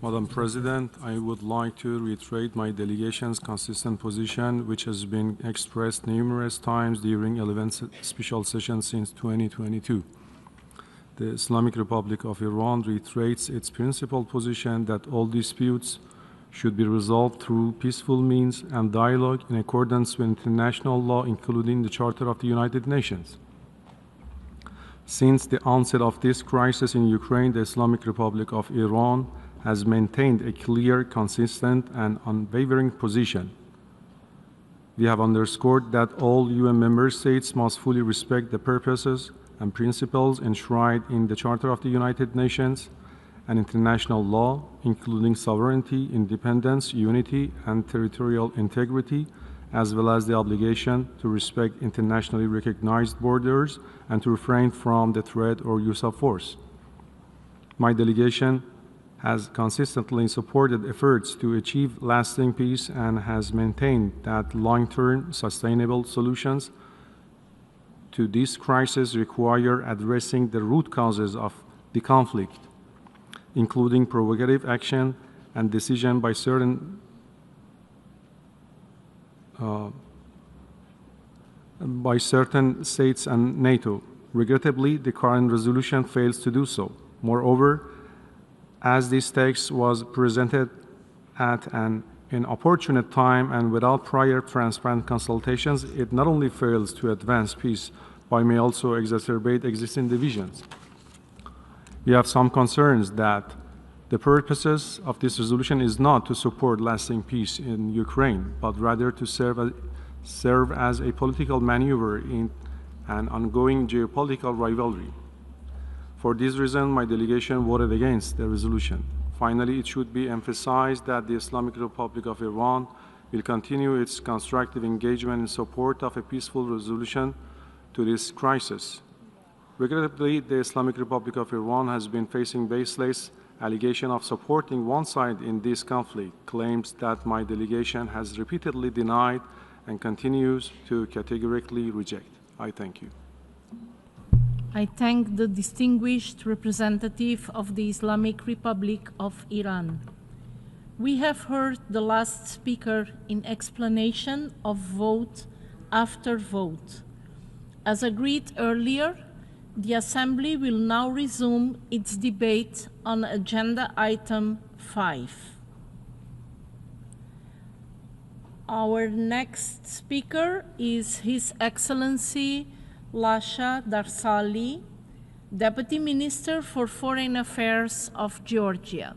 Madam President, I would like to reiterate my delegation's consistent position, which has been expressed numerous times during 11 special sessions since 2022. The Islamic Republic of Iran reiterates its principled position that all disputes should be resolved through peaceful means and dialogue in accordance with international law, including the Charter of the United Nations. Since the onset of this crisis in Ukraine, the Islamic Republic of Iran has maintained a clear, consistent, and unwavering position. We have underscored that all UN member states must fully respect the purposes and principles enshrined in the Charter of the United Nations and international law, including sovereignty, independence, unity, and territorial integrity, as well as the obligation to respect internationally recognized borders and to refrain from the threat or use of force. My delegation has consistently supported efforts to achieve lasting peace and has maintained that long-term sustainable solutions to this crisis require addressing the root causes of the conflict, including provocative action and decision by certain states and NATO. Regrettably, the current resolution fails to do so. Moreover, as this text was presented at an inopportune time and without prior transparent consultations, it not only fails to advance peace, but may also exacerbate existing divisions. We have some concerns that the purposes of this resolution is not to support lasting peace in Ukraine, but rather to serve as a political maneuver in an ongoing geopolitical rivalry. For this reason, my delegation voted against the resolution. Finally, it should be emphasized that the Islamic Republic of Iran will continue its constructive engagement in support of a peaceful resolution to this crisis. Regrettably, the Islamic Republic of Iran has been facing baseless allegations of supporting one side in this conflict, claims that my delegation has repeatedly denied and continues to categorically reject. I thank you. I thank the distinguished representative of the Islamic Republic of Iran. We have heard the last speaker in explanation of vote after vote. As agreed earlier, the Assembly will now resume its debate on Agenda Item 5. Our next speaker is His Excellency Lasha Darsali, Deputy Minister for Foreign Affairs of Georgia.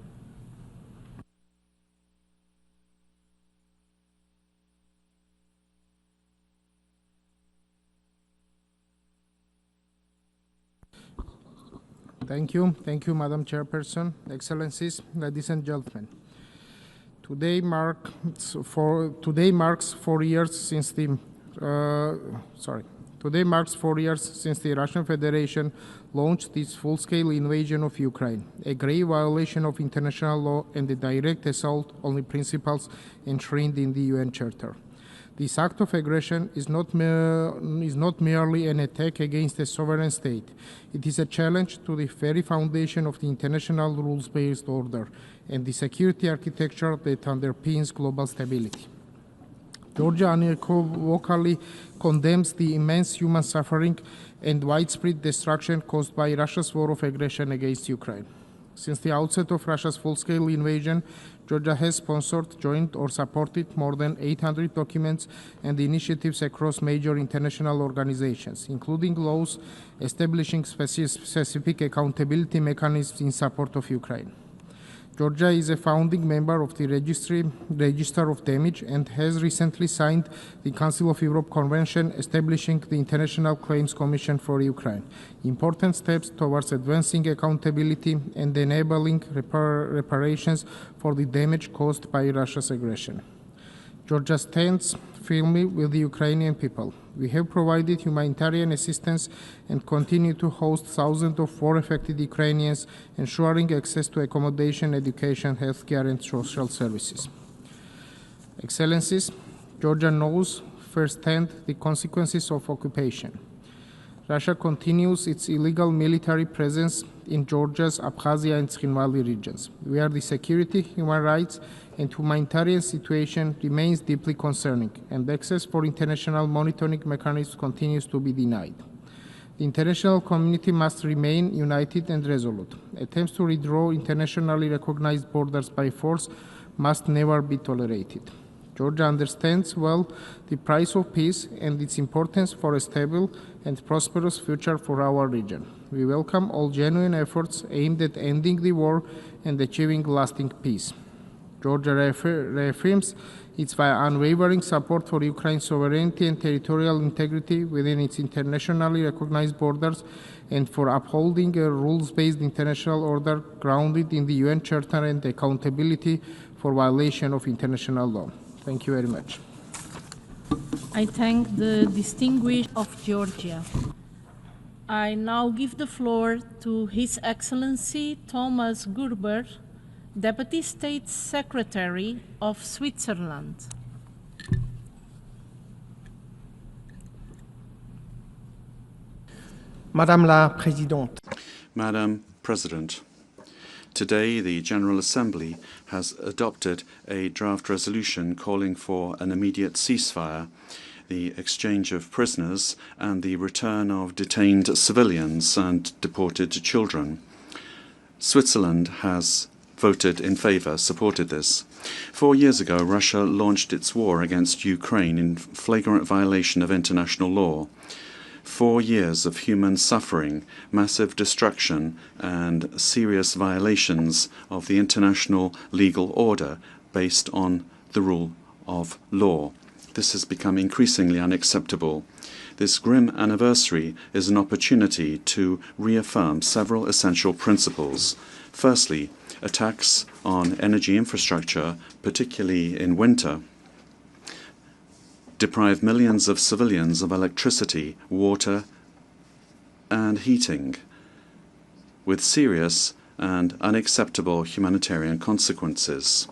Thank you, Madam Chairperson, Excellencies, ladies and gentlemen. Today marks 4 years since the Russian Federation launched its full-scale invasion of Ukraine, a grave violation of international law and a direct assault on the principles enshrined in the UN Charter. This act of aggression is not merely an attack against a sovereign state. It is a challenge to the very foundation of the international rules-based order and the security architecture that underpins global stability. Georgia unequivocally condemns the immense human suffering and widespread destruction caused by Russia's war of aggression against Ukraine. Since the outset of Russia's full-scale invasion, Georgia has sponsored, joined, or supported more than 800 documents and initiatives across major international organizations, including laws establishing specific accountability mechanisms in support of Ukraine. Georgia is a founding member of the Register of Damage and has recently signed the Council of Europe Convention establishing the International Claims Commission for Ukraine. Important steps towards advancing accountability and enabling reparations for the damage caused by Russia's aggression. Georgia stands firmly with the Ukrainian people. We have provided humanitarian assistance and continue to host thousands of war-affected Ukrainians, ensuring access to accommodation, education, healthcare, and social services. Excellencies, Georgia knows firsthand the consequences of occupation. Russia continues its illegal military presence in Georgia's Abkhazia and Tkhinvali regions, where the security, human rights, and humanitarian situation remains deeply concerning, and access for international monitoring mechanisms continues to be denied. The international community must remain united and resolute. Attempts to redraw internationally recognized borders by force must never be tolerated. Georgia understands well the price of peace and its importance for a stable and prosperous future for our region. We welcome all genuine efforts aimed at ending the war and achieving lasting peace. Georgia reaffirms its unwavering support for Ukraine's sovereignty and territorial integrity within its internationally recognized borders and for upholding a rules-based international order grounded in the UN Charter and accountability for violation of international law. Thank you very much. I thank the distinguished of Georgia. I now give the floor to His Excellency Thomas Gerber, Deputy State Secretary of Switzerland. Madame la Présidente. Madam President, today the General Assembly has adopted a draft resolution calling for an immediate ceasefire, the exchange of prisoners, and the return of detained civilians and deported children. Switzerland has voted in favor, supported this. 4 years ago, Russia launched its war against Ukraine in flagrant violation of international law. 4 years of human suffering, massive destruction, and serious violations of the international legal order based on the rule of law. This has become increasingly unacceptable. This grim anniversary is an opportunity to reaffirm several essential principles. Firstly, attacks on energy infrastructure, particularly in winter, deprive millions of civilians of electricity, water, and heating, with serious and unacceptable humanitarian consequences.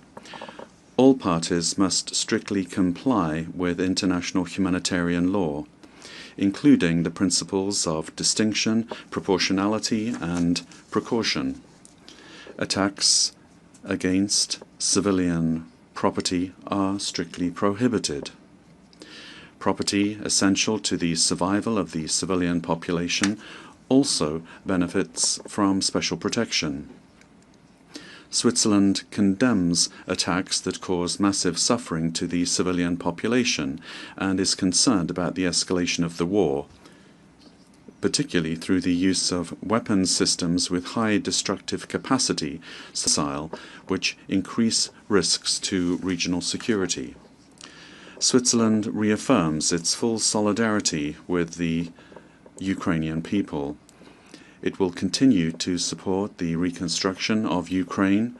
All parties must strictly comply with international humanitarian law, including the principles of distinction, proportionality, and precaution. Attacks against civilian property are strictly prohibited. Property essential to the survival of the civilian population also benefits from special protection. Switzerland condemns attacks that cause massive suffering to the civilian population and is concerned about the escalation of the war, particularly through the use of weapons systems with high destructive capacity, which increase risks to regional security. Switzerland reaffirms its full solidarity with the Ukrainian people. It will continue to support the reconstruction of Ukraine,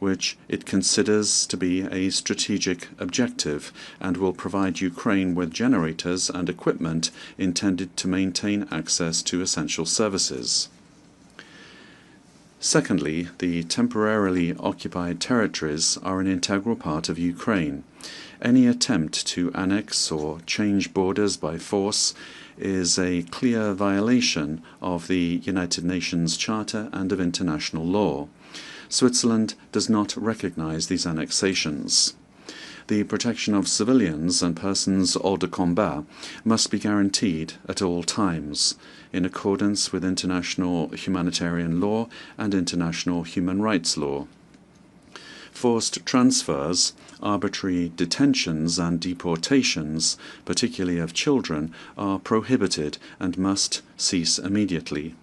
which it considers to be a strategic objective, and will provide Ukraine with generators and equipment intended to maintain access to essential services. Secondly, the temporarily occupied territories are an integral part of Ukraine. Any attempt to annex or change borders by force is a clear violation of the United Nations Charter and of international law. Switzerland does not recognize these annexations. The protection of civilians and persons hors de combat must be guaranteed at all times, in accordance with international humanitarian law and international human rights law. Forced transfers, arbitrary detentions and deportations, particularly of children, are prohibited and must cease immediately.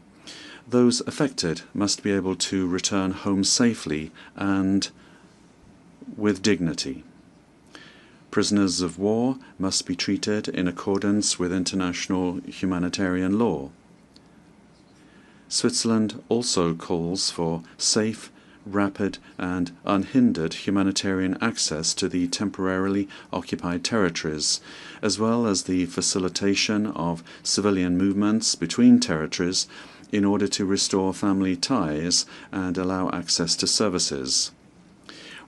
Those affected must be able to return home safely and with dignity. Prisoners of war must be treated in accordance with international humanitarian law. Switzerland also calls for safe, rapid and unhindered humanitarian access to the temporarily occupied territories, as well as the facilitation of civilian movements between territories in order to restore family ties and allow access to services.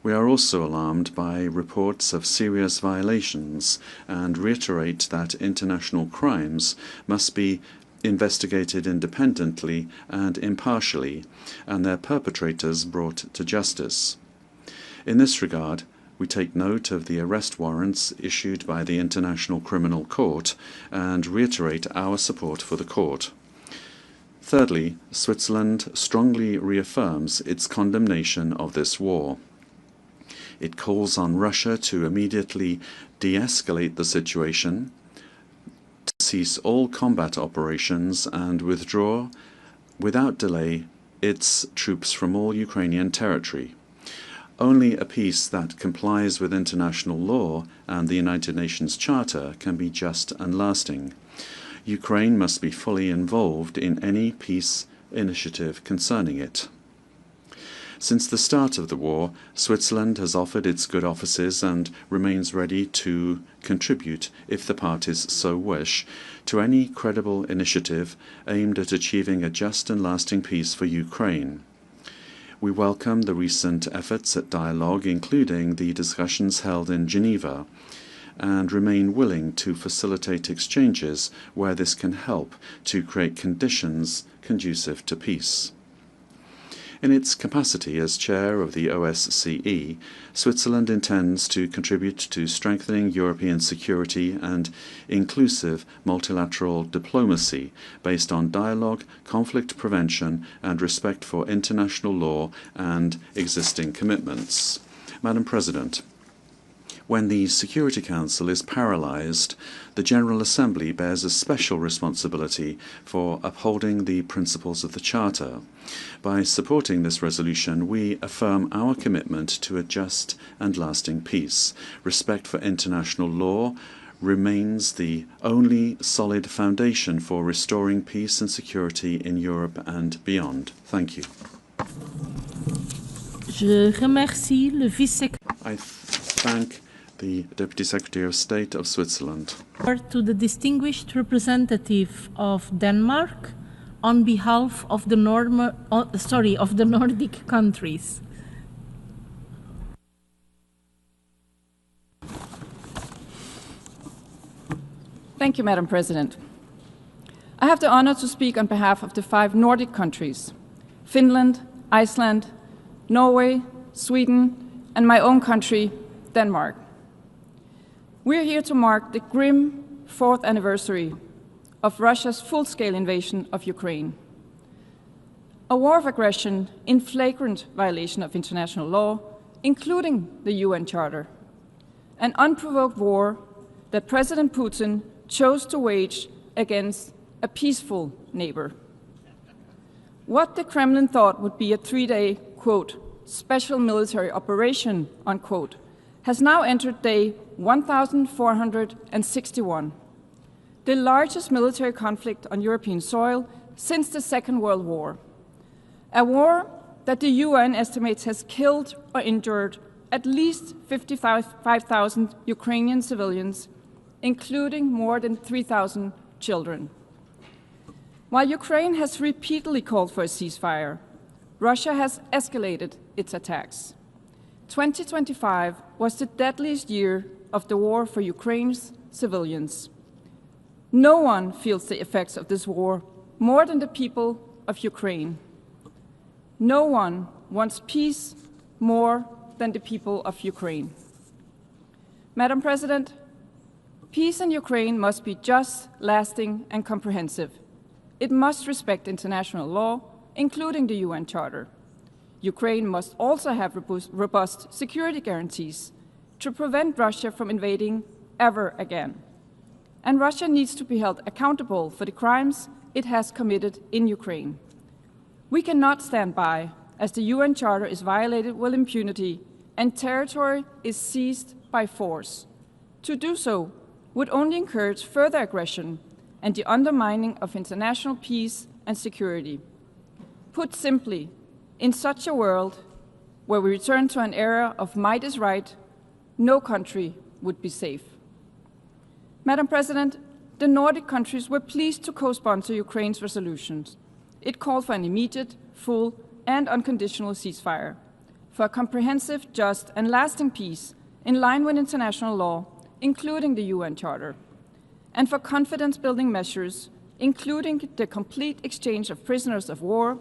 We are also alarmed by reports of serious violations and reiterate that international crimes must be investigated independently and impartially, and their perpetrators brought to justice. In this regard, we take note of the arrest warrants issued by the International Criminal Court and reiterate our support for the court. Thirdly, Switzerland strongly reaffirms its condemnation of this war. It calls on Russia to immediately de-escalate the situation, to cease all combat operations and withdraw, without delay, its troops from all Ukrainian territory. Only a peace that complies with international law and the United Nations Charter can be just and lasting. Ukraine must be fully involved in any peace initiative concerning it. Since the start of the war, Switzerland has offered its good offices and remains ready to contribute, if the parties so wish, to any credible initiative aimed at achieving a just and lasting peace for Ukraine. We welcome the recent efforts at dialogue, including the discussions held in Geneva, and remain willing to facilitate exchanges where this can help to create conditions conducive to peace. In its capacity as chair of the OSCE, Switzerland intends to contribute to strengthening European security and inclusive multilateral diplomacy based on dialogue, conflict prevention, and respect for international law and existing commitments. Madam President, when the Security Council is paralyzed, the General Assembly bears a special responsibility for upholding the principles of the Charter. By supporting this resolution, we affirm our commitment to a just and lasting peace. Respect for international law remains the only solid foundation for restoring peace and security in Europe and beyond. Thank you. I thank the Deputy Secretary of State of Switzerland. To the distinguished representative of Denmark on behalf of the Nordic countries. Thank you, Madam President. I have the honor to speak on behalf of the 5 Nordic countries, Finland, Iceland, Norway, Sweden, and my own country, Denmark. We're here to mark the grim 4th anniversary of Russia's full-scale invasion of Ukraine. A war of aggression in flagrant violation of international law, including the UN Charter. An unprovoked war that President Putin chose to wage against a peaceful neighbor. What the Kremlin thought would be a 3-day, quote, special military operation, unquote, has now entered day 1,461, the largest military conflict on European soil since the Second World War. A war that the UN estimates has killed or injured at least 55,000 Ukrainian civilians, including more than 3,000 children. While Ukraine has repeatedly called for a ceasefire, Russia has escalated its attacks. 2025 was the deadliest year of the war for Ukraine's civilians. No one feels the effects of this war more than the people of Ukraine. No one wants peace more than the people of Ukraine. Madam President, peace in Ukraine must be just, lasting, and comprehensive. It must respect international law, including the UN Charter. Ukraine must also have robust security guarantees to prevent Russia from invading ever again. And Russia needs to be held accountable for the crimes it has committed in Ukraine. We cannot stand by as the UN Charter is violated with impunity and territory is seized by force. To do so would only encourage further aggression and the undermining of international peace and security. Put simply, in such a world where we return to an era of might is right, no country would be safe. Madam President, the Nordic countries were pleased to co-sponsor Ukraine's resolutions. It called for an immediate, full, and unconditional ceasefire, for a comprehensive, just, and lasting peace in line with international law, including the UN Charter, and for confidence-building measures, including the complete exchange of prisoners of war,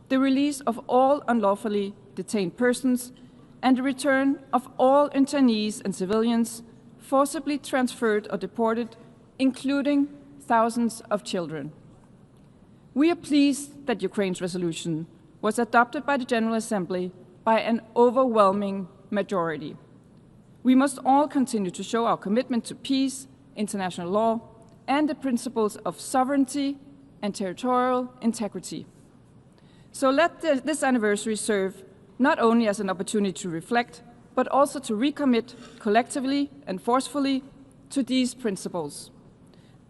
the release of all unlawfully detained persons, and the return of all internees and civilians forcibly transferred or deported, including thousands of children. We are pleased that Ukraine's resolution was adopted by the General Assembly by an overwhelming majority. We must all continue to show our commitment to peace, international law, and the principles of sovereignty and territorial integrity. So let this anniversary serve not only as an opportunity to reflect, but also to recommit collectively and forcefully to these principles.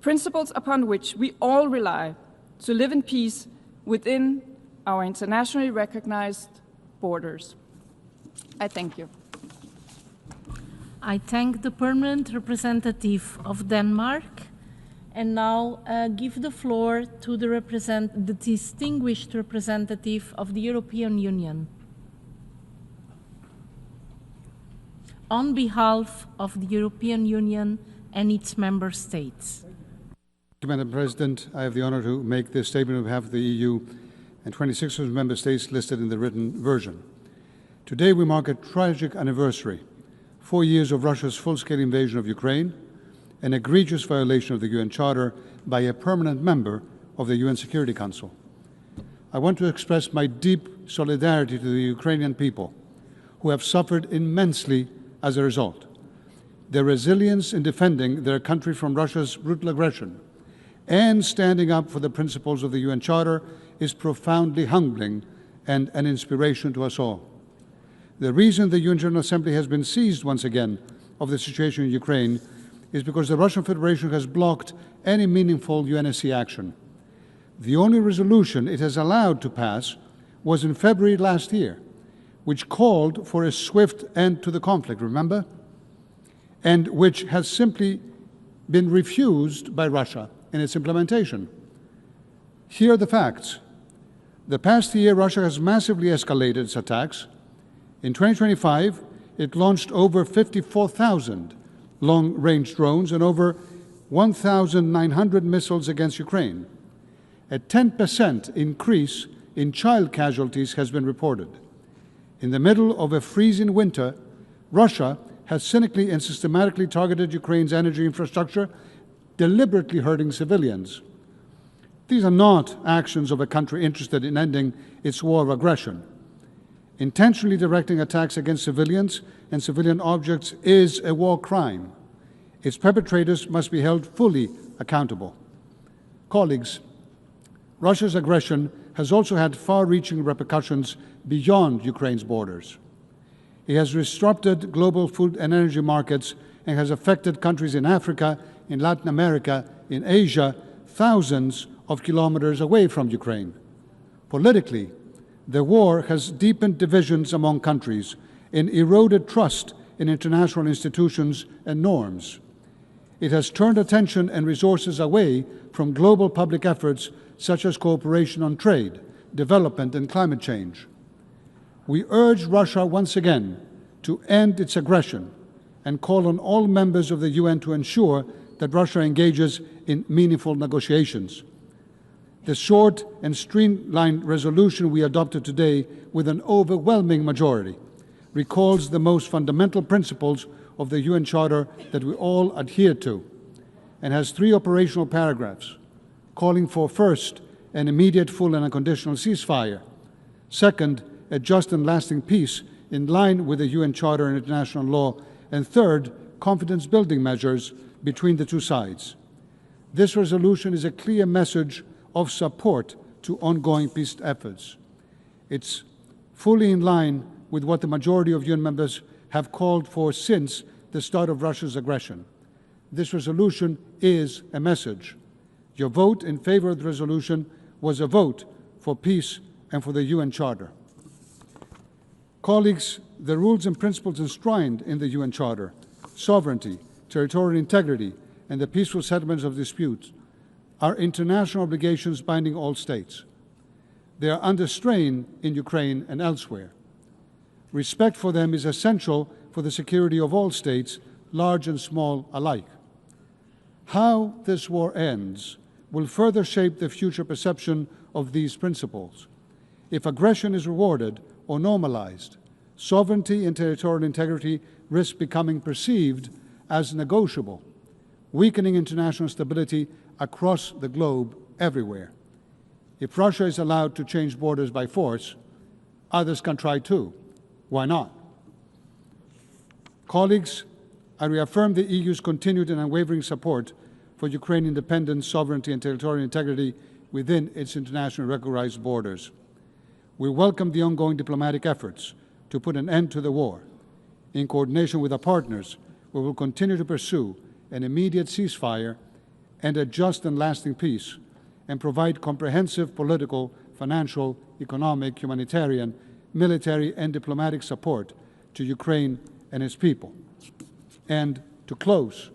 Principles upon which we all rely to live in peace within our internationally recognized borders. I thank you. I thank the permanent representative of Denmark and now give the floor to the distinguished representative of the European Union. On behalf of the European Union and its member states. Madam President, I have the honor to make this statement on behalf of the EU and 26 of the member states listed in the written version. Today we mark a tragic anniversary, 4 years of Russia's full-scale invasion of Ukraine, an egregious violation of the UN Charter by a permanent member of the UN Security Council. I want to express my deep solidarity to the Ukrainian people, who have suffered immensely as a result. Their resilience in defending their country from Russia's brutal aggression and standing up for the principles of the UN Charter is profoundly humbling and an inspiration to us all. The reason the UN General Assembly has been seized once again of the situation in Ukraine is because the Russian Federation has blocked any meaningful UNSC action. The only resolution it has allowed to pass was in February last year, which called for a swift end to the conflict, remember? And which has simply been refused by Russia in its implementation. Here are the facts. The past year, Russia has massively escalated its attacks. In 2025, it launched over 54,000 long-range drones and over 1,900 missiles against Ukraine. A 10% increase in child casualties has been reported. In the middle of a freezing winter, Russia has cynically and systematically targeted Ukraine's energy infrastructure, deliberately hurting civilians. These are not actions of a country interested in ending its war of aggression. Intentionally directing attacks against civilians and civilian objects is a war crime. Its perpetrators must be held fully accountable. Colleagues, Russia's aggression has also had far-reaching repercussions beyond Ukraine's borders. It has disrupted global food and energy markets and has affected countries in Africa, in Latin America, in Asia, thousands of kilometers away from Ukraine. Politically, the war has deepened divisions among countries and eroded trust in international institutions and norms. It has turned attention and resources away from global public efforts such as cooperation on trade, development, and climate change. We urge Russia once again to end its aggression and call on all members of the UN to ensure that Russia engages in meaningful negotiations. The short and streamlined resolution we adopted today with an overwhelming majority recalls the most fundamental principles of the UN Charter that we all adhere to and has 3 operational paragraphs calling for, first, an immediate, full and unconditional ceasefire, second, a just and lasting peace in line with the UN Charter and international law, and third, confidence-building measures between the two sides. This resolution is a clear message of support to ongoing peace efforts. It's fully in line with what the majority of UN members have called for since the start of Russia's aggression. This resolution is a message. Your vote in favor of the resolution was a vote for peace and for the UN Charter. Colleagues, the rules and principles enshrined in the UN Charter, sovereignty, territorial integrity, and the peaceful settlements of disputes, are international obligations binding all states. They are under strain in Ukraine and elsewhere. Respect for them is essential for the security of all states, large and small alike. How this war ends will further shape the future perception of these principles. If aggression is rewarded or normalized, sovereignty and territorial integrity risk becoming perceived as negotiable, weakening international stability across the globe everywhere. If Russia is allowed to change borders by force, others can try too. Why not? Colleagues, I reaffirm the EU's continued and unwavering support for Ukraine's independence, sovereignty, and territorial integrity within its internationally recognized borders. We welcome the ongoing diplomatic efforts to put an end to the war. In coordination with our partners, we will continue to pursue an immediate ceasefire and a just and lasting peace, and provide comprehensive political, financial, economic, humanitarian, military, and diplomatic support to Ukraine and its people. And to close,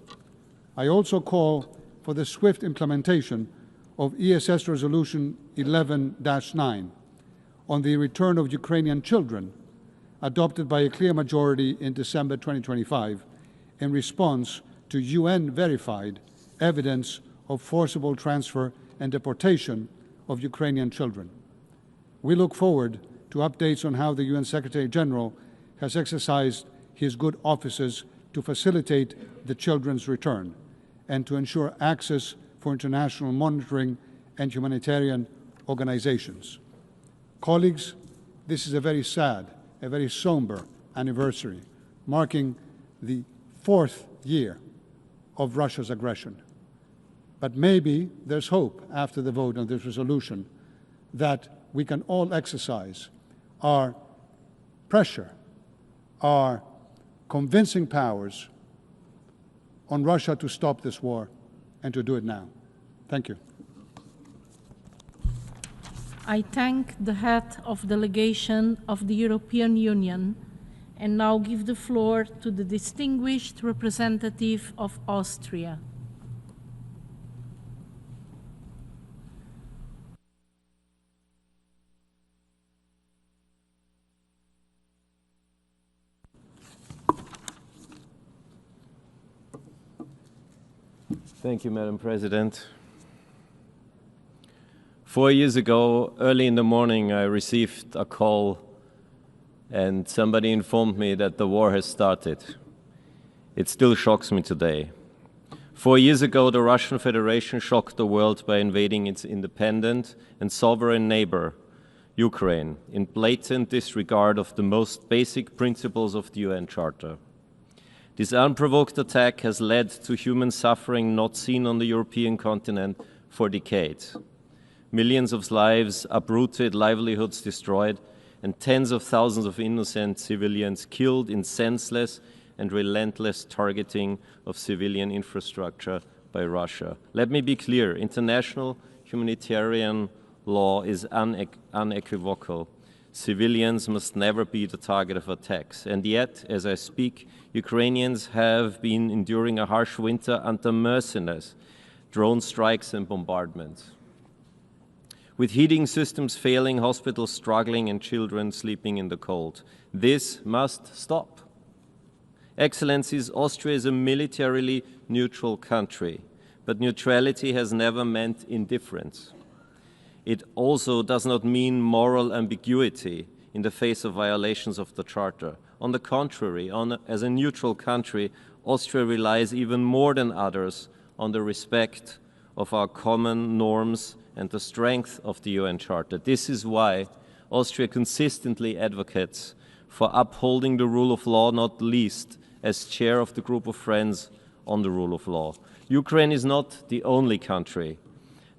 I also call for the swift implementation of ESS Resolution 11-9 on the return of Ukrainian children, adopted by a clear majority in December 2025, in response to UN-verified evidence of forcible transfer and deportation of Ukrainian children. We look forward to updates on how the UN Secretary-General has exercised his good offices to facilitate the children's return and to ensure access for international monitoring and humanitarian organizations. Colleagues, this is a very sad, a very somber anniversary, marking the 4th year of Russia's aggression. But maybe there's hope after the vote on this resolution that we can all exercise our pressure, our convincing powers on Russia to stop this war and to do it now. Thank you. I thank the head of delegation of the European Union and now give the floor to the distinguished representative of Austria. Thank you, Madam President. 4 years ago, early in the morning, I received a call and somebody informed me that the war has started. It still shocks me today. 4 years ago, the Russian Federation shocked the world by invading its independent and sovereign neighbor, Ukraine, in blatant disregard of the most basic principles of the UN Charter. This unprovoked attack has led to human suffering not seen on the European continent for decades. Millions of lives uprooted, livelihoods destroyed, and tens of thousands of innocent civilians killed in senseless and relentless targeting of civilian infrastructure by Russia. Let me be clear, international humanitarian law is unequivocal. Civilians must never be the target of attacks. And yet, as I speak, Ukrainians have been enduring a harsh winter under merciless drone strikes and bombardments. With heating systems failing, hospitals struggling, and children sleeping in the cold. This must stop. Excellencies, Austria is a militarily neutral country, but neutrality has never meant indifference. It also does not mean moral ambiguity in the face of violations of the Charter. On the contrary, as a neutral country, Austria relies even more than others on the respect of our common norms and the strength of the UN Charter. This is why Austria consistently advocates for upholding the rule of law, not least as chair of the group of friends on the rule of law. Ukraine is not the only country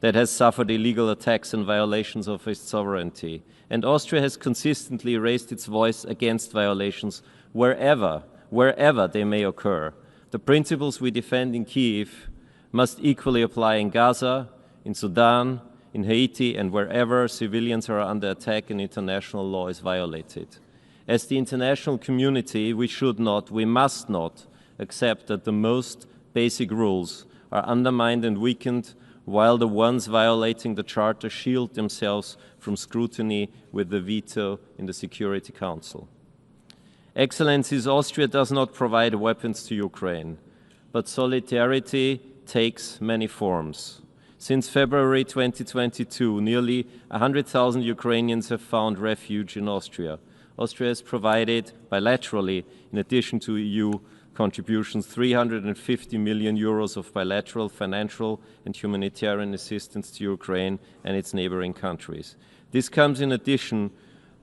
that has suffered illegal attacks and violations of its sovereignty. And Austria has consistently raised its voice against violations wherever they may occur. The principles we defend in Kiev must equally apply in Gaza, in Sudan, in Haiti, and wherever civilians are under attack and international law is violated. As the international community, we should not, we must not accept that the most basic rules are undermined and weakened, while the ones violating the Charter shield themselves from scrutiny with the veto in the Security Council. Excellencies, Austria does not provide weapons to Ukraine, but solidarity takes many forms. Since February 2022, nearly 100,000 Ukrainians have found refuge in Austria. Austria has provided bilaterally, in addition to EU contributions, 350 million euros of bilateral financial and humanitarian assistance to Ukraine and its neighboring countries. This comes in addition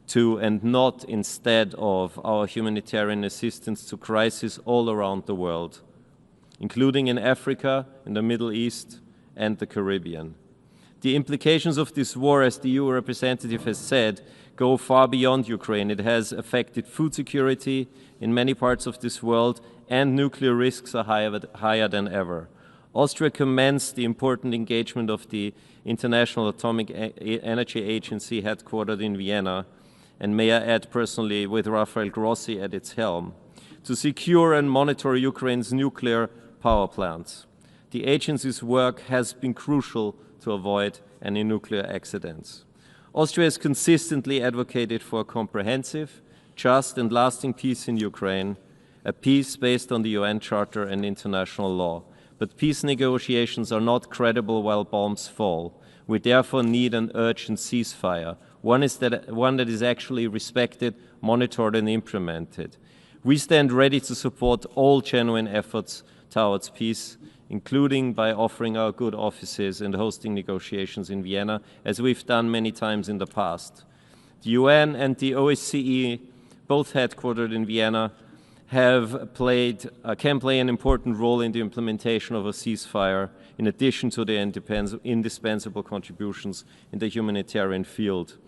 to and not instead of our humanitarian assistance to crises all around the world, including in Africa, in the Middle East, and the Caribbean. The implications of this war, as the EU representative has said, go far beyond Ukraine. It has affected food security in many parts of this world, and nuclear risks are higher than ever. Austria commends the important engagement of the International Atomic Energy Agency headquartered in Vienna, and may I add personally with Rafael Grossi at its helm, to secure and monitor Ukraine's nuclear power plants. The agency's work has been crucial to avoid any nuclear accidents. Austria has consistently advocated for a comprehensive, just and lasting peace in Ukraine, a peace based on the UN Charter and international law. But peace negotiations are not credible while bombs fall. We therefore need an urgent ceasefire, one that is actually respected, monitored and implemented. We stand ready to support all genuine efforts towards peace, including by offering our good offices and hosting negotiations in Vienna, as we've done many times in the past. The UN and the OSCE, both headquartered in Vienna, can play an important role in the implementation of a ceasefire, in addition to their indispensable contributions in the humanitarian field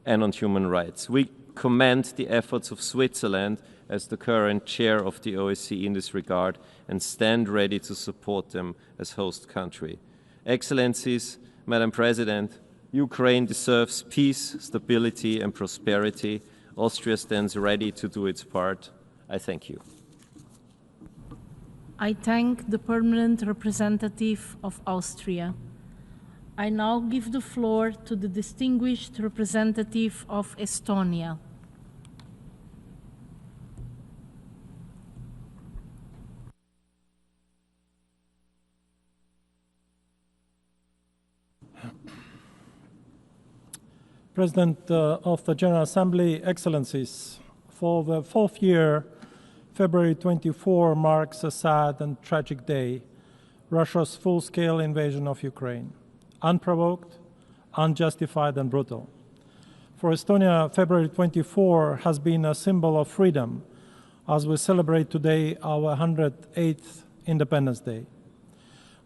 and on human rights. We commend the efforts of Switzerland as the current chair of the OSCE in this regard and stand ready to support them as host country. Excellencies, Madam President, Ukraine deserves peace, stability and prosperity. Austria stands ready to do its part. I thank you. I thank the permanent representative of Austria. I now give the floor to the distinguished representative of Estonia. President of the General Assembly, Excellencies, for the fourth year, February 24 marks a sad and tragic day, Russia's full-scale invasion of Ukraine, unprovoked, unjustified and brutal. For Estonia, February 24 has been a symbol of freedom as we celebrate today our 108th Independence Day.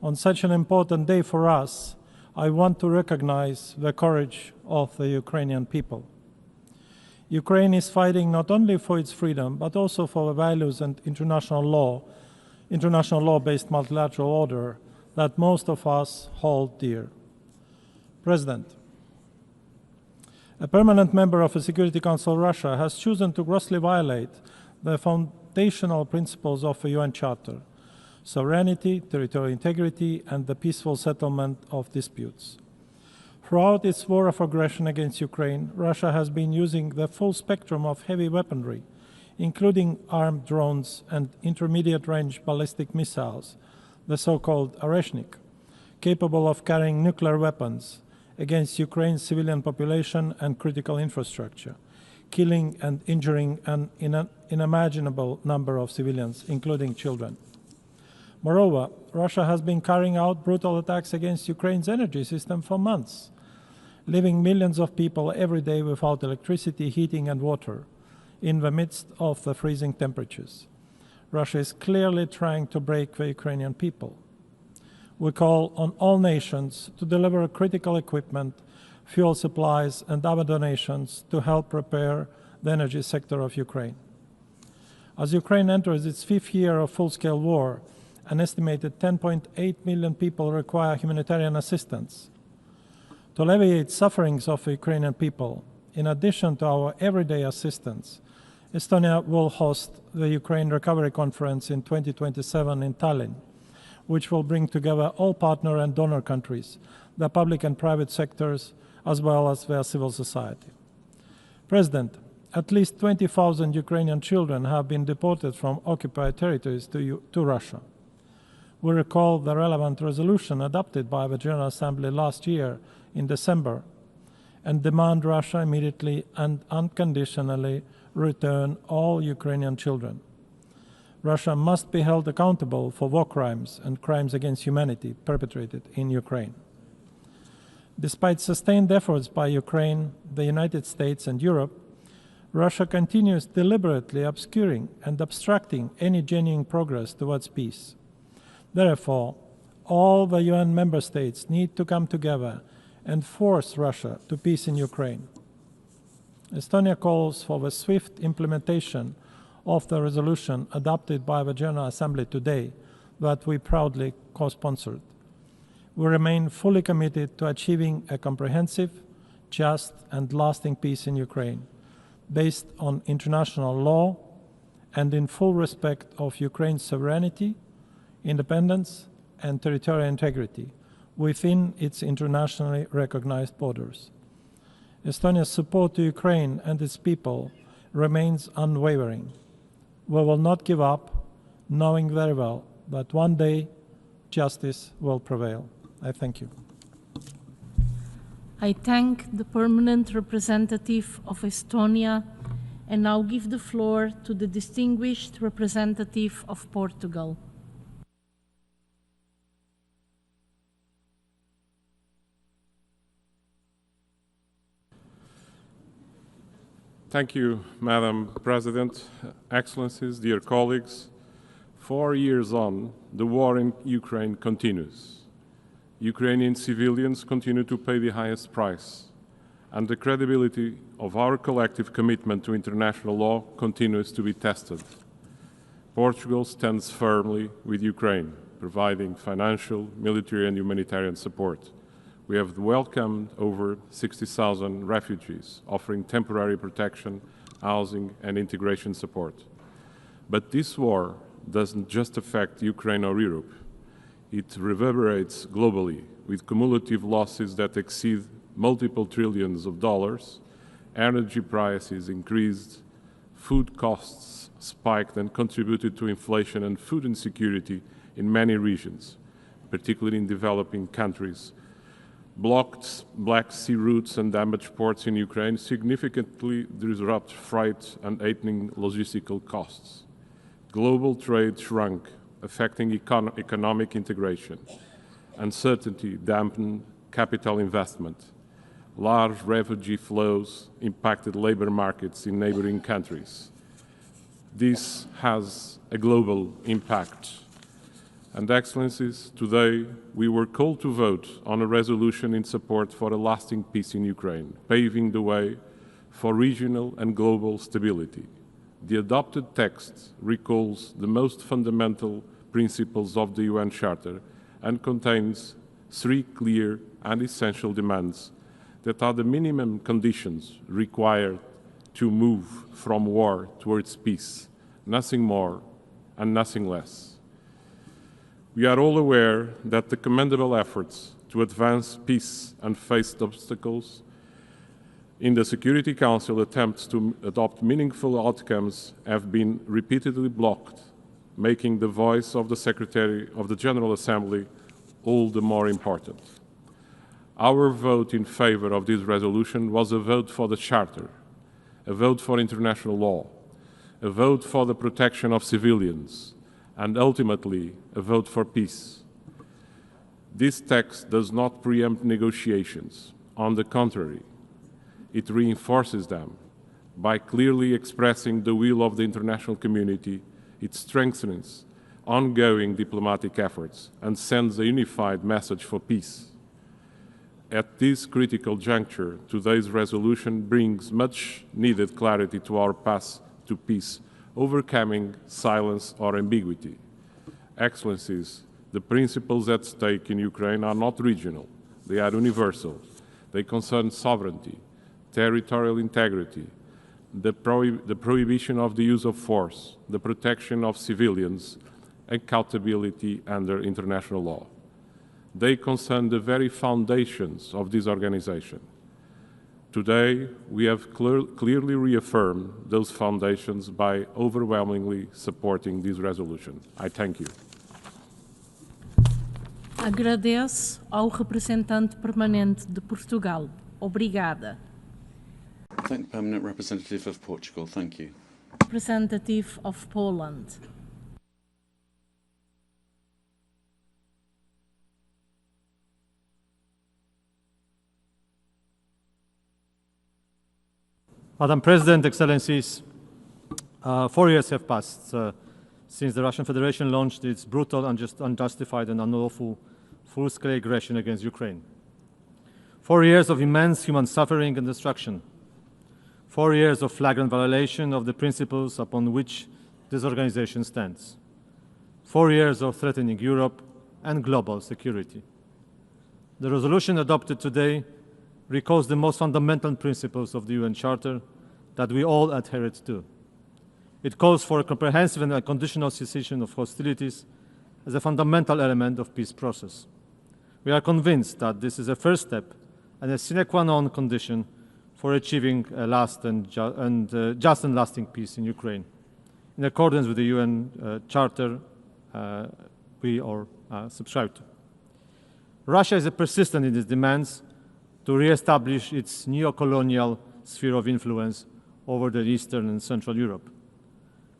On such an important day for us, I want to recognize the courage of the Ukrainian people. Ukraine is fighting not only for its freedom, but also for the values and international law-based multilateral order that most of us hold dear. President, a permanent member of the Security Council of Russia has chosen to grossly violate the foundational principles of the UN Charter: sovereignty, territorial integrity, and the peaceful settlement of disputes. Throughout its war of aggression against Ukraine, Russia has been using the full spectrum of heavy weaponry, including armed drones and intermediate-range ballistic missiles, the so-called Oreshnik, capable of carrying nuclear weapons against Ukraine's civilian population and critical infrastructure, killing and injuring an unimaginable number of civilians, including children. Moreover, Russia has been carrying out brutal attacks against Ukraine's energy system for months, leaving millions of people every day without electricity, heating and water in the midst of the freezing temperatures. Russia is clearly trying to break the Ukrainian people. We call on all nations to deliver critical equipment, fuel supplies, and other donations to help repair the energy sector of Ukraine. As Ukraine enters its 5th year of full-scale war, an estimated 10.8 million people require humanitarian assistance. To alleviate sufferings of the Ukrainian people, in addition to our everyday assistance, Estonia will host the Ukraine Recovery Conference in 2027 in Tallinn, which will bring together all partner and donor countries, the public and private sectors, as well as their civil society. President, at least 20,000 Ukrainian children have been deported from occupied territories to Russia. We recall the relevant resolution adopted by the General Assembly last year in December and demand Russia immediately and unconditionally return all Ukrainian children. Russia must be held accountable for war crimes and crimes against humanity perpetrated in Ukraine. Despite sustained efforts by Ukraine, the United States, and Europe, Russia continues deliberately obscuring and obstructing any genuine progress towards peace. Therefore, all the UN member states need to come together and force Russia to peace in Ukraine. Estonia calls for the swift implementation of the resolution adopted by the General Assembly today that we proudly co-sponsored. We remain fully committed to achieving a comprehensive, just, and lasting peace in Ukraine, based on international law and in full respect of Ukraine's sovereignty, independence, and territorial integrity within its internationally recognized borders. Estonia's support to Ukraine and its people remains unwavering. We will not give up, knowing very well that one day justice will prevail. I thank you. I thank the permanent representative of Estonia and now give the floor to the distinguished representative of Portugal. Thank you, Madam President, Excellencies, dear colleagues. 4 years on, the war in Ukraine continues. Ukrainian civilians continue to pay the highest price, and the credibility of our collective commitment to international law continues to be tested. Portugal stands firmly with Ukraine, providing financial, military, and humanitarian support. We have welcomed over 60,000 refugees, offering temporary protection, housing, and integration support. But this war doesn't just affect Ukraine or Europe. It reverberates globally, with cumulative losses that exceed multiple trillions of dollars, energy prices increased, food costs spiked and contributed to inflation and food insecurity in many regions, particularly in developing countries. Blocked Black Sea routes and damaged ports in Ukraine significantly disrupt freight and heightening logistical costs. Global trade shrunk, affecting economic integration. Uncertainty dampened capital investment. Large refugee flows impacted labor markets in neighboring countries. This has a global impact. And Excellencies, today we were called to vote on a resolution in support for a lasting peace in Ukraine, paving the way for regional and global stability. The adopted text recalls the most fundamental principles of the UN Charter and contains 3 clear and essential demands that are the minimum conditions required to move from war towards peace, nothing more and nothing less. We are all aware that the commendable efforts to advance peace and face obstacles in the Security Council attempts to adopt meaningful outcomes have been repeatedly blocked, making the voice of the Secretary of the General Assembly all the more important. Our vote in favor of this resolution was a vote for the Charter, a vote for international law, a vote for the protection of civilians, and ultimately a vote for peace. This text does not preempt negotiations. On the contrary, it reinforces them. By clearly expressing the will of the international community, it strengthens ongoing diplomatic efforts and sends a unified message for peace. At this critical juncture, today's resolution brings much needed clarity to our path to peace, overcoming silence or ambiguity. Excellencies, the principles at stake in Ukraine are not regional, they are universal. They concern sovereignty, territorial integrity, the prohibition of the use of force, the protection of civilians, accountability under international law. They concern the very foundations of this organization. Today, we have clearly reaffirmed those foundations by overwhelmingly supporting this resolution. I thank you. Agradeço ao representante permanente de Portugal. Obrigada. Thank the Permanent Representative of Portugal. Thank you. Representative of Poland. Madam President, Excellencies, 4 years have passed since the Russian Federation launched its brutal, unjustified and unlawful full-scale aggression against Ukraine. 4 years of immense human suffering and destruction. 4 years of flagrant violation of the principles upon which this organization stands. 4 years of threatening Europe and global security. The resolution adopted today recalls the most fundamental principles of the UN Charter that we all adhere to. It calls for a comprehensive and unconditional cessation of hostilities as a fundamental element of peace process. We are convinced that this is a first step and a sine qua non condition for achieving a just and lasting peace in Ukraine, in accordance with the UN Charter we all subscribe to. Russia is persistent in its demands to re-establish its neo-colonial sphere of influence over the Eastern and Central Europe.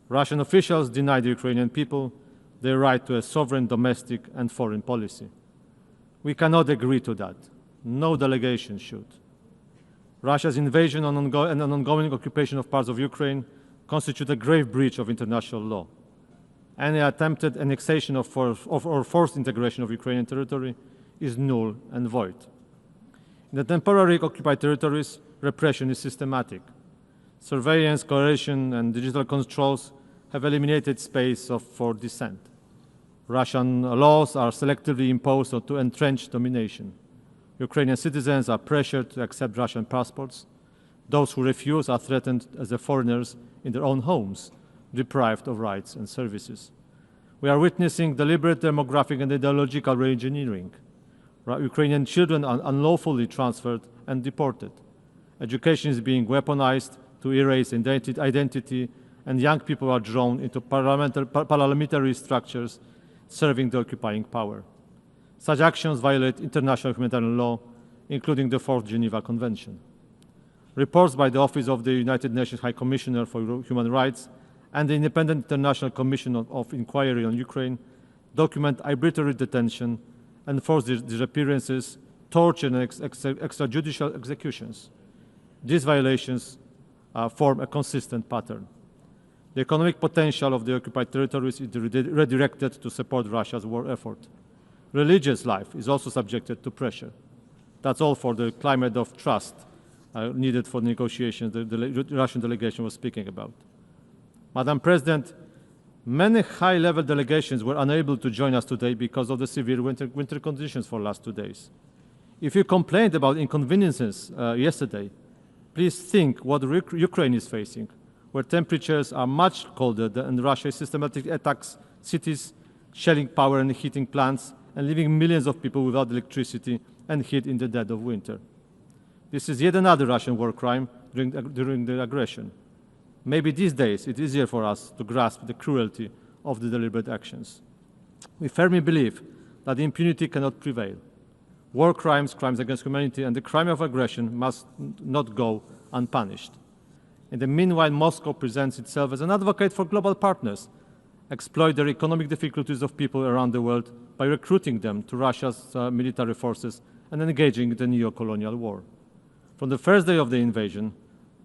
Russian officials deny the Ukrainian people their right to a sovereign domestic and foreign policy. We cannot agree to that. No delegation should. Russia's invasion and ongoing occupation of parts of Ukraine constitute a grave breach of international law. Any attempted annexation or forced integration of Ukrainian territory is null and void. In the temporary occupied territories, repression is systematic. Surveillance, coercion, and digital controls have eliminated space for dissent. Russian laws are selectively imposed to entrench domination. Ukrainian citizens are pressured to accept Russian passports. Those who refuse are threatened as foreigners in their own homes, deprived of rights and services. We are witnessing deliberate demographic and ideological re-engineering. Ukrainian children are unlawfully transferred and deported. Education is being weaponized to erase identity, and young people are drawn into paramilitary structures serving the occupying power. Such actions violate international humanitarian law, including the Fourth Geneva Convention. Reports by the Office of the United Nations High Commissioner for Human Rights and the Independent International Commission of Inquiry on Ukraine document arbitrary detention, enforced disappearances, torture, and extrajudicial executions. These violations form a consistent pattern. The economic potential of the occupied territories is redirected to support Russia's war effort. Religious life is also subjected to pressure. That's all for the climate of trust needed for negotiations the Russian delegation was speaking about. Madam President, many high-level delegations were unable to join us today because of the severe winter conditions for the last 2 days. If you complained about inconveniences yesterday, please think what Ukraine is facing, where temperatures are much colder and Russia systematically attacks cities, shelling power and heating plants, and leaving millions of people without electricity and heat in the dead of winter. This is yet another Russian war crime during the aggression. Maybe these days it's easier for us to grasp the cruelty of the deliberate actions. We firmly believe that impunity cannot prevail. War crimes, crimes against humanity, and the crime of aggression must not go unpunished. In the meanwhile, Moscow presents itself as an advocate for global partners, exploit the economic difficulties of people around the world by recruiting them to Russia's military forces and engaging in the neo-colonial war. From the first day of the invasion,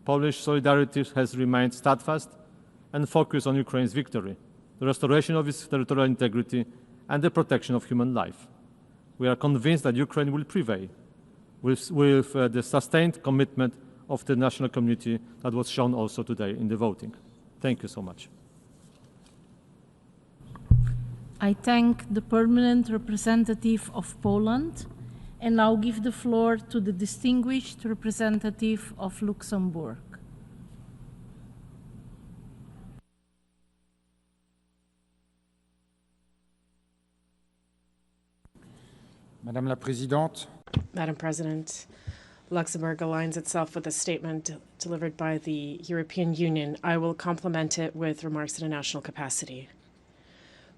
Polish solidarity has remained steadfast and focused on Ukraine's victory. the restoration of its territorial integrity, and the protection of human life. We are convinced that Ukraine will prevail with the sustained commitment of the national community that was shown also today in the voting. Thank you so much. I thank the permanent representative of Poland and now give the floor to the distinguished representative of Luxembourg. Madame la Présidente. Madam President, Luxembourg aligns itself with a statement delivered by the European Union. I will complement it with remarks in a national capacity.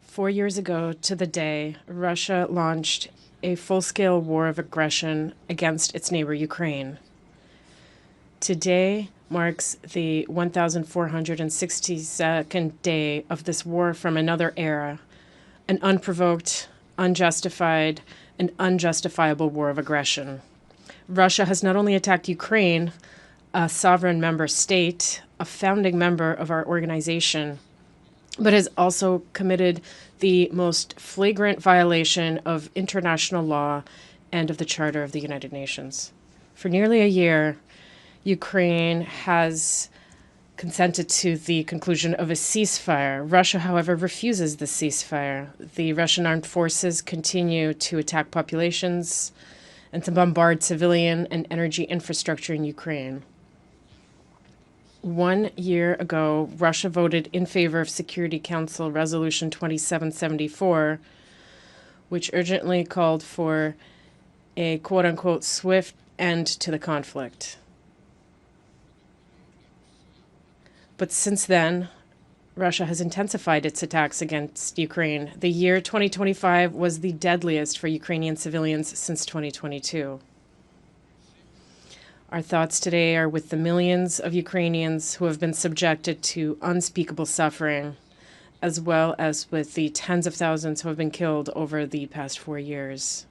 4 years ago to the day, Russia launched a full-scale war of aggression against its neighbor Ukraine. Today marks the 1,462nd day of this war from another era, an unprovoked, unjustified, and unjustifiable war of aggression. Russia has not only attacked Ukraine, a sovereign member state, a founding member of our organization, but has also committed the most flagrant violation of international law and of the Charter of the United Nations. For nearly a year, Ukraine has consented to the conclusion of a ceasefire. Russia, however, refuses the ceasefire. The Russian armed forces continue to attack populations and to bombard civilian and energy infrastructure in Ukraine. 1 year ago, Russia voted in favor of Security Council Resolution 2774, which urgently called for a quote-unquote swift end to the conflict. But since then, Russia has intensified its attacks against Ukraine. The year 2025 was the deadliest for Ukrainian civilians since 2022. Our thoughts today are with the millions of Ukrainians who have been subjected to unspeakable suffering, as well as with the tens of thousands who have been killed over the past 4 years.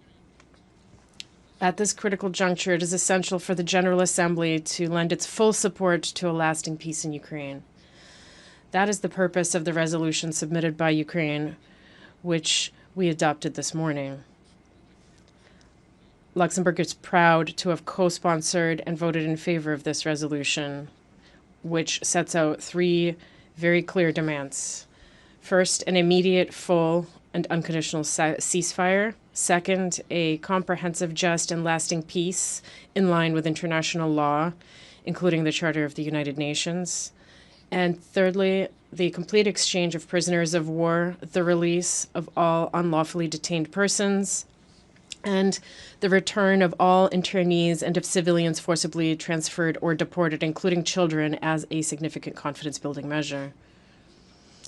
At this critical juncture, it is essential for the General Assembly to lend its full support to a lasting peace in Ukraine. That is the purpose of the resolution submitted by Ukraine, which we adopted this morning. Luxembourg is proud to have co-sponsored and voted in favor of this resolution, which sets out 3 very clear demands. First, an immediate, full, and unconditional ceasefire. Second, a comprehensive, just, and lasting peace in line with international law, including the Charter of the United Nations. And thirdly, the complete exchange of prisoners of war, the release of all unlawfully detained persons, and the return of all internees and of civilians forcibly transferred or deported, including children, as a significant confidence-building measure.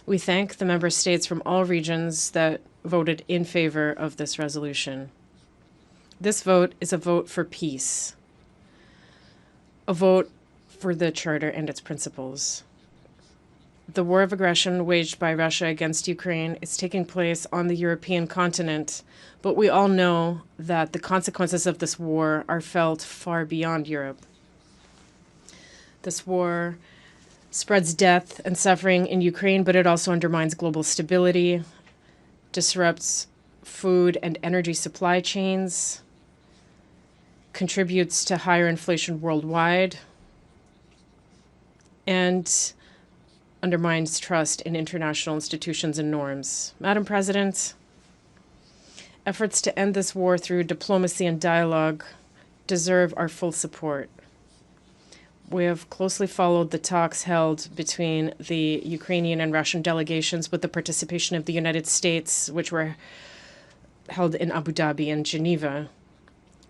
We thank the member states from all regions that voted in favor of this resolution. This vote is a vote for peace, a vote for the Charter and its principles. The war of aggression waged by Russia against Ukraine is taking place on the European continent, but we all know that the consequences of this war are felt far beyond Europe. This war spreads death and suffering in Ukraine, but it also undermines global stability, disrupts food and energy supply chains, contributes to higher inflation worldwide, and undermines trust in international institutions and norms. Madam President, efforts to end this war through diplomacy and dialogue deserve our full support. We have closely followed the talks held between the Ukrainian and Russian delegations with the participation of the United States, which were held in Abu Dhabi and Geneva.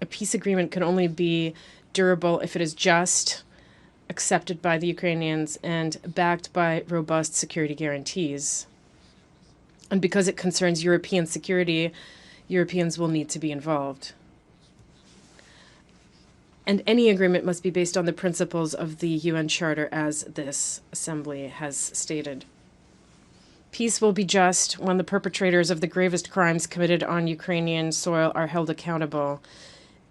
A peace agreement can only be durable if it is just, accepted by the Ukrainians, and backed by robust security guarantees. And because it concerns European security, Europeans will need to be involved. And any agreement must be based on the principles of the UN Charter, as this Assembly has stated. Peace will be just when the perpetrators of the gravest crimes committed on Ukrainian soil are held accountable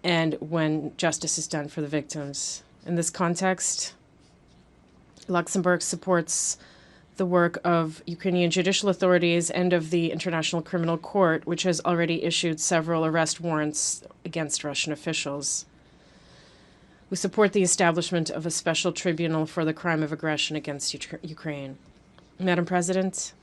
and when justice is done for the victims. In this context, Luxembourg supports the work of Ukrainian judicial authorities and of the International Criminal Court, which has already issued several arrest warrants against Russian officials. We support the establishment of a special tribunal for the crime of aggression against Ukraine. Madam President,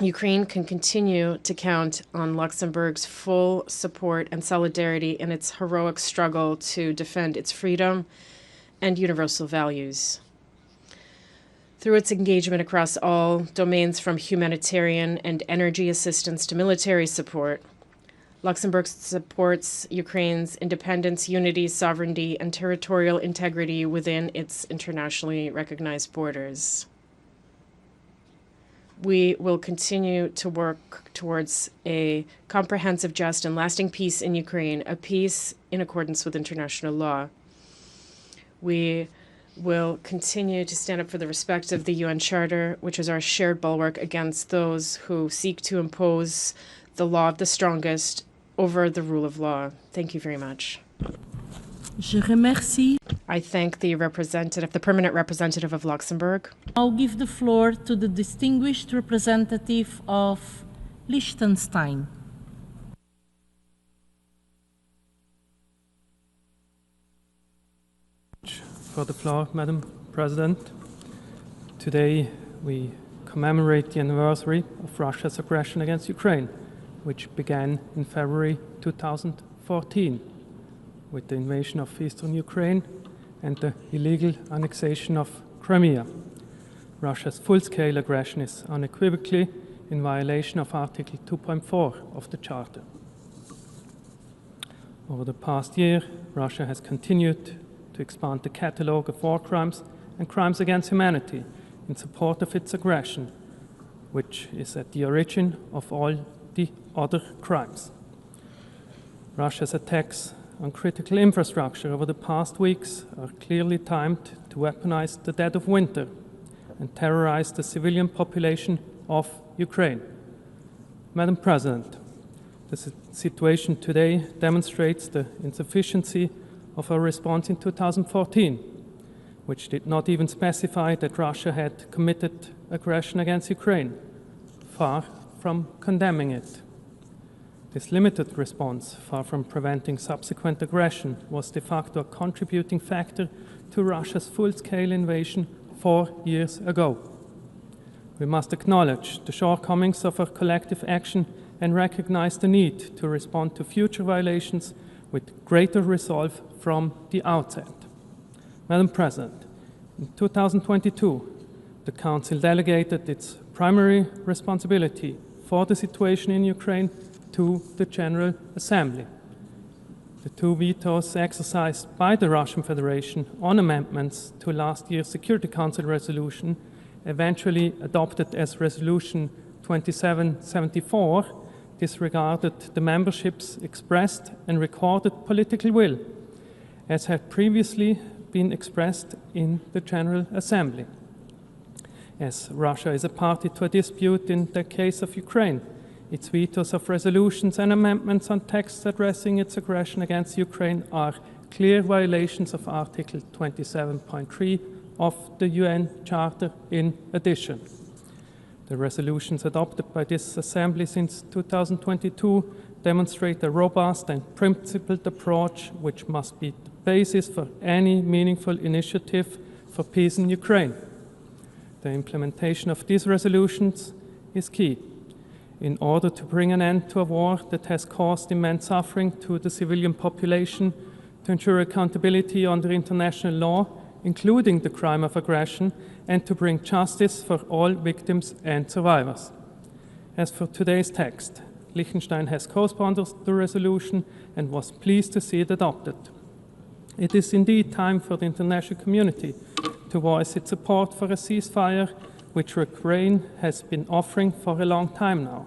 Ukraine can continue to count on Luxembourg's full support and solidarity in its heroic struggle to defend its freedom and universal values. Through its engagement across all domains from humanitarian and energy assistance to military support, Luxembourg supports Ukraine's independence, unity, sovereignty, and territorial integrity within its internationally recognized borders. We will continue to work towards a comprehensive, just, and lasting peace in Ukraine, a peace in accordance with international law. We will continue to stand up for the respect of the UN Charter, which is our shared bulwark against those who seek to impose the law of the strongest over the rule of law. Thank you very much. Je remercie. I thank the permanent representative of Luxembourg. I'll give the floor to the distinguished representative of Liechtenstein. For the floor, Madam President. Today we commemorate the anniversary of Russia's aggression against Ukraine, which began in February 2014 with the invasion of eastern Ukraine and the illegal annexation of Crimea. Russia's full-scale aggression is unequivocally in violation of Article 2.4 of the Charter. Over the past year, Russia has continued to expand the catalogue of war crimes and crimes against humanity in support of its aggression, which is at the origin of all the other crimes. Russia's attacks on critical infrastructure over the past weeks are clearly timed to weaponize the dead of winter and terrorize the civilian population of Ukraine. Madam President, the situation today demonstrates the insufficiency of our response in 2014, which did not even specify that Russia had committed aggression against Ukraine, far from condemning it. This limited response, far from preventing subsequent aggression, was de facto a contributing factor to Russia's full-scale invasion 4 years ago. We must acknowledge the shortcomings of our collective action and recognize the need to respond to future violations with greater resolve from the outset. Madam President, in 2022, the Council delegated its primary responsibility for the situation in Ukraine to the General Assembly. The 2 vetoes exercised by the Russian Federation on amendments to last year's Security Council resolution, eventually adopted as Resolution 2774, disregarded the membership's expressed and recorded political will, as had previously been expressed in the General Assembly. As Russia is a party to a dispute in the case of Ukraine, its vetoes of resolutions and amendments on texts addressing its aggression against Ukraine are clear violations of Article 27.3 of the UN Charter in addition. The resolutions adopted by this Assembly since 2022 demonstrate a robust and principled approach which must be the basis for any meaningful initiative for peace in Ukraine. The implementation of these resolutions is key in order to bring an end to a war that has caused immense suffering to the civilian population, to ensure accountability under international law, including the crime of aggression, and to bring justice for all victims and survivors. As for today's text, Liechtenstein has co-sponsored the resolution and was pleased to see it adopted. It is indeed time for the international community to voice its support for a ceasefire, which Ukraine has been offering for a long time now.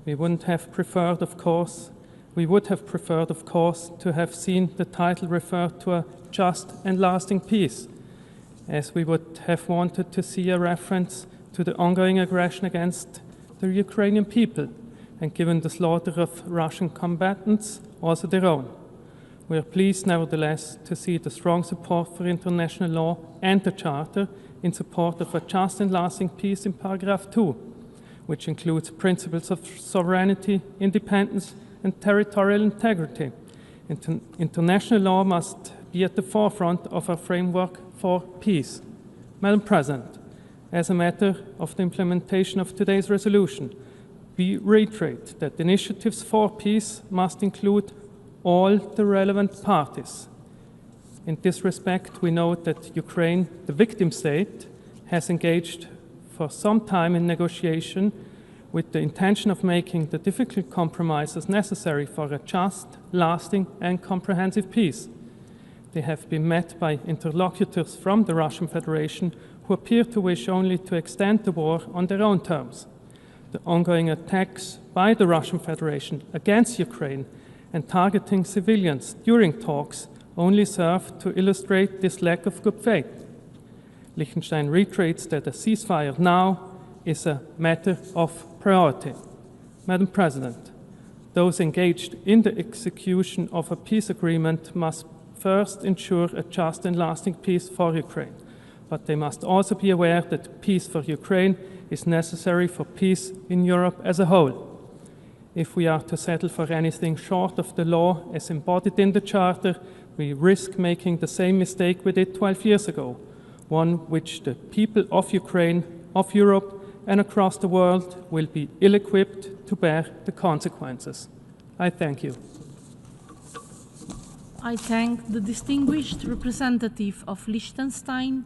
We would have preferred, of course, to have seen the title refer to a just and lasting peace, as we would have wanted to see a reference to the ongoing aggression against the Ukrainian people, and given the slaughter of Russian combatants, also their own. We are pleased, nevertheless, to see the strong support for international law and the Charter in support of a just and lasting peace in paragraph 2, which includes principles of sovereignty, independence, and territorial integrity. International law must be at the forefront of a framework for peace. Madam President, as a matter of the implementation of today's resolution, we reiterate that initiatives for peace must include all the relevant parties. In this respect, we note that Ukraine, the victim state, has engaged for some time in negotiation with the intention of making the difficult compromises necessary for a just, lasting, and comprehensive peace. They have been met by interlocutors from the Russian Federation who appear to wish only to extend the war on their own terms. The ongoing attacks by the Russian Federation against Ukraine and targeting civilians during talks only serve to illustrate this lack of good faith. Liechtenstein reiterates that a ceasefire now is a matter of priority. Madam President, those engaged in the execution of a peace agreement must first ensure a just and lasting peace for Ukraine, but they must also be aware that peace for Ukraine is necessary for peace in Europe as a whole. If we are to settle for anything short of the law as embodied in the Charter, we risk making the same mistake we did 12 years ago, one which the people of Ukraine, of Europe, and across the world will be ill-equipped to bear the consequences. I thank you. I thank the distinguished representative of Liechtenstein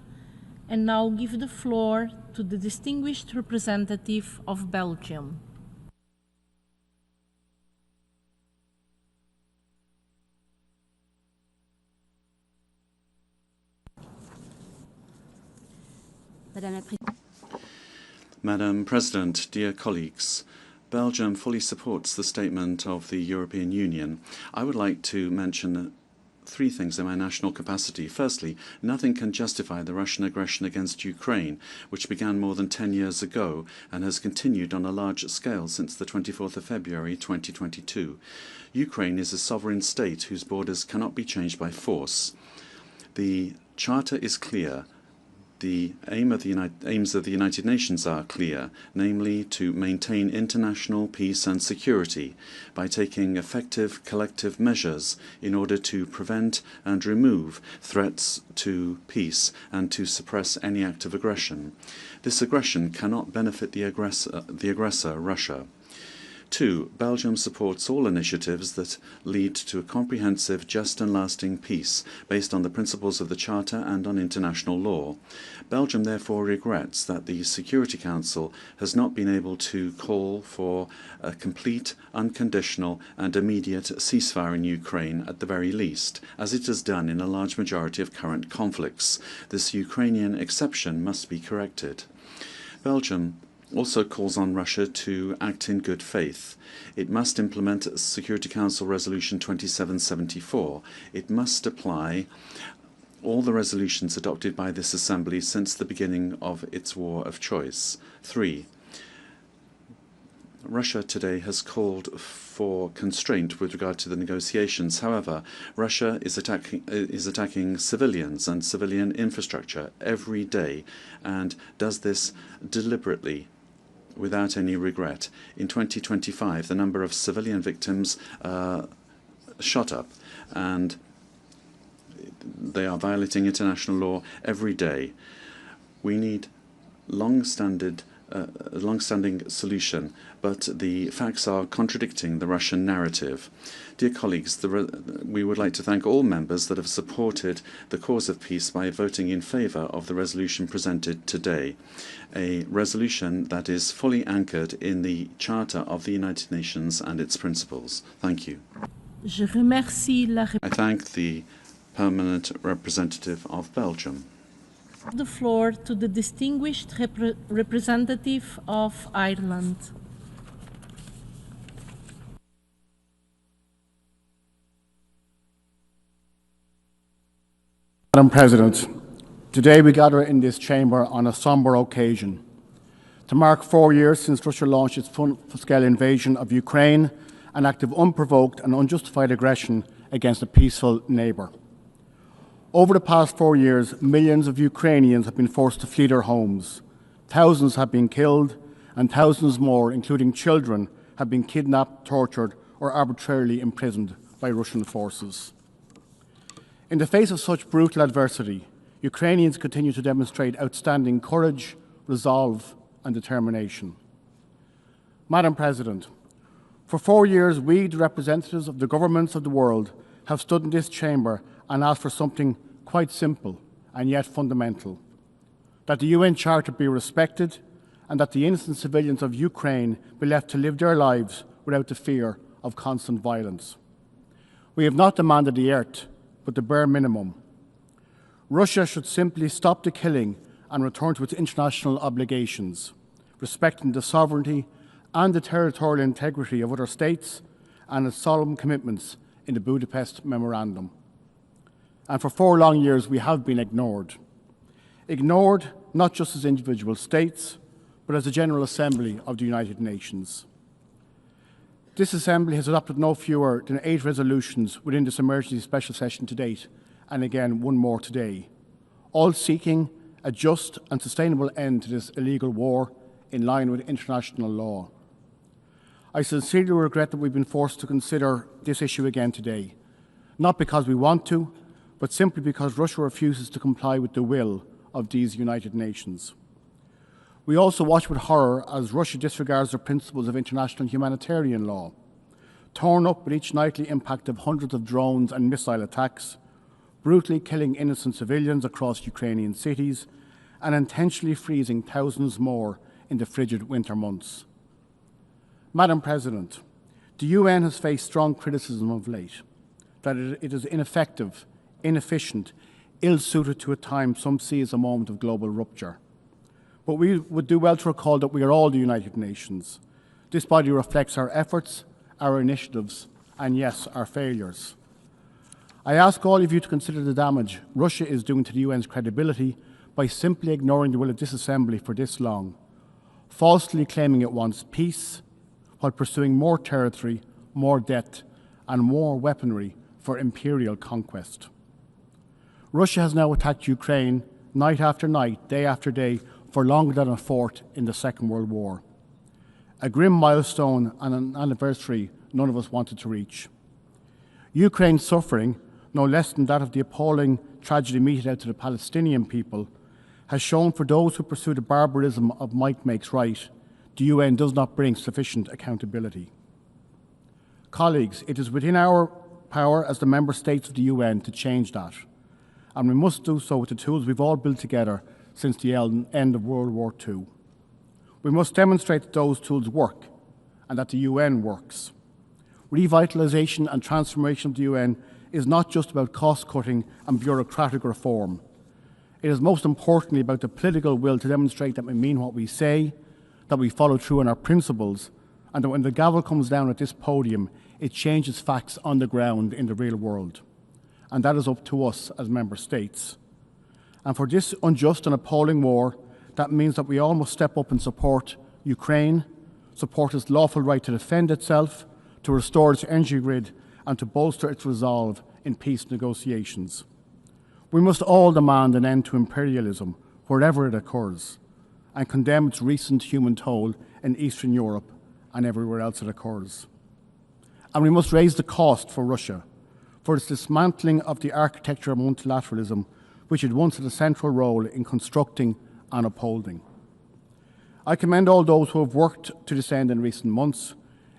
and now give the floor to the distinguished representative of Belgium. Madam President, dear colleagues, Belgium fully supports the statement of the European Union. I would like to mention three things in my national capacity. Firstly, nothing can justify the Russian aggression against Ukraine, which began more than 10 years ago and has continued on a large scale since the 24th of February 2022. Ukraine is a sovereign state whose borders cannot be changed by force. The Charter is clear. The aims of the United Nations are clear, namely to maintain international peace and security by taking effective collective measures in order to prevent and remove threats to peace and to suppress any act of aggression. This aggression cannot benefit the aggressor, Russia. 2. Belgium supports all initiatives that lead to a comprehensive, just and lasting peace based on the principles of the Charter and on international law. Belgium therefore regrets that the Security Council has not been able to call for a complete, unconditional and immediate ceasefire in Ukraine at the very least, as it has done in a large majority of current conflicts. This Ukrainian exception must be corrected. Belgium also calls on Russia to act in good faith. It must implement Security Council Resolution 2774. It must apply all the resolutions adopted by this Assembly since the beginning of its war of choice. 3. Russia today has called for constraint with regard to the negotiations. However, Russia is attacking civilians and civilian infrastructure every day and does this deliberately, without any regret. In 2025, the number of civilian victims shot up, and they are violating international law every day. We need a long-standing solution, but the facts are contradicting the Russian narrative. Dear colleagues, we would like to thank all members that have supported the cause of peace by voting in favour of the resolution presented today, a resolution that is fully anchored in the Charter of the United Nations and its principles. Thank you. I thank the Permanent Representative of Belgium. The floor to the distinguished representative of Ireland. Madam President, today we gather in this chamber on a sombre occasion to mark 4 years since Russia launched its full-scale invasion of Ukraine, an act of unprovoked and unjustified aggression against a peaceful neighbour. Over the past 4 years, millions of Ukrainians have been forced to flee their homes. Thousands have been killed, and thousands more, including children, have been kidnapped, tortured, or arbitrarily imprisoned by Russian forces. In the face of such brutal adversity, Ukrainians continue to demonstrate outstanding courage, resolve, and determination. Madam President, for 4 years, we, the representatives of the governments of the world, have stood in this chamber and asked for something quite simple and yet fundamental: that the UN Charter be respected and that the innocent civilians of Ukraine be left to live their lives without the fear of constant violence. We have not demanded the earth, but the bare minimum. Russia should simply stop the killing and return to its international obligations, respecting the sovereignty and the territorial integrity of other states and its solemn commitments in the Budapest Memorandum. And for 4 long years we have been ignored. Ignored not just as individual states, but as the General Assembly of the United Nations. This Assembly has adopted no fewer than 8 resolutions within this emergency special session to date, and again 1 more today, all seeking a just and sustainable end to this illegal war in line with international law. I sincerely regret that we've been forced to consider this issue again today, not because we want to, but simply because Russia refuses to comply with the will of these United Nations. We also watch with horror as Russia disregards the principles of international humanitarian law, torn up with each nightly impact of hundreds of drones and missile attacks, brutally killing innocent civilians across Ukrainian cities, and intentionally freezing thousands more in the frigid winter months. Madam President, the UN has faced strong criticism of late, that it is ineffective, inefficient, ill-suited to a time some see as a moment of global rupture. But we would do well to recall that we are all the United Nations. This body reflects our efforts, our initiatives, and yes, our failures. I ask all of you to consider the damage Russia is doing to the UN's credibility by simply ignoring the will of this Assembly for this long, falsely claiming it wants peace, while pursuing more territory, more debt, and more weaponry for imperial conquest. Russia has now attacked Ukraine night after night, day after day, for longer than it fought in the Second World War. A grim milestone and an anniversary none of us wanted to reach. Ukraine's suffering, no less than that of the appalling tragedy meted out to the Palestinian people, has shown for those who pursue the barbarism of might makes right, the UN does not bring sufficient accountability. Colleagues, it is within our power as the member states of the UN to change that, and we must do so with the tools we've all built together since the end of World War II. We must demonstrate that those tools work and that the UN works. Revitalisation and transformation of the UN is not just about cost-cutting and bureaucratic reform. It is most importantly about the political will to demonstrate that we mean what we say, that we follow through on our principles, and that when the gavel comes down at this podium, it changes facts on the ground in the real world. And that is up to us as member states. And for this unjust and appalling war, that means that we all must step up and support Ukraine, support its lawful right to defend itself, to restore its energy grid, and to bolster its resolve in peace negotiations. We must all demand an end to imperialism wherever it occurs, and condemn its recent human toll in Eastern Europe and everywhere else it occurs. And we must raise the cost for Russia, for its dismantling of the architecture of multilateralism, which it once had a central role in constructing and upholding. I commend all those who have worked to this end in recent months,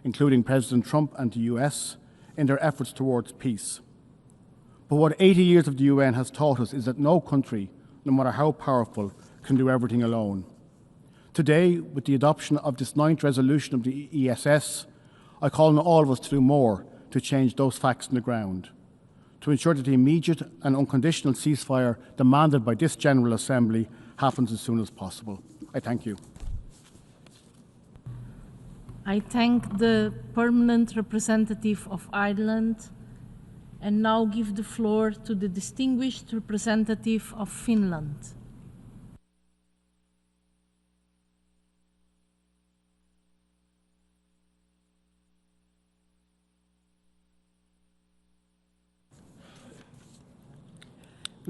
including President Trump and the US, in their efforts towards peace. But what 80 years of the UN has taught us is that no country, no matter how powerful, can do everything alone. Today, with the adoption of this 9th resolution of the ESS, I call on all of us to do more to change those facts on the ground, to ensure that the immediate and unconditional ceasefire demanded by this General Assembly happens as soon as possible. I thank you. I thank the permanent representative of Ireland and now give the floor to the distinguished representative of Finland.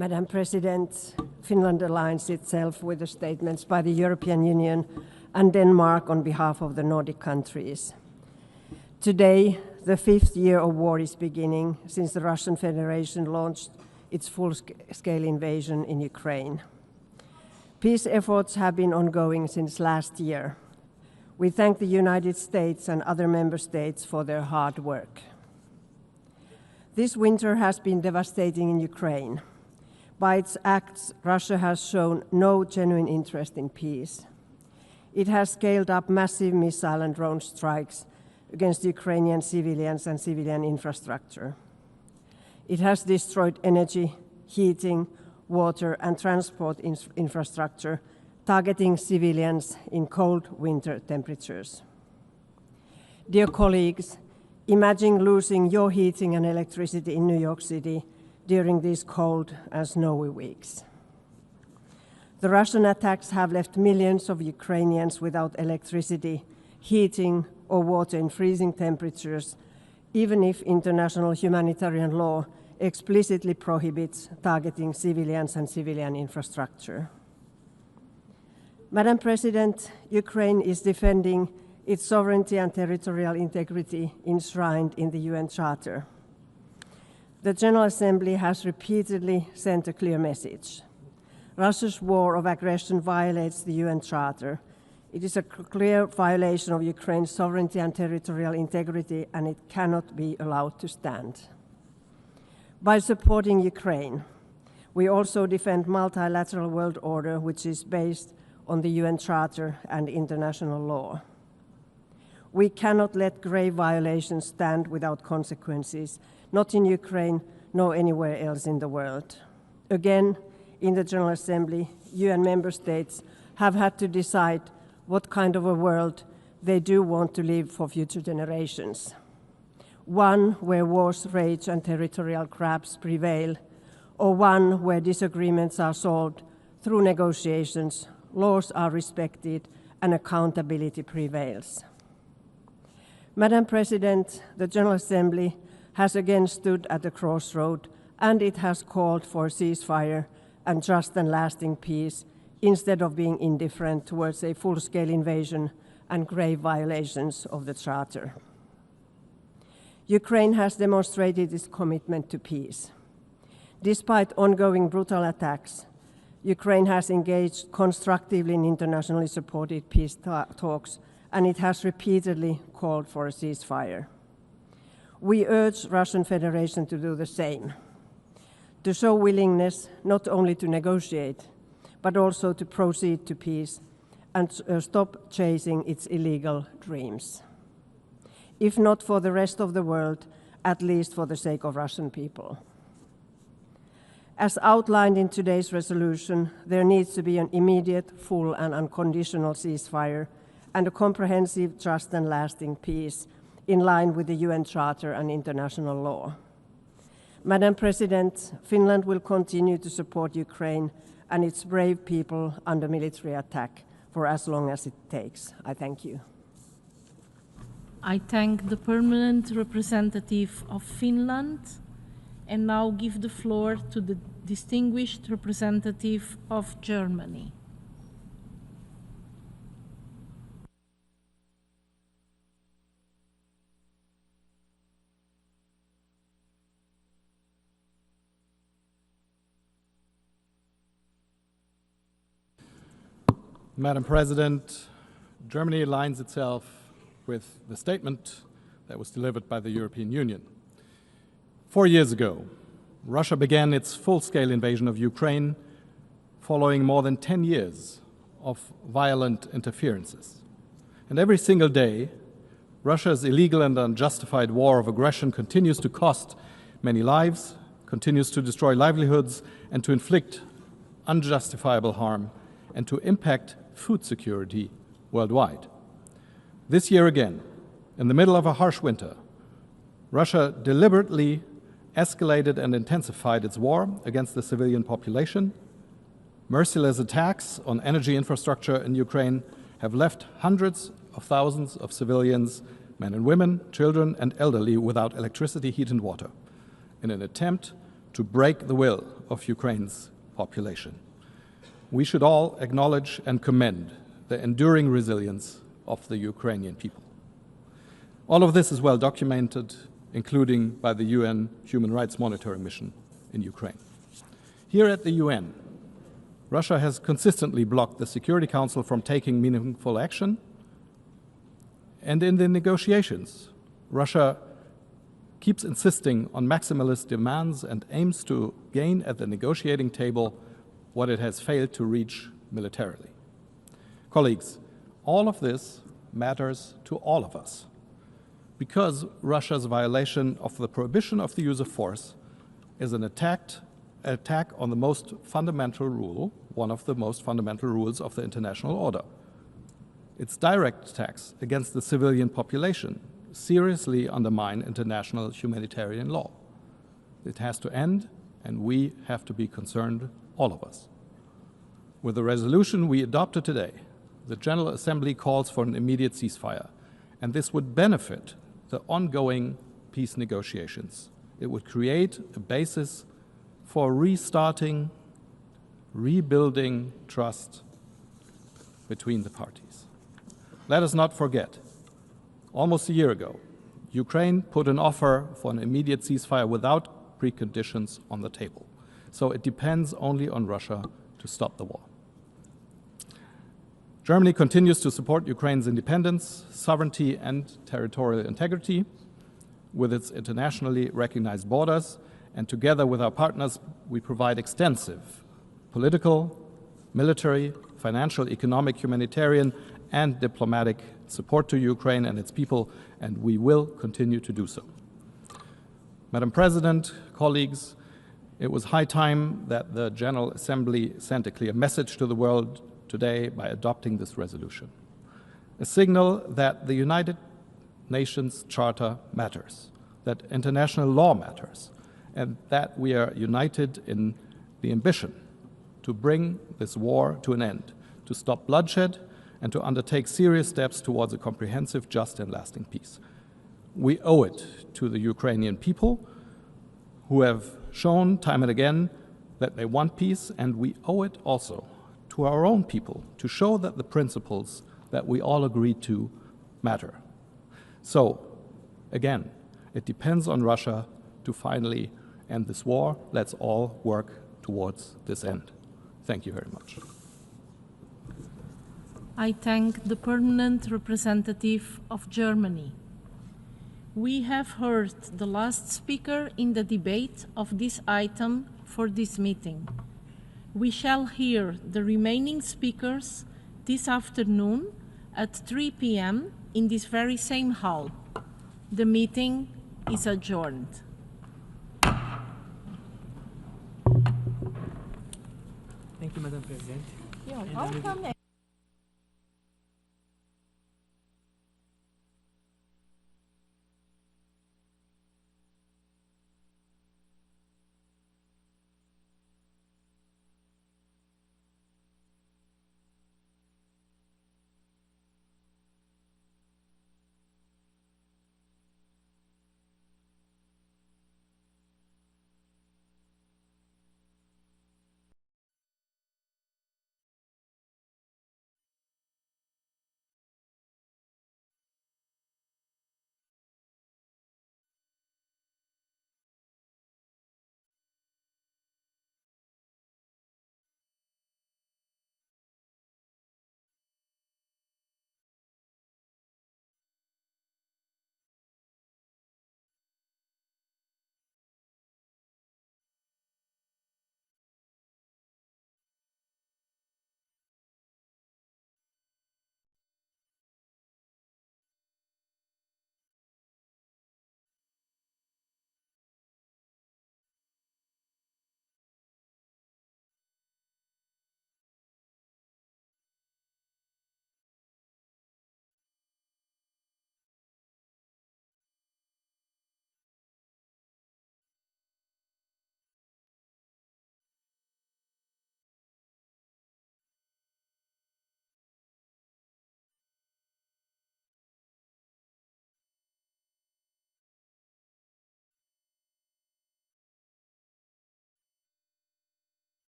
Madam President, Finland aligns itself with the statements by the European Union and Denmark on behalf of the Nordic countries. Today, the 5th year of war is beginning since the Russian Federation launched its full-scale invasion in Ukraine. Peace efforts have been ongoing since last year. We thank the United States and other member states for their hard work. This winter has been devastating in Ukraine. By its acts, Russia has shown no genuine interest in peace. It has scaled up massive missile and drone strikes against Ukrainian civilians and civilian infrastructure. It has destroyed energy, heating, water, and transport infrastructure, targeting civilians in cold winter temperatures. Dear colleagues, imagine losing your heating and electricity in New York City during these cold and snowy weeks. The Russian attacks have left millions of Ukrainians without electricity, heating, or water in freezing temperatures, even if international humanitarian law explicitly prohibits targeting civilians and civilian infrastructure. Madam President, Ukraine is defending its sovereignty and territorial integrity enshrined in the UN Charter. The General Assembly has repeatedly sent a clear message. Russia's war of aggression violates the UN Charter. It is a clear violation of Ukraine's sovereignty and territorial integrity, and it cannot be allowed to stand. By supporting Ukraine, we also defend multilateral world order, which is based on the UN Charter and international law. We cannot let grave violations stand without consequences, not in Ukraine, nor anywhere else in the world. Again, in the General Assembly, UN member states have had to decide what kind of a world they do want to live for future generations. One where wars rage and territorial grabs prevail, or one where disagreements are solved through negotiations, laws are respected, and accountability prevails. Madam President, the General Assembly has again stood at the crossroad, and it has called for a ceasefire and just and lasting peace instead of being indifferent towards a full-scale invasion and grave violations of the Charter. Ukraine has demonstrated its commitment to peace. Despite ongoing brutal attacks, Ukraine has engaged constructively in internationally supported peace talks, and it has repeatedly called for a ceasefire. We urge the Russian Federation to do the same, to show willingness not only to negotiate, but also to proceed to peace and stop chasing its illegal dreams. If not for the rest of the world, at least for the sake of Russian people. As outlined in today's resolution, there needs to be an immediate, full, and unconditional ceasefire and a comprehensive, just, and lasting peace in line with the UN Charter and international law. Madam President, Finland will continue to support Ukraine and its brave people under military attack for as long as it takes. I thank you. I thank the permanent representative of Finland and now give the floor to the distinguished representative of Germany. Madam President, Germany aligns itself with the statement that was delivered by the European Union. 4 years ago, Russia began its full-scale invasion of Ukraine following more than 10 years of violent interferences. And every single day, Russia's illegal and unjustified war of aggression continues to cost many lives, continues to destroy livelihoods, and to inflict unjustifiable harm, and to impact food security worldwide. This year again, in the middle of a harsh winter, Russia deliberately escalated and intensified its war against the civilian population. Merciless attacks on energy infrastructure in Ukraine have left hundreds of thousands of civilians, men and women, children and elderly, without electricity, heat and water, in an attempt to break the will of Ukraine's population. We should all acknowledge and commend the enduring resilience of the Ukrainian people. All of this is well documented, including by the UN Human Rights Monitoring Mission in Ukraine. Here at the UN, Russia has consistently blocked the Security Council from taking meaningful action. And in the negotiations, Russia keeps insisting on maximalist demands and aims to gain at the negotiating table what it has failed to reach militarily. Colleagues, all of this matters to all of us because Russia's violation of the prohibition of the use of force is an attack on the most fundamental rule, one of the most fundamental rules of the international order. Its direct attacks against the civilian population seriously undermine international humanitarian law. It has to end, and we have to be concerned, all of us. With the resolution we adopted today, the General Assembly calls for an immediate ceasefire, and this would benefit the ongoing peace negotiations. It would create a basis for restarting, rebuilding trust between the parties. Let us not forget, almost a year ago, Ukraine put an offer for an immediate ceasefire without preconditions on the table. So it depends only on Russia to stop the war. Germany continues to support Ukraine's independence, sovereignty, and territorial integrity with its internationally recognized borders, and together with our partners, we provide extensive political, military, financial, economic, humanitarian, and diplomatic support to Ukraine and its people, and we will continue to do so. Madam President, colleagues, it was high time that the General Assembly sent a clear message to the world today by adopting this resolution, a signal that the United Nations Charter matters, that international law matters, and that we are united in the ambition to bring this war to an end, to stop bloodshed, and to undertake serious steps towards a comprehensive, just, and lasting peace. We owe it to the Ukrainian people who have shown time and again that they want peace, and we owe it also to our own people to show that the principles that we all agreed to matter. So, again, it depends on Russia to finally end this war. Let's all work towards this end. Thank you very much. I thank the permanent representative of Germany. We have heard the last speaker in the debate of this item for this meeting. We shall hear the remaining speakers this afternoon at 3 p.m. in this very same hall. The meeting is adjourned. Thank you, Madam President. You're welcome.